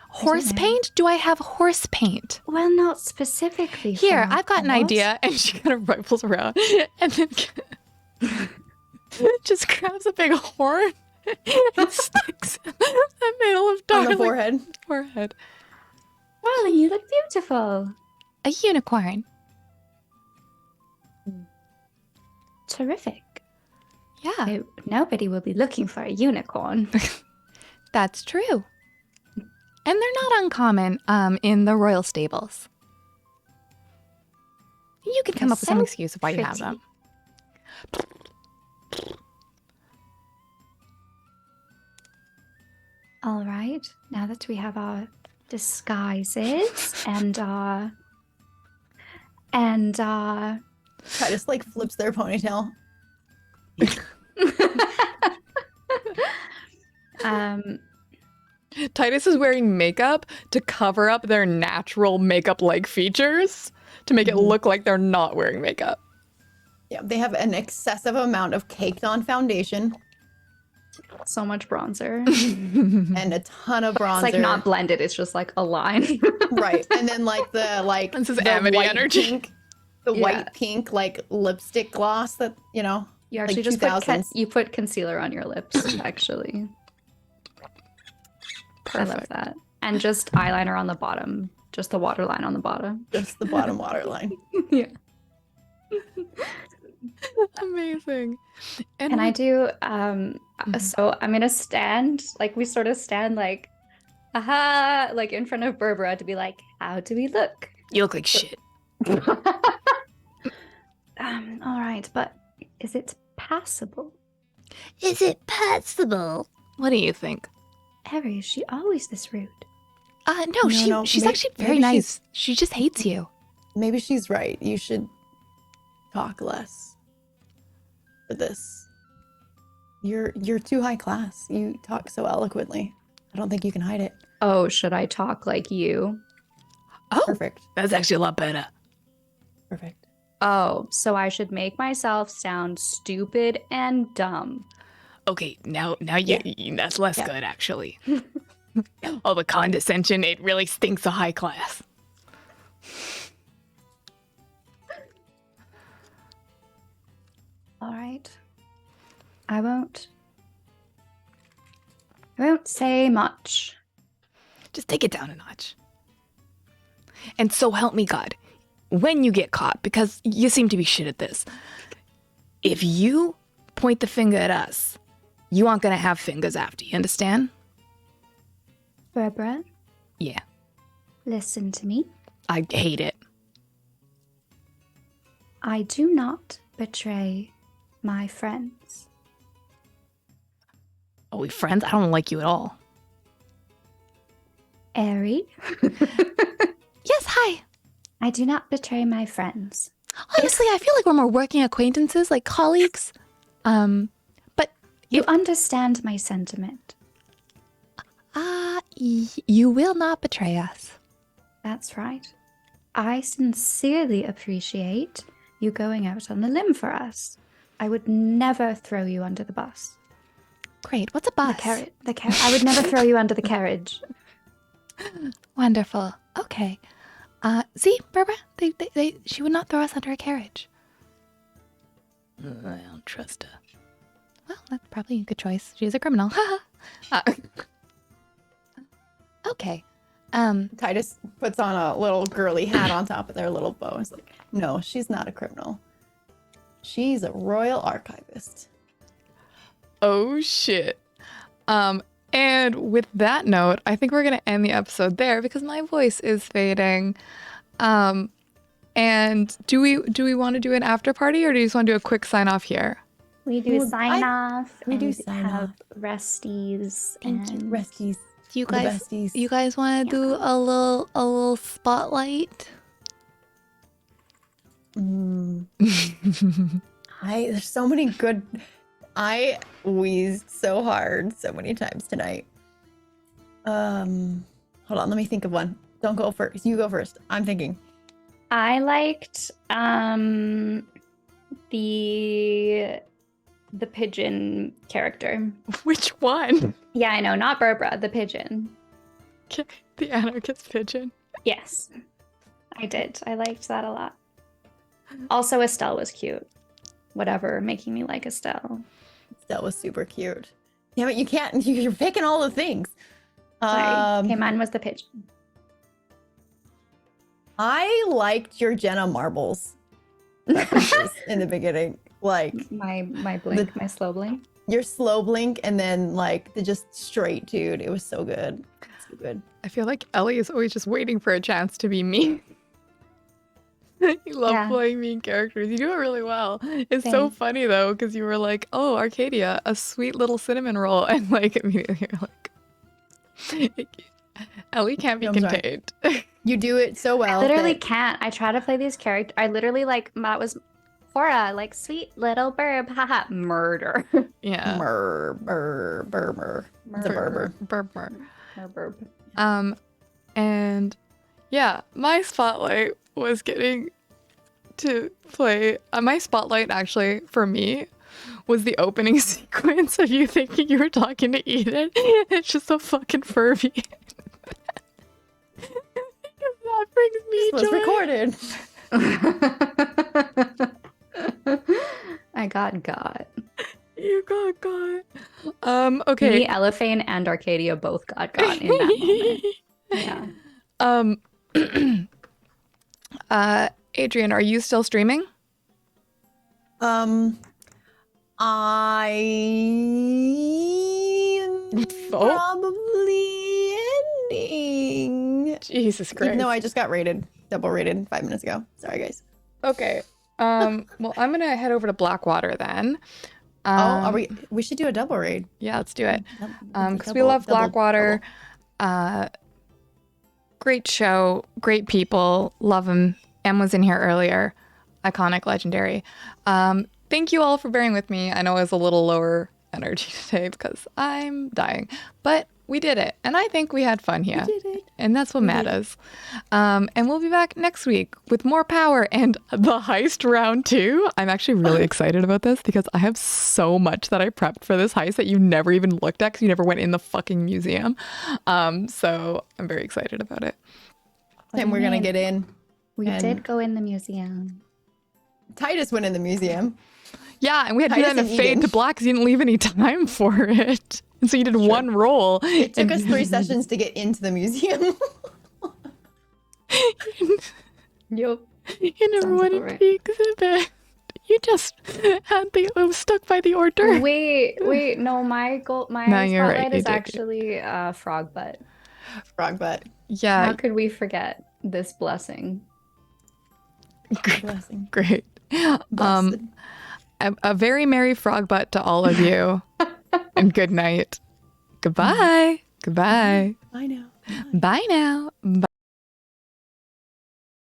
Horse know. paint? Do I have horse paint? Well, not specifically. Here, for I've got an horse. idea. And she kind of rifles around and then just grabs a big horn and sticks in the middle of On Darling's the forehead. forehead. Darling, you look beautiful. A unicorn. Terrific. Yeah, No, nobody will be looking for a unicorn. that's true. And they're not uncommon in the royal stables. You can come They're up with some so excuse of why you have pretty. them. All right. Now that we have our disguises and Titus like flips their ponytail. Titus is wearing makeup to cover up their natural makeup-like features to make it look like they're not wearing makeup. Yeah, they have an excessive amount of caked on foundation. So much bronzer. and a ton of bronzer. It's like not blended. It's just like a line. right. And then like This is the Amity white energy. pink, the white pink like lipstick gloss that You actually like just 2000s. you put concealer on your lips. Actually, Perfect. I love that. And just eyeliner on the bottom. Just the waterline on the bottom. Just the bottom waterline. Yeah. Amazing. And Can I with- do so I'm gonna stand, like we sort of stand like aha, like in front of Berbera to be like, how do we look? You look like shit. All right, but is it passable? Is it possible? What do you think? Harry, is she always this rude? No, she's maybe- actually very maybe nice. She just hates you. Maybe she's right. You should talk less for this. You're too high class. You talk so eloquently. I don't think you can hide it. Oh, should I talk like you? Oh, Perfect. that's actually a lot better. Perfect. Oh, so I should make myself sound stupid and dumb. Okay, now that's less Yeah. good actually. All the condescension, it really stinks of high class. All right. I won't say much. Just take it down a notch. And so help me God, when you get caught, because you seem to be shit at this, if you point the finger at us, you aren't gonna have fingers after, you understand? Berbera, Yeah, listen to me. I hate it. I do not betray my friends. Are we friends? I don't like you at all. Ari, Yes, hi. I do not betray my friends. Honestly, I feel like we're more working acquaintances, like colleagues. But You understand my sentiment. you will not betray us. That's right. I sincerely appreciate you going out on a limb for us. I would never throw you under the bus. Great. What's a bus? The carriage. I would never throw you under the carriage. Wonderful. Okay. See, Barbara, she would not throw us under a carriage. I don't trust her. Well, that's probably a good choice. She's a criminal. Okay. Titus puts on a little girly hat on top of their little bow. It's like, no, she's not a criminal. She's a royal archivist. Oh shit. And with that note, I think we're gonna end the episode there because my voice is fading. And do we want to do an after party or do you just want to do a quick sign off here? We do Well, sign off. we do and sign have off. resties. Thank you, and resties. Do you The guys besties. you guys want to do a little spotlight? There's so many good. I wheezed so hard so many times tonight. Hold on, let me think of one. Don't go first. You go first. I'm thinking. I liked the pigeon character. Which one? Yeah, I know, not Berbera, the pigeon. The anarchist pigeon. Yes, I did. I liked that a lot. Also, Estelle was cute. Whatever, making me like Estelle. That was super cute. Damn it, you can't. You're picking all the things. Sorry. Okay, mine was the pigeon. I liked your Jenna marbles references in the beginning. Like My blink, my slow blink. your slow blink and then like the just straight dude. It was so good. So good. I feel like Ellie is always just waiting for a chance to be mean. You love Yeah. playing mean characters. You do it really well. It's so Thanks. funny though, because you were like, "Oh, Arcadia, a sweet little cinnamon roll," and like immediately you're like, "Ellie can't be I'm sorry. contained." You do it so well. I literally that- can't. I try to play these characters. I literally like that was Cora, like sweet little burb, haha, murder. Yeah. Burr. It's a Berber. Burr. Burb. And yeah, my spotlight was getting to play. My spotlight actually for me was the opening sequence of you thinking you were talking to Eden. It's just a fucking Furby. That brings me This was joy. recorded. I got. You got. Okay. Me, Elephane, and Arcadia both got in that moment. Yeah. Adrian, are you still streaming? I probably ending. Jesus Christ. Even though I just got double rated 5 minutes ago. Sorry, guys. Okay. Well, I'm gonna head over to Blackwater then. We should do a double raid. Yeah, let's do it. Because we love Blackwater. Great show, great people, love them. Em was in here earlier. Iconic, legendary. Thank you all for bearing with me. I know I was a little lower energy today because I'm dying, but we did it. And I think we had fun here. We did it. And that's what matters. And we'll be back next week with more power and the heist round 2. I'm actually really excited about this because I have so much that I prepped for this heist that you never even looked at because you never went in the fucking museum. So I'm very excited about it. And we're going to get in. We did go in the museum. Titus went in the museum. Yeah, and we had to do that in a Titus and fade Eden. to black because you didn't leave any time for it. And so you did one roll. It took us 3 sessions to get into the museum. Yep. You never Sounds went about into the exhibit. You just had I was stuck by the hors d'oeuvre. Wait, no, my No, you're right, spotlight you is did. actually frog butt. Frog butt. Yeah, How could we forget this blessing? Blessing. great. Blessed. A very merry frog butt to all of you. And good night. Goodbye. Goodbye. I know. Bye now. Bye.